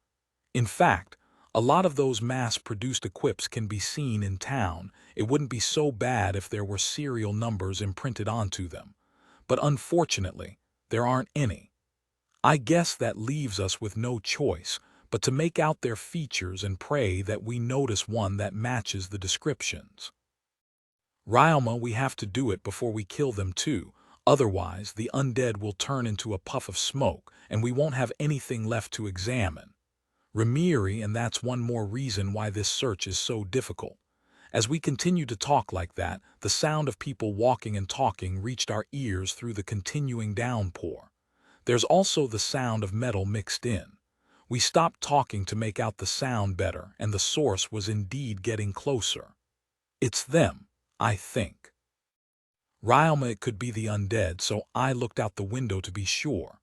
In fact, a lot of those mass-produced equips can be seen in town. It wouldn't be so bad if there were serial numbers imprinted onto them. But unfortunately, there aren't any. I guess that leaves us with no choice but to make out their features and pray that we notice one that matches the descriptions. Ryoma, we have to do it before we kill them too, otherwise the undead will turn into a puff of smoke and we won't have anything left to examine. Remiri, and that's one more reason why this search is so difficult. As we continued to talk like that, the sound of people walking and talking reached our ears through the continuing downpour. There's also the sound of metal mixed in. We stopped talking to make out the sound better, and the source was indeed getting closer. It's them, I think. Ryoma, it could be the undead, so I looked out the window to be sure.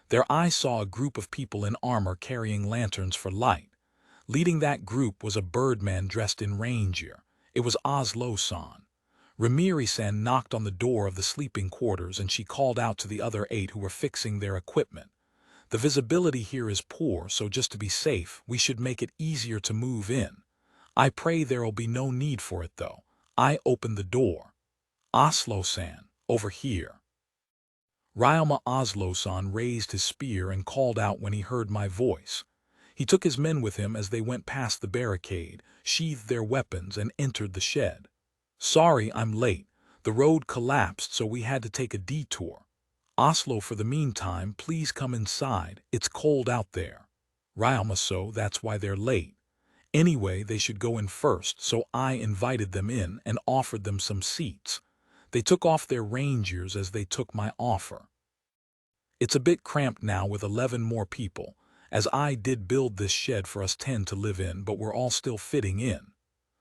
There I saw a group of people in armor carrying lanterns for light. Leading that group was a birdman dressed in reindeer. It was Oslo-san. Remiri-san knocked on the door of the sleeping quarters and she called out to the other 8 who were fixing their equipment. The visibility here is poor, so just to be safe, we should make it easier to move in. I pray there'll be no need for it though. I opened the door. Oslo-san, over here. Ryoma Oslo-san raised his spear and called out when he heard my voice. He took his men with him as they went past the barricade, sheathed their weapons, and entered the shed. Sorry, I'm late. The road collapsed, so we had to take a detour. Oslo, for the meantime, please come inside. It's cold out there. Ryoma, so that's why they're late. Anyway, they should go in first, so I invited them in and offered them some seats. They took off their reindeers as they took my offer. It's a bit cramped now with 11 more people, as I did build this shed for us 10 to live in, but we're all still fitting in.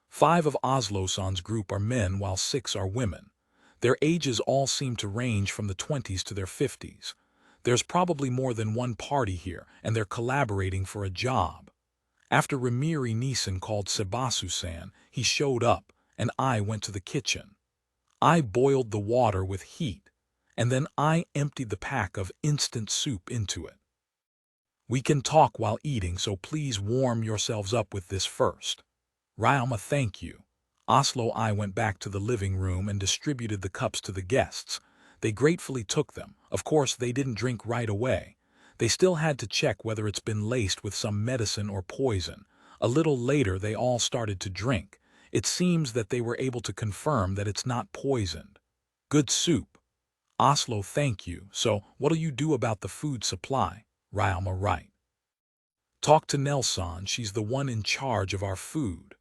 5 of Oslo-san's group are men while 6 are women. Their ages all seem to range from the 20s to their 50s. There's probably more than one party here, and they're collaborating for a job. After Remiri Nisan called Sebasu-san, he showed up, and I went to the kitchen. I boiled the water with heat, and then I emptied the pack of instant soup into it. We can talk while eating, so please warm yourselves up with this first. Ryoma, thank you. Oslo, I went back to the living room and distributed the cups to the guests. They gratefully took them. Of course, they didn't drink right away. They still had to check whether it's been laced with some medicine or poison. A little later, they all started to drink. It seems that they were able to confirm that it's not poisoned. Good soup. Oslo, thank you. So, what'll you do about the food supply? Ryoma, right. Talk to Nelson, she's the one in charge of our food.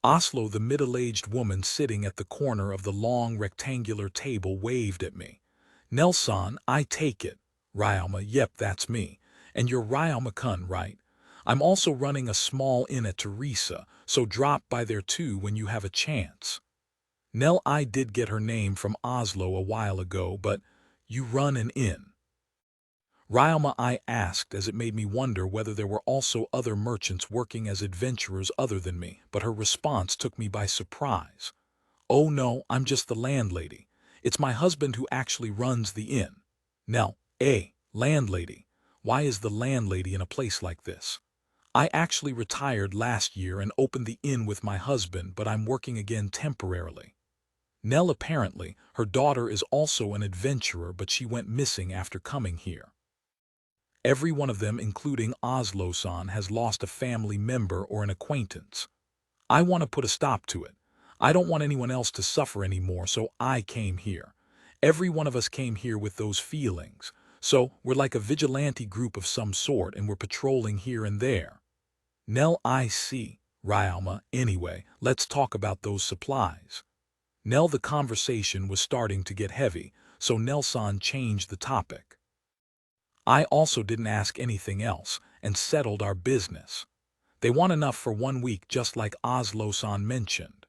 Oslo, the middle-aged woman sitting at the corner of the long rectangular table, waved at me. Nelson, I take it. Ryoma, yep, that's me. And you're Ryoma-kun, right? I'm also running a small inn at Teresa, so drop by there too when you have a chance. Nell, I did get her name from Oslo a while ago, but you run an inn. Ryoma, I asked, as it made me wonder whether there were also other merchants working as adventurers other than me, but her response took me by surprise. Oh no, I'm just the landlady. It's my husband who actually runs the inn. Nell, landlady. Why is the landlady in a place like this? I actually retired last year and opened the inn with my husband, but I'm working again temporarily. Nell, apparently, her daughter is also an adventurer, but she went missing after coming here. Every one of them, including Oslo-san, has lost a family member or an acquaintance. I want to put a stop to it. I don't want anyone else to suffer anymore, so I came here. Every one of us came here with those feelings. So we're like a vigilante group of some sort, and we're patrolling here and there. Nell, I see. Ryoma, anyway, let's talk about those supplies. Nell, the conversation was starting to get heavy, so Nelson changed the topic. I also didn't ask anything else, and settled our business. They want enough for 1 week, just like Oslo-san mentioned.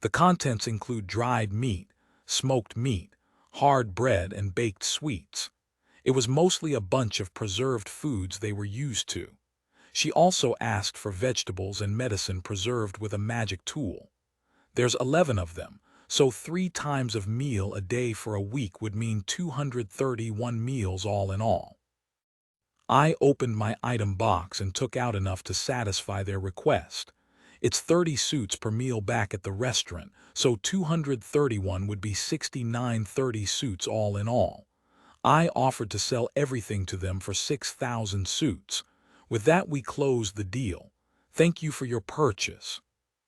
The contents include dried meat, smoked meat, hard bread, and baked sweets. It was mostly a bunch of preserved foods they were used to. She also asked for vegetables and medicine preserved with a magic tool. There's 11 of them, so 3 times of meal a day for a week would mean 231 meals all in all. I opened my item box and took out enough to satisfy their request. It's 30 suits per meal back at the restaurant, so 231 would be 69 30 suits all in all. I offered to sell everything to them for 6,000 suits. With that we close the deal. Thank you for your purchase.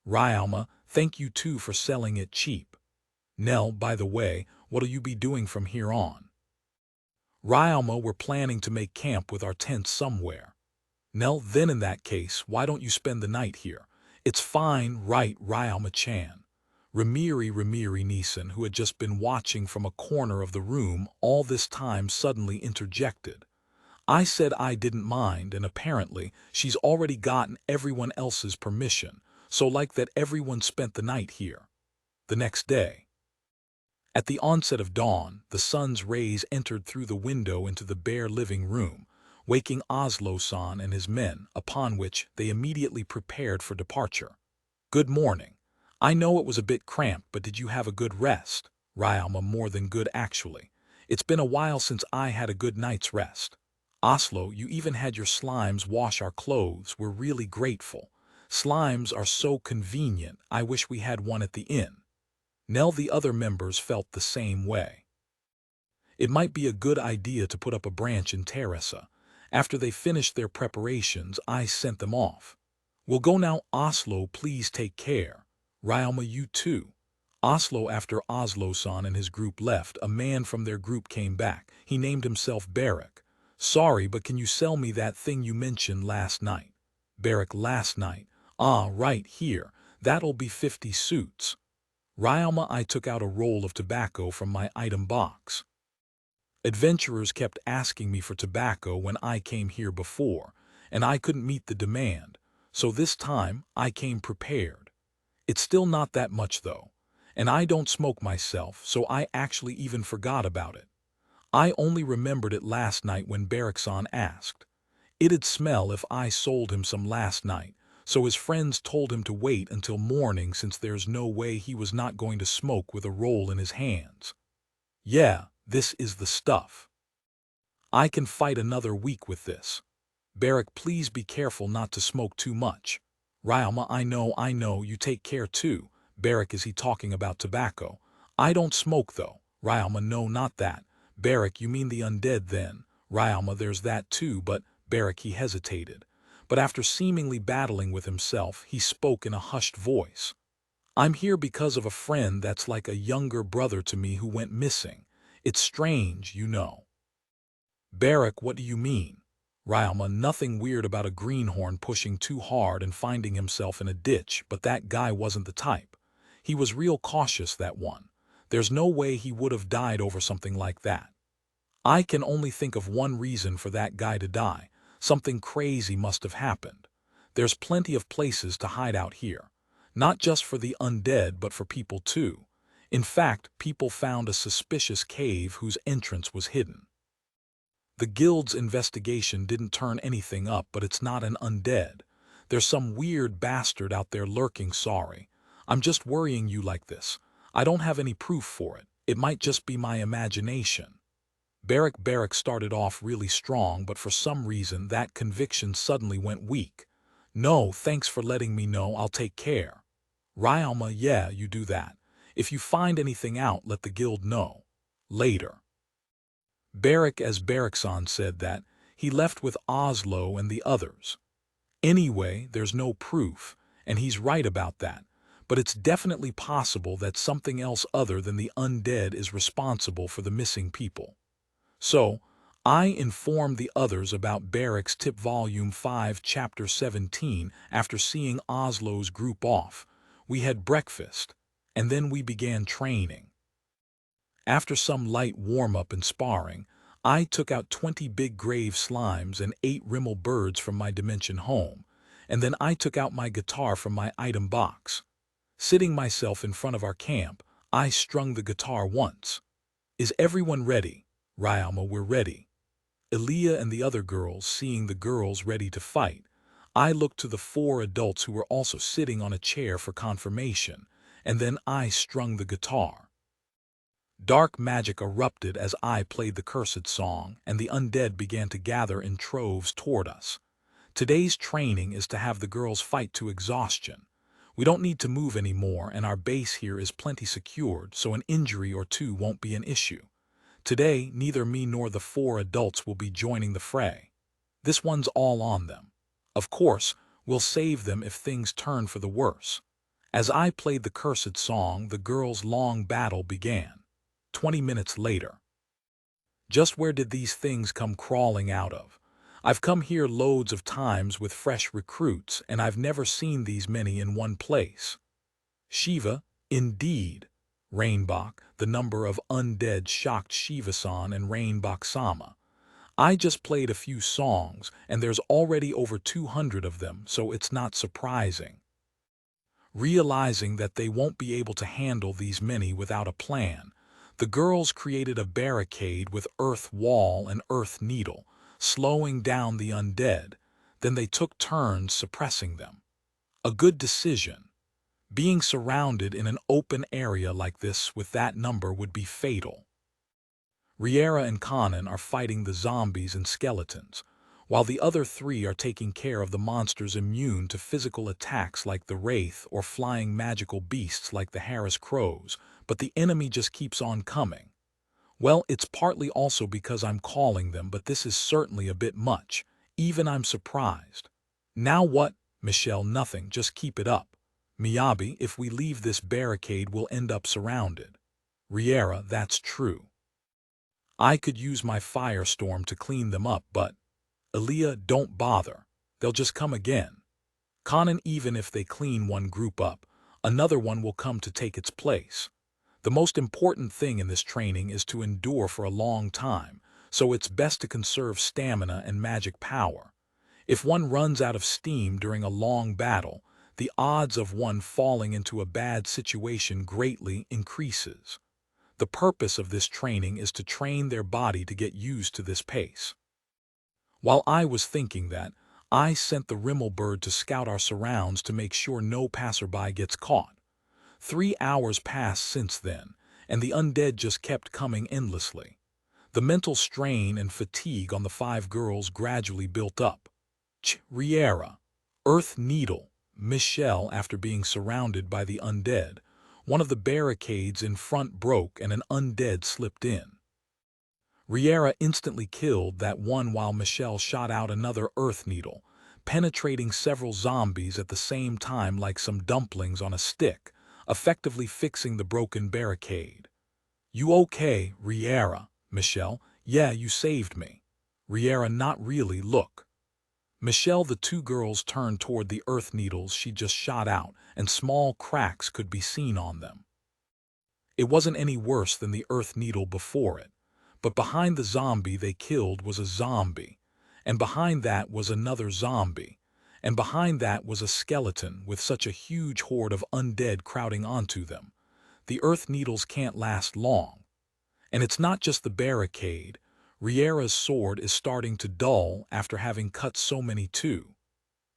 Ryalma, thank you too for selling it cheap. Nell, by the way, what'll you be doing from here on? Ryalma, we're planning to make camp with our tents somewhere. Nell, then in that case, why don't you spend the night here? It's fine, right, Ryalma-chan. Ramiri Neeson, who had just been watching from a corner of the room all this time, suddenly interjected. I said I didn't mind, and apparently she's already gotten everyone else's permission, so like that everyone spent the night here. The next day. At the onset of dawn, the sun's rays entered through the window into the bare living room, waking Oslo-san and his men, upon which they immediately prepared for departure. Good morning. I know it was a bit cramped, but did you have a good rest? Ryalma, more than good actually. It's been a while since I had a good night's rest. Oslo, you even had your slimes wash our clothes. We're really grateful. Slimes are so convenient. I wish we had one at the inn. Nell, the other members felt the same way. It might be a good idea to put up a branch in Teresa. After they finished their preparations, I sent them off. We'll go now. Oslo, please take care. Ryalma, you too. Oslo, after Oslo-san and his group left, a man from their group came back. He named himself Barak. Sorry, but can you sell me that thing you mentioned last night? Barak, last night. Ah, right here. That'll be 50 suits. Ryalma, I took out a roll of tobacco from my item box. Adventurers kept asking me for tobacco when I came here before, and I couldn't meet the demand, so this time I came prepared. It's still not that much though, and I don't smoke myself, so I actually even forgot about it. I only remembered it last night when Barak-san asked. It'd smell if I sold him some last night, so his friends told him to wait until morning since there's no way he was not going to smoke with a roll in his hands. Yeah, this is the stuff. I can fight another week with this. Barak, please be careful not to smoke too much. Ryalma, I know, you take care too. Barak, is he talking about tobacco? I don't smoke though. Ryalma, no, not that. Barak, you mean the undead then? Ryalma, there's that too, but Barak, he hesitated. But after seemingly battling with himself, he spoke in a hushed voice. I'm here because of a friend that's like a younger brother to me who went missing. It's strange, you know. Barak, what do you mean? Ryalma, nothing weird about a greenhorn pushing too hard and finding himself in a ditch, but that guy wasn't the type. He was real cautious, that one. There's no way he would have died over something like that. I can only think of one reason for that guy to die. Something crazy must have happened. There's plenty of places to hide out here. Not just for the undead, but for people too. In fact, people found a suspicious cave whose entrance was hidden. The guild's investigation didn't turn anything up, but it's not an undead. There's some weird bastard out there lurking, sorry. I'm just worrying you like this. I don't have any proof for it. It might just be my imagination. Barak started off really strong, but for some reason that conviction suddenly went weak. No, thanks for letting me know, I'll take care. Ryalma, yeah, you do that. If you find anything out, let the guild know. Later. Barak, as Barak-san said that, he left with Oslo and the others. Anyway, there's no proof, and he's right about that, but it's definitely possible that something else other than the undead is responsible for the missing people. So, I informed the others about Barak's tip Volume 5 Chapter 17 after seeing Oslo's group off. We had breakfast, and then we began training. After some light warm-up and sparring, I took out 20 big grave slimes and 8 Rimmel birds from my dimension home, and then I took out my guitar from my item box. Sitting myself in front of our camp, I strung the guitar once. Is everyone ready? Ryalma, we're ready. Elia and the other girls, seeing the girls ready to fight, I looked to the 4 adults who were also sitting on a chair for confirmation, and then I strung the guitar. Dark magic erupted as I played the cursed song, and the undead began to gather in troves toward us. Today's training is to have the girls fight to exhaustion. We don't need to move anymore, and our base here is plenty secured, so an injury or two won't be an issue. Today, neither me nor the 4 adults will be joining the fray. This one's all on them. Of course, we'll save them if things turn for the worse. As I played the cursed song, the girls' long battle began. 20 minutes later. Just where did these things come crawling out of? I've come here loads of times with fresh recruits, and I've never seen these many in one place. Shiva, indeed. Rainbok, the number of undead shocked Shiva-san and Rainbok-sama. I just played a few songs, and there's already over 200 of them, so it's not surprising. Realizing that they won't be able to handle these many without a plan, the girls created a barricade with earth wall and earth needle, slowing down the undead. Then they took turns suppressing them. A good decision. Being surrounded in an open area like this with that number would be fatal. Riera and Conan are fighting the zombies and skeletons, while the other three are taking care of the monsters immune to physical attacks like the Wraith or flying magical beasts like the Harris Crows, but the enemy just keeps on coming. Well, it's partly also because I'm calling them, but this is certainly a bit much. Even I'm surprised. Now what? Michelle, nothing, just keep it up. Miyabi, if we leave this barricade, we'll end up surrounded. Riera, that's true. I could use my firestorm to clean them up, but Aaliyah, don't bother. They'll just come again. Conan, even if they clean one group up, another one will come to take its place. The most important thing in this training is to endure for a long time, so it's best to conserve stamina and magic power. If one runs out of steam during a long battle, the odds of one falling into a bad situation greatly increases. The purpose of this training is to train their body to get used to this pace. While I was thinking that, I sent the Rimmelbird to scout our surrounds to make sure no passerby gets caught. 3 hours passed since then, and the undead just kept coming endlessly. The mental strain and fatigue on the 5 girls gradually built up. Riera, Earth Needle, Michelle, after being surrounded by the undead, one of the barricades in front broke and an undead slipped in. Riera instantly killed that one while Michelle shot out another Earth Needle, penetrating several zombies at the same time like some dumplings on a stick, effectively fixing the broken barricade. You okay, Riera? Michelle, yeah, you saved me. Riera, not really, look. Michelle, the 2 girls turned toward the Earth Needles she just shot out, and small cracks could be seen on them. It wasn't any worse than the Earth Needle before it, but behind the zombie they killed was a zombie, and behind that was another zombie, and behind that was a skeleton with such a huge horde of undead crowding onto them. The Earth Needles can't last long. And it's not just the barricade. Riera's sword is starting to dull after having cut so many too.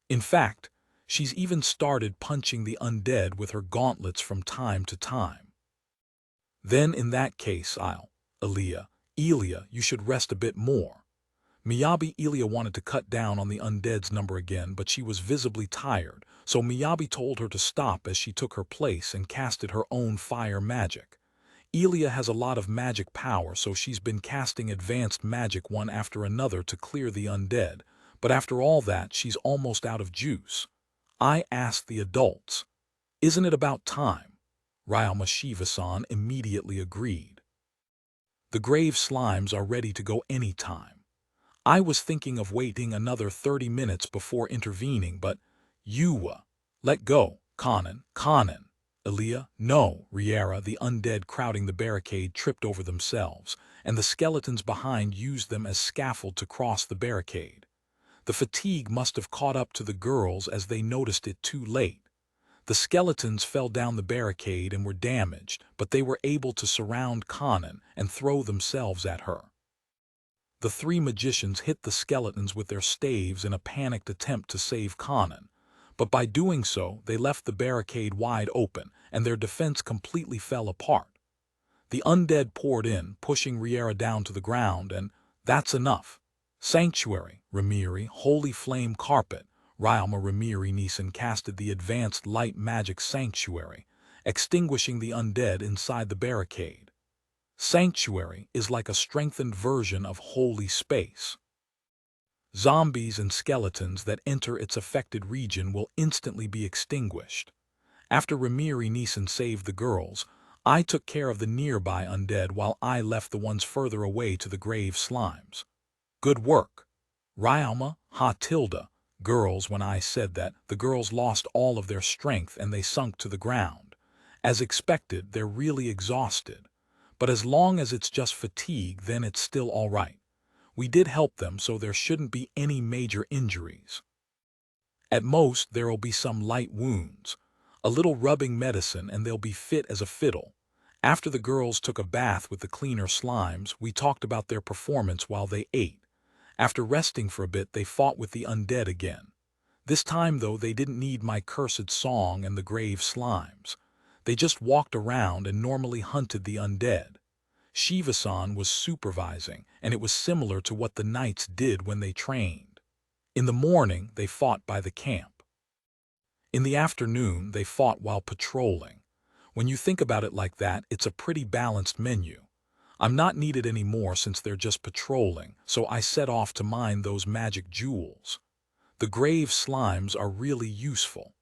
In fact, she's even started punching the undead with her gauntlets from time to time. Then in that case Elia, you should rest a bit more. Miyabi Elia wanted to cut down on the undead's number again, but she was visibly tired, so Miyabi told her to stop as she took her place and casted her own fire magic. Elia has a lot of magic power, so she's been casting advanced magic one after another to clear the undead, but after all that she's almost out of juice. I asked the adults, "Isn't it about time?" Ryoma Shiva-san immediately agreed. The grave slimes are ready to go anytime. I was thinking of waiting another 30 minutes before intervening, but let go, Conan. Elia, no, Riera, the undead crowding the barricade tripped over themselves, and the skeletons behind used them as scaffold to cross the barricade. The fatigue must have caught up to the girls as they noticed it too late. The skeletons fell down the barricade and were damaged, but they were able to surround Conan and throw themselves at her. The 3 magicians hit the skeletons with their staves in a panicked attempt to save Conan, but by doing so they left the barricade wide open and their defense completely fell apart. The undead poured in, pushing Riera down to the ground, and that's enough. Sanctuary, Ramiri, Holy Flame Carpet, Ryoma Ramiri Nisan casted the advanced light magic sanctuary, extinguishing the undead inside the barricade. Sanctuary is like a strengthened version of holy space. Zombies and skeletons that enter its affected region will instantly be extinguished. After Ramiri Neeson saved the girls, I took care of the nearby undead while I left the ones further away to the grave slimes. Good work. Ryalma, Ha Tilda, girls. When I said that, the girls lost all of their strength and they sunk to the ground. As expected, they're really exhausted. But as long as it's just fatigue, then it's still all right. We did help them, so there shouldn't be any major injuries. At most, there'll be some light wounds. A little rubbing medicine and they'll be fit as a fiddle. After the girls took a bath with the cleaner slimes, we talked about their performance while they ate. After resting for a bit, they fought with the undead again. This time, though, they didn't need my cursed song and the grave slimes. They just walked around and normally hunted the undead. Shiva-san was supervising, and it was similar to what the knights did when they trained. In the morning, they fought by the camp. In the afternoon, they fought while patrolling. When you think about it like that, it's a pretty balanced menu. I'm not needed anymore since they're just patrolling, so I set off to mine those magic jewels. The grave slimes are really useful.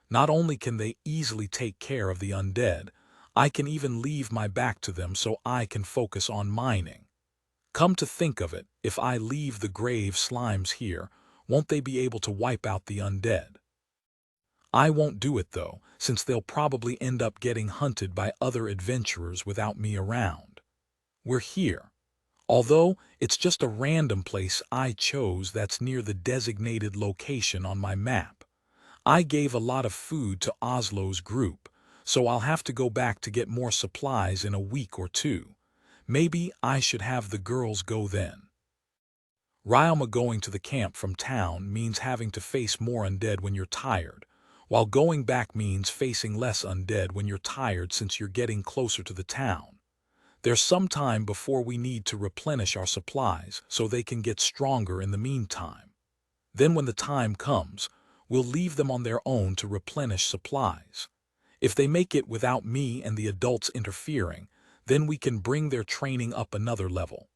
Not only can they easily take care of the undead, I can even leave my back to them so I can focus on mining. Come to think of it, if I leave the grave slimes here, won't they be able to wipe out the undead? I won't do it though, since they'll probably end up getting hunted by other adventurers without me around. We're here. Although it's just a random place I chose that's near the designated location on my map. I gave a lot of food to Oslo's group, so I'll have to go back to get more supplies in a week or two. Maybe I should have the girls go then. Ryalma, going to the camp from town means having to face more undead when you're tired, while going back means facing less undead when you're tired since you're getting closer to the town. There's some time before we need to replenish our supplies so they can get stronger in the meantime. Then when the time comes, we'll leave them on their own to replenish supplies. If they make it without me and the adults interfering, then we can bring their training up another level.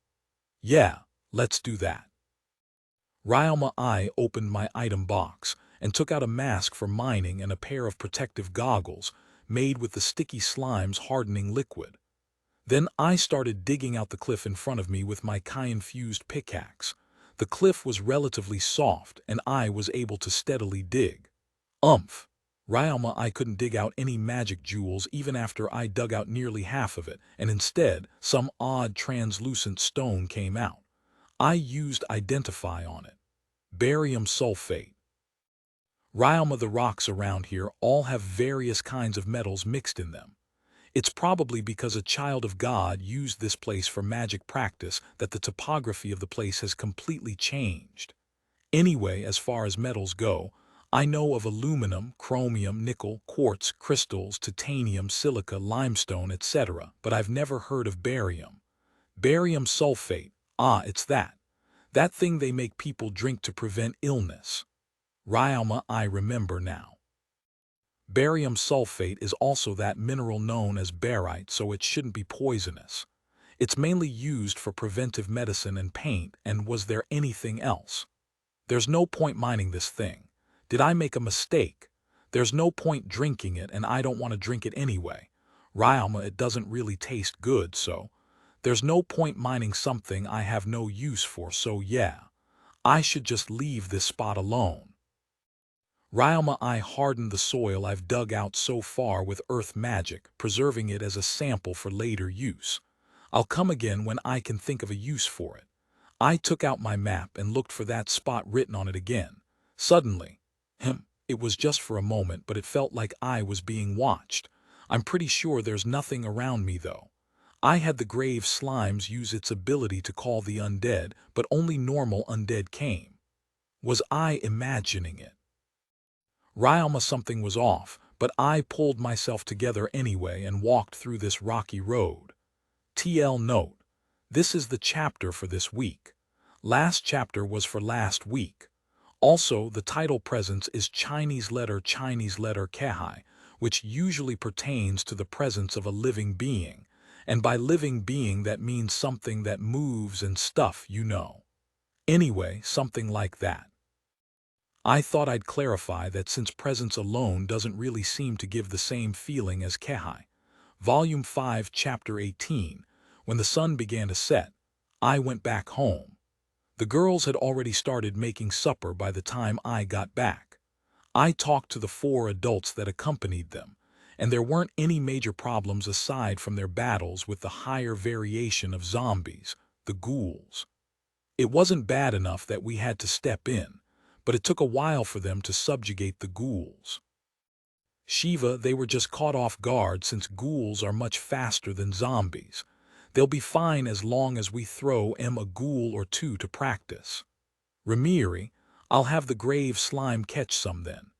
Yeah, let's do that. Ryalma I opened my item box and took out a mask for mining and a pair of protective goggles made with the sticky slime's hardening liquid. Then I started digging out the cliff in front of me with my Kai-infused pickaxe. The cliff was relatively soft, and I was able to steadily dig. Ryalma, I couldn't dig out any magic jewels even after I dug out nearly half of it, and instead, some odd translucent stone came out. I used Identify on it. Barium sulfate. Ryalma, the rocks around here all have various kinds of metals mixed in them. It's probably because a child of God used this place for magic practice that the topography of the place has completely changed. Anyway, as far as metals go, I know of aluminum, chromium, nickel, quartz, crystals, titanium, silica, limestone, etc., but I've never heard of barium. Barium sulfate, it's that. That thing they make people drink to prevent illness. Ryalma, I remember now. Barium sulfate is also that mineral known as barite, so it shouldn't be poisonous. It's mainly used for preventive medicine and paint, and was there anything else? There's no point mining this thing. Did I make a mistake? There's no point drinking it, and I don't want to drink it anyway. Ryalma, it doesn't really taste good, so there's no point mining something I have no use for, so yeah, I should just leave this spot alone. Ryalma, I hardened the soil I've dug out so far with earth magic, preserving it as a sample for later use. I'll come again when I can think of a use for it. I took out my map and looked for that spot written on it again. Suddenly, it was just for a moment, but it felt like I was being watched. I'm pretty sure there's nothing around me though. I had the grave slimes use its ability to call the undead, but only normal undead came. Was I imagining it? Ryalma, something was off, but I pulled myself together anyway and walked through this rocky road. TL note: this is the chapter for this week. Last chapter was for last week. Also, the title presence is Chinese letter Kehai, which usually pertains to the presence of a living being. And by living being, that means something that moves and stuff, you know. Anyway, something like that. I thought I'd clarify that since presence alone doesn't really seem to give the same feeling as Kehai. Volume 5, Chapter 18. When the sun began to set, I went back home. The girls had already started making supper by the time I got back. I talked to the 4 adults that accompanied them, and there weren't any major problems aside from their battles with the higher variation of zombies, the ghouls. It wasn't bad enough that we had to step in, but it took a while for them to subjugate the ghouls. Shiva, they were just caught off guard since ghouls are much faster than zombies. They'll be fine as long as we throw a ghoul or 2 to practice. Ramiri, I'll have the grave slime catch some then.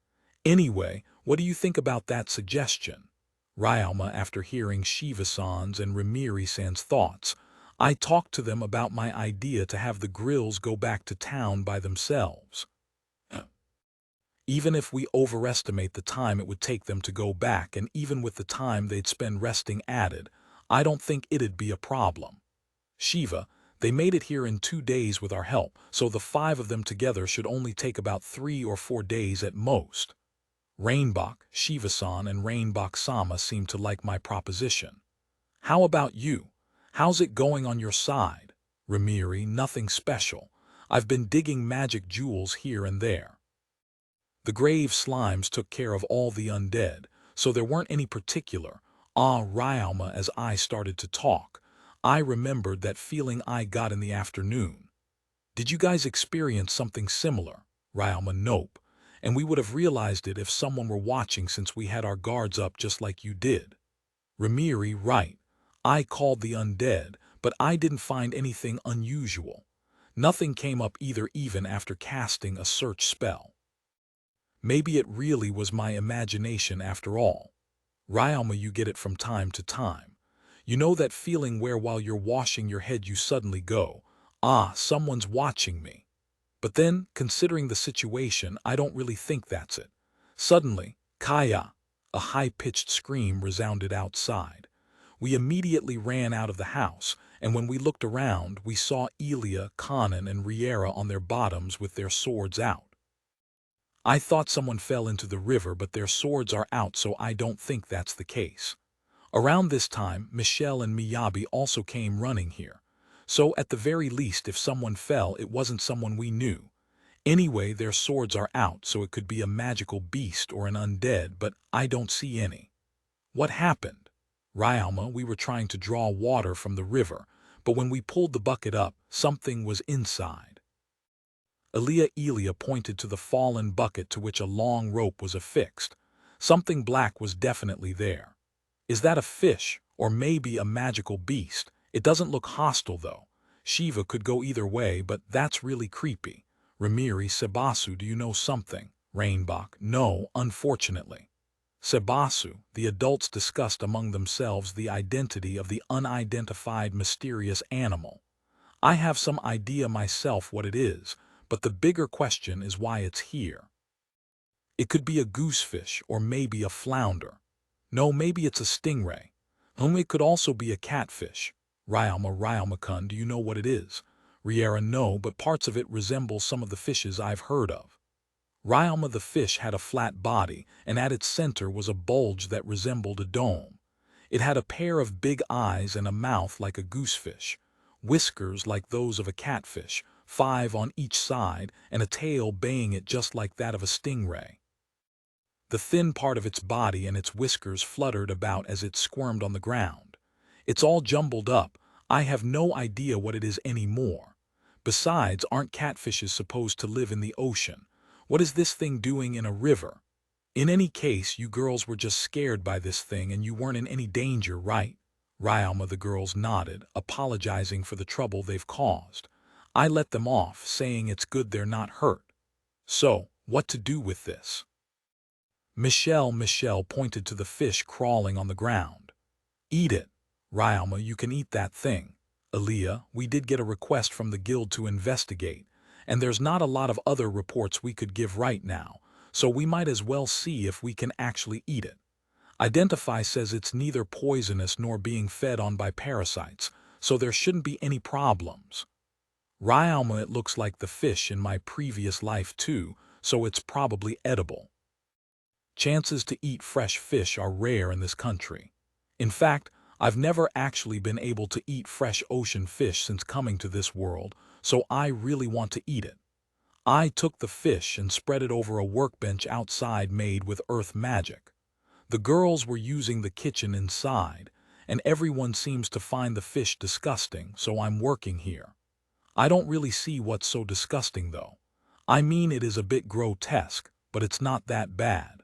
Anyway, what do you think about that suggestion? Ryalma, after hearing Shiva-san's and Ramiri-san's thoughts, I talked to them about my idea to have the grills go back to town by themselves. Even if we overestimate the time it would take them to go back, and even with the time they'd spend resting added, I don't think it'd be a problem. Shiva, they made it here in 2 days with our help, so the 5 of them together should only take about 3 or 4 days at most. Rainbok, Shiva-san, and Rainbok-sama seem to like my proposition. How about you? How's it going on your side? Ramiri, nothing special. I've been digging magic jewels here and there. The grave slimes took care of all the undead, so there weren't any particular. Ryalma, as I started to talk, I remembered that feeling I got in the afternoon. Did you guys experience something similar? Ryalma, nope. And we would have realized it if someone were watching since we had our guards up just like you did. Ramiri, right. I called the undead, but I didn't find anything unusual. Nothing came up either even after casting a search spell. Maybe it really was my imagination after all. Ryalma, you get it from time to time. You know that feeling where while you're washing your head you suddenly go, someone's watching me. But then, considering the situation, I don't really think that's it. Suddenly, Kaya, a high-pitched scream resounded outside. We immediately ran out of the house, and when we looked around, we saw Elia, Conan, and Riera on their bottoms with their swords out. I thought someone fell into the river, but their swords are out, so I don't think that's the case. Around this time, Michelle and Miyabi also came running here. So at the very least, if someone fell, it wasn't someone we knew. Anyway, their swords are out, so it could be a magical beast or an undead, but I don't see any. What happened? Ryalma, we were trying to draw water from the river, but when we pulled the bucket up, something was inside. Elia pointed to the fallen bucket to which a long rope was affixed. Something black was definitely there. Is that a fish, or maybe a magical beast? It doesn't look hostile though. Shiva could go either way, but that's really creepy. Ramiri, Sebasu, do you know something? Rainbok, no, unfortunately. Sebasu, the adults discussed among themselves the identity of the unidentified mysterious animal. I have some idea myself what it is, but the bigger question is why it's here. It could be a goosefish or maybe a flounder. No, maybe it's a stingray. It could also be a catfish. Ryalma-kun, do you know what it is? Riera, no, but parts of it resemble some of the fishes I've heard of. Ryalma, the fish had a flat body, and at its center was a bulge that resembled a dome. It had a pair of big eyes and a mouth like a goosefish, whiskers like those of a catfish, 5 on each side, and a tail baying it just like that of a stingray. The thin part of its body and its whiskers fluttered about as it squirmed on the ground. It's all jumbled up. I have no idea what it is anymore. Besides, aren't catfishes supposed to live in the ocean? What is this thing doing in a river? In any case, you girls were just scared by this thing and you weren't in any danger, right? Ryalma, the girls nodded, apologizing for the trouble they've caused. I let them off, saying it's good they're not hurt. So, what to do with this? Michelle pointed to the fish crawling on the ground. Eat it. Ryalma, you can eat that thing. Elia, we did get a request from the guild to investigate, and there's not a lot of other reports we could give right now, so we might as well see if we can actually eat it. Identify says it's neither poisonous nor being fed on by parasites, so there shouldn't be any problems. Ryalma, it looks like the fish in my previous life too, so it's probably edible. Chances to eat fresh fish are rare in this country. In fact, I've never actually been able to eat fresh ocean fish since coming to this world, so I really want to eat it. I took the fish and spread it over a workbench outside made with earth magic. The girls were using the kitchen inside, and everyone seems to find the fish disgusting, so I'm working here. I don't really see what's so disgusting though. I mean, it is a bit grotesque, but it's not that bad.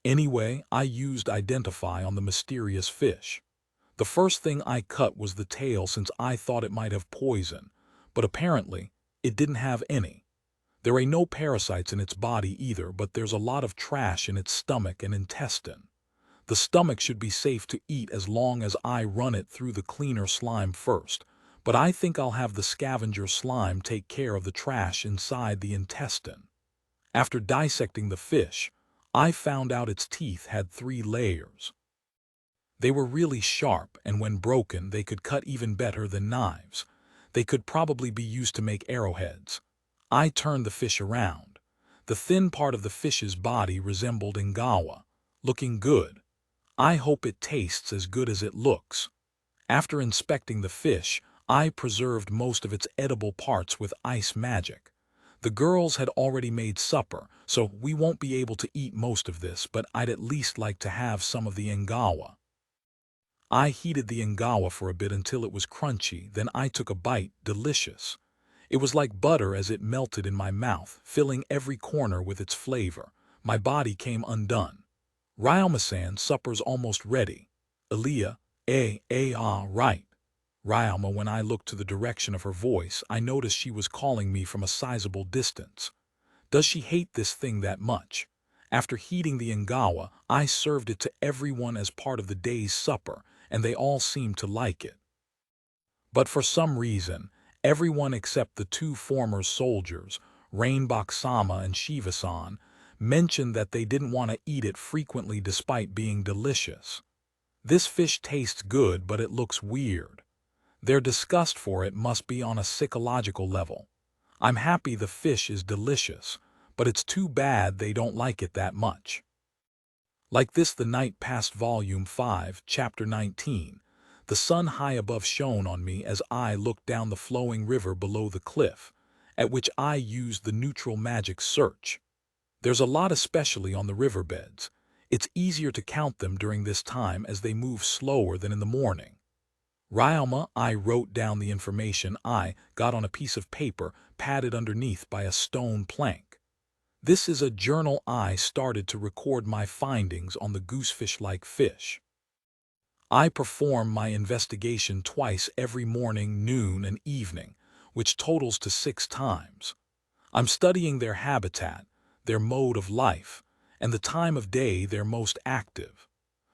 Anyway, I used Identify on the mysterious fish. The first thing I cut was the tail since I thought it might have poison, but apparently, it didn't have any. There ain't no parasites in its body either, but there's a lot of trash in its stomach and intestine. The stomach should be safe to eat as long as I run it through the cleaner slime first, but I think I'll have the scavenger slime take care of the trash inside the intestine. After dissecting the fish, I found out its teeth had 3 layers. They were really sharp, and when broken, they could cut even better than knives. They could probably be used to make arrowheads. I turned the fish around. The thin part of the fish's body resembled Ngawa, looking good. I hope it tastes as good as it looks. After inspecting the fish, I preserved most of its edible parts with ice magic. The girls had already made supper, so we won't be able to eat most of this, but I'd at least like to have some of the Ngawa. I heated the Ngawa for a bit until it was crunchy, then I took a bite, delicious. It was like butter as it melted in my mouth, filling every corner with its flavor. My body came undone. Ryalma-san, supper's almost ready. Aaliyah, right. Ryalma, when I looked to the direction of her voice, I noticed she was calling me from a sizable distance. Does she hate this thing that much? After heating the Ngawa, I served it to everyone as part of the day's supper, and they all seemed to like it. But for some reason, everyone except the 2 former soldiers, Rainbox-sama and Shiva-san, mentioned that they didn't want to eat it frequently despite being delicious. This fish tastes good, but it looks weird. Their disgust for it must be on a psychological level. I'm happy the fish is delicious, but it's too bad they don't like it that much. Like this, the night past Volume 5, Chapter 19. The sun high above shone on me as I looked down the flowing river below the cliff, at which I used the neutral magic search. There's a lot, especially on the riverbeds. It's easier to count them during this time as they move slower than in the morning. Ryalma, I wrote down the information I got on a piece of paper padded underneath by a stone plank. This is a journal I started to record my findings on the goosefish-like fish. I perform my investigation twice every morning, noon, and evening, which totals to 6 times. I'm studying their habitat, their mode of life, and the time of day they're most active.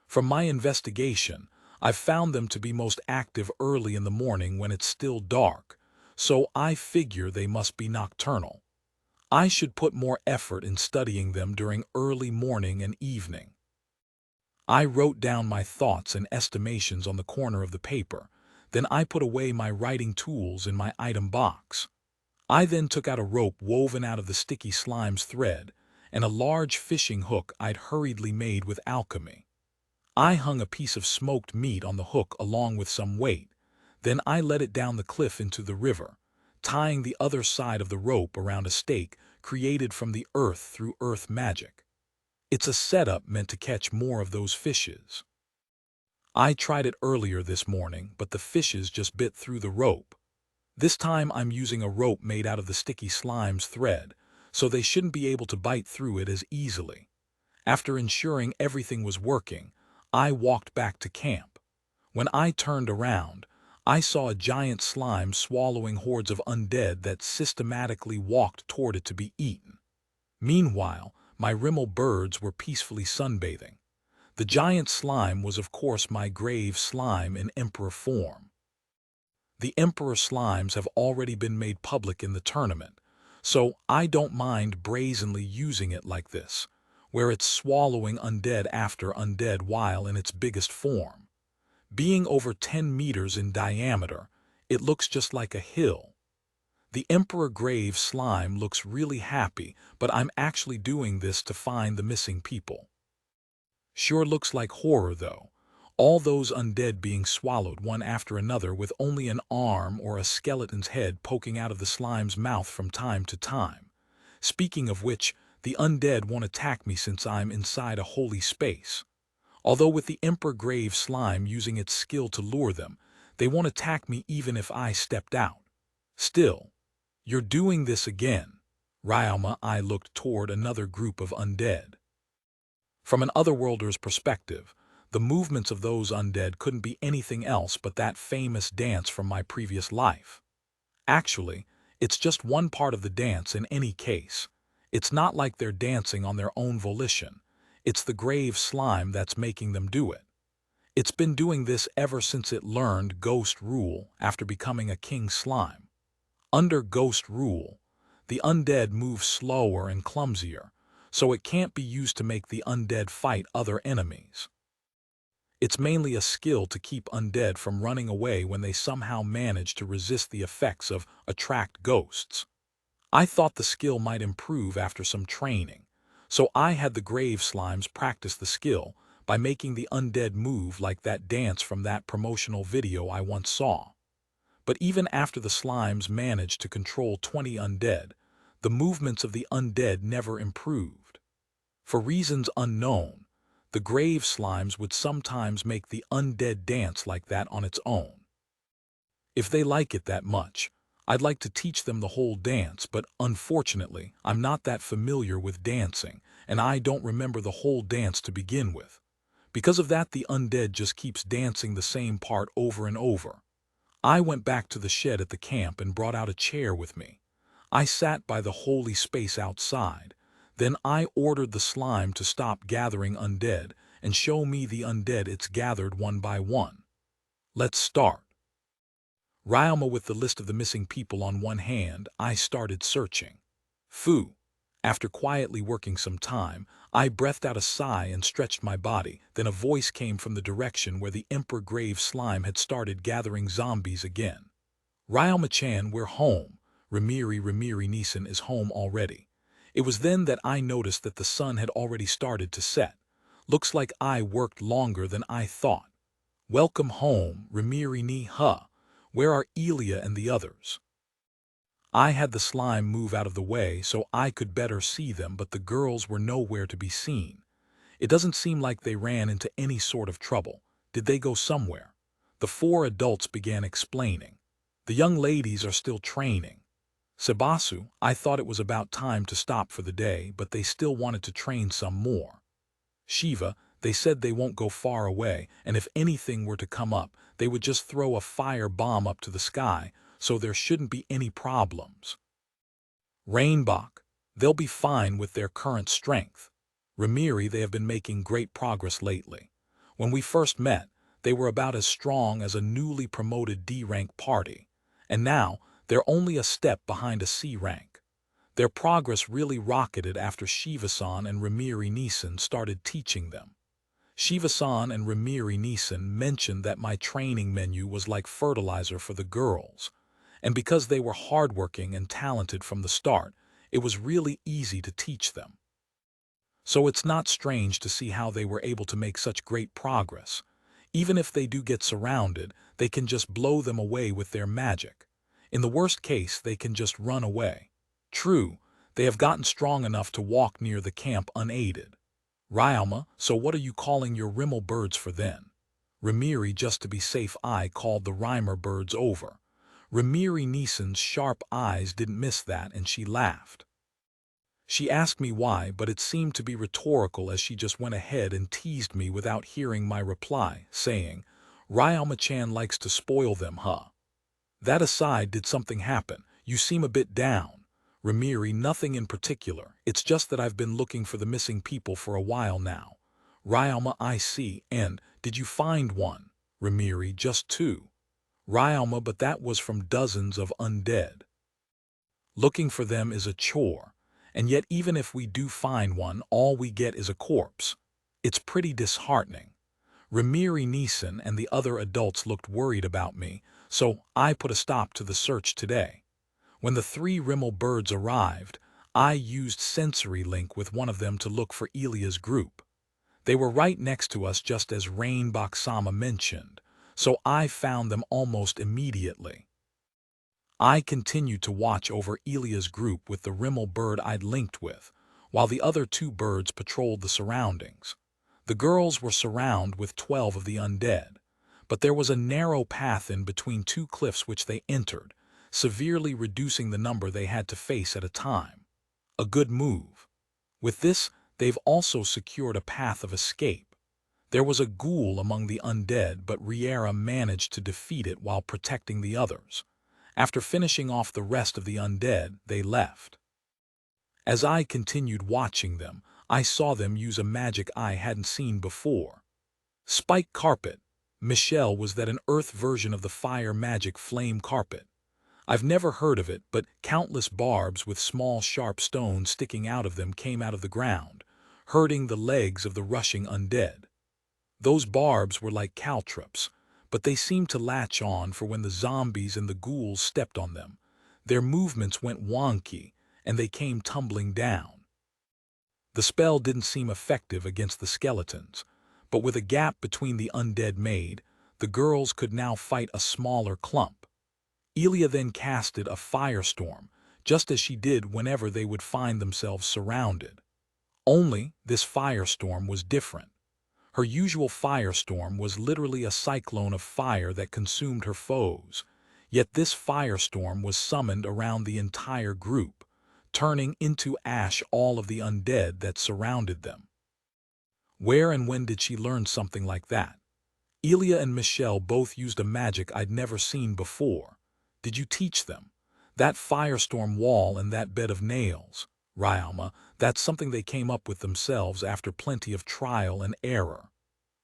From my investigation, I've found them to be most active early in the morning when it's still dark, so I figure they must be nocturnal. I should put more effort in studying them during early morning and evening. I wrote down my thoughts and estimations on the corner of the paper, then I put away my writing tools in my item box. I then took out a rope woven out of the sticky slime's thread and a large fishing hook I'd hurriedly made with alchemy. I hung a piece of smoked meat on the hook along with some weight, then I let it down the cliff into the river, tying the other side of the rope around a stake created from the earth through earth magic. It's a setup meant to catch more of those fishes. I tried it earlier this morning, but the fishes just bit through the rope. This time I'm using a rope made out of the sticky slime's thread, so they shouldn't be able to bite through it as easily. After ensuring everything was working, I walked back to camp. When I turned around, I saw a giant slime swallowing hordes of undead that systematically walked toward it to be eaten. Meanwhile, my Rimmel birds were peacefully sunbathing. The giant slime was of course my grave slime in emperor form. The emperor slimes have already been made public in the tournament, so I don't mind brazenly using it like this, where it's swallowing undead after undead while in its biggest form. Being over 10 meters in diameter, it looks just like a hill. The Emperor Grave slime looks really happy, but I'm actually doing this to find the missing people. Sure looks like horror, though. All those undead being swallowed one after another with only an arm or a skeleton's head poking out of the slime's mouth from time to time. Speaking of which, the undead won't attack me since I'm inside a holy space. Although with the Emperor Grave slime using its skill to lure them, they won't attack me even if I stepped out. Still, you're doing this again. Ryoma, I looked toward another group of undead. From an otherworlder's perspective, the movements of those undead couldn't be anything else but that famous dance from my previous life. Actually, it's just one part of the dance in any case. It's not like they're dancing on their own volition. It's the grave slime that's making them do it. It's been doing this ever since it learned ghost rule after becoming a king slime. Under ghost rule, the undead move slower and clumsier, so it can't be used to make the undead fight other enemies. It's mainly a skill to keep undead from running away when they somehow manage to resist the effects of attract ghosts. I thought the skill might improve after some training, so I had the grave slimes practice the skill by making the undead move like that dance from that promotional video I once saw. But even after the slimes managed to control 20 undead, the movements of the undead never improved. For reasons unknown, the grave slimes would sometimes make the undead dance like that on its own. If they like it that much, I'd like to teach them the whole dance, but unfortunately, I'm not that familiar with dancing, and I don't remember the whole dance to begin with. Because of that, the undead just keeps dancing the same part over and over. I went back to the shed at the camp and brought out a chair with me. I sat by the holy space outside. Then I ordered the slime to stop gathering undead and show me the undead it's gathered one by one. Let's start. Ryoma with the list of the missing people on one hand, I started searching. Phew. After quietly working some time, I breathed out a sigh and stretched my body. Then a voice came from the direction where the Emperor Grave slime had started gathering zombies again. Ryoma-chan, we're home. Remiri Nissen is home already. It was then that I noticed that the sun had already started to set. Looks like I worked longer than I thought. Welcome home, Remiri ni ha. Where are Elia and the others? I had the slime move out of the way so I could better see them, but the girls were nowhere to be seen. It doesn't seem like they ran into any sort of trouble. Did they go somewhere? The four adults began explaining. The young ladies are still training. Sebasu, I thought it was about time to stop for the day, but they still wanted to train some more. Shiva, they said they won't go far away, and if anything were to come up, they would just throw a fire bomb up to the sky, so there shouldn't be any problems. Rainbach, they'll be fine with their current strength. Remiri, they have been making great progress lately. When we first met, they were about as strong as a newly promoted D-rank party, and now they're only a step behind a C rank. Their progress really rocketed after Shiva-san and Remiri Nissen started teaching them. Shiva-san and Remiri Nissen mentioned that my training menu was like fertilizer for the girls, and because they were hardworking and talented from the start, it was really easy to teach them. So it's not strange to see how they were able to make such great progress. Even if they do get surrounded, they can just blow them away with their magic. In the worst case, they can just run away. True, they have gotten strong enough to walk near the camp unaided. Ryoma, so what are you calling your Rimmel birds for then? Remiri, just to be safe, I called the Rhymer birds over. Remiri Nissen's sharp eyes didn't miss that, and she laughed. She asked me why, but it seemed to be rhetorical as she just went ahead and teased me without hearing my reply, saying, Ryoma-chan likes to spoil them, huh? That aside, did something happen? You seem a bit down. Remiri, nothing in particular. It's just that I've been looking for the missing people for a while now. Ryoma, I see. And, did you find one? Remiri, just two. Ryoma, but that was from dozens of undead. Looking for them is a chore. And yet even if we do find one, all we get is a corpse. It's pretty disheartening. Remiri Nissen and the other adults looked worried about me, so I put a stop to the search today. When the 3 Rimmel birds arrived, I used sensory link with one of them to look for Elia's group. They were right next to us just as Rainbow-sama mentioned, so I found them almost immediately. I continued to watch over Elia's group with the Rimmel bird I'd linked with, while the other 2 birds patrolled the surroundings. The girls were surrounded with 12 of the undead, but there was a narrow path in between 2 cliffs which they entered, severely reducing the number they had to face at a time. A good move. With this, they've also secured a path of escape. There was a ghoul among the undead, but Riera managed to defeat it while protecting the others. After finishing off the rest of the undead, they left. As I continued watching them, I saw them use a magic I hadn't seen before. Spike carpet. Michelle, was that an earth version of the fire magic flame carpet? I've never heard of it, but countless barbs with small sharp stones sticking out of them came out of the ground, hurting the legs of the rushing undead. Those barbs were like caltrops, but they seemed to latch on for when the zombies and the ghouls stepped on them. Their movements went wonky, and they came tumbling down. The spell didn't seem effective against the skeletons, but with a gap between the undead made, the girls could now fight a smaller clump. Elia then casted a firestorm, just as she did whenever they would find themselves surrounded. Only this firestorm was different. Her usual firestorm was literally a cyclone of fire that consumed her foes, yet this firestorm was summoned around the entire group, turning into ash all of the undead that surrounded them. Where and when did she learn something like that? Elia and Michelle both used a magic I'd never seen before. Did you teach them? That firestorm wall and that bed of nails, Ryama, that's something they came up with themselves after plenty of trial and error.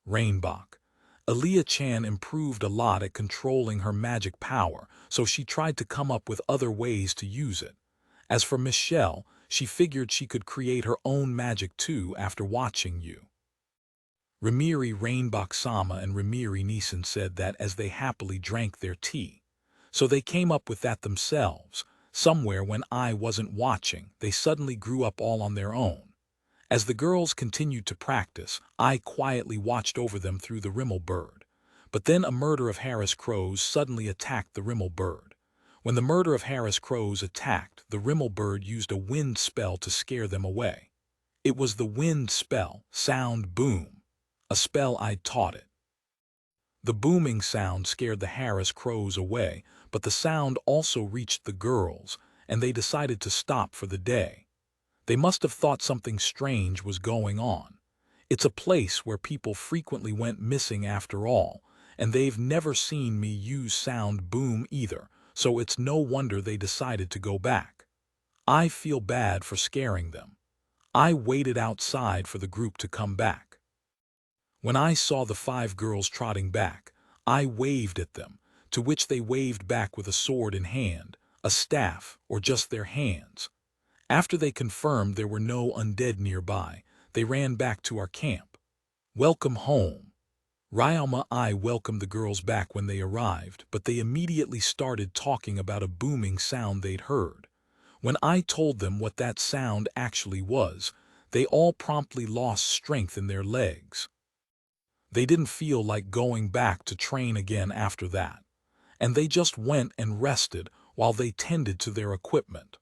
Rainbach. Elia-chan improved a lot at controlling her magic power, so she tried to come up with other ways to use it. As for Michelle, she figured she could create her own magic too after watching you. Remiri Rainbow-sama and Remiri Neeson said that as they happily drank their tea. So they came up with that themselves. Somewhere when I wasn't watching, they suddenly grew up all on their own. As the girls continued to practice, I quietly watched over them through the Rimmel bird. But then a murder of Harris crows suddenly attacked the Rimmel bird. When the murder of Harris crows attacked, the Rimmel bird used a wind spell to scare them away. It was the wind spell, sound boom, a spell I'd taught it. The booming sound scared the Harris crows away, but the sound also reached the girls, and they decided to stop for the day. They must have thought something strange was going on. It's a place where people frequently went missing after all, and they've never seen me use sound boom either, so it's no wonder they decided to go back. I feel bad for scaring them. I waited outside for the group to come back. When I saw the 5 girls trotting back, I waved at them, to which they waved back with a sword in hand, a staff, or just their hands. After they confirmed there were no undead nearby, they ran back to our camp. Welcome home. Ryoma I welcomed the girls back when they arrived, but they immediately started talking about a booming sound they'd heard. When I told them what that sound actually was, they all promptly lost strength in their legs. They didn't feel like going back to train again after that, and they just went and rested while they tended to their equipment.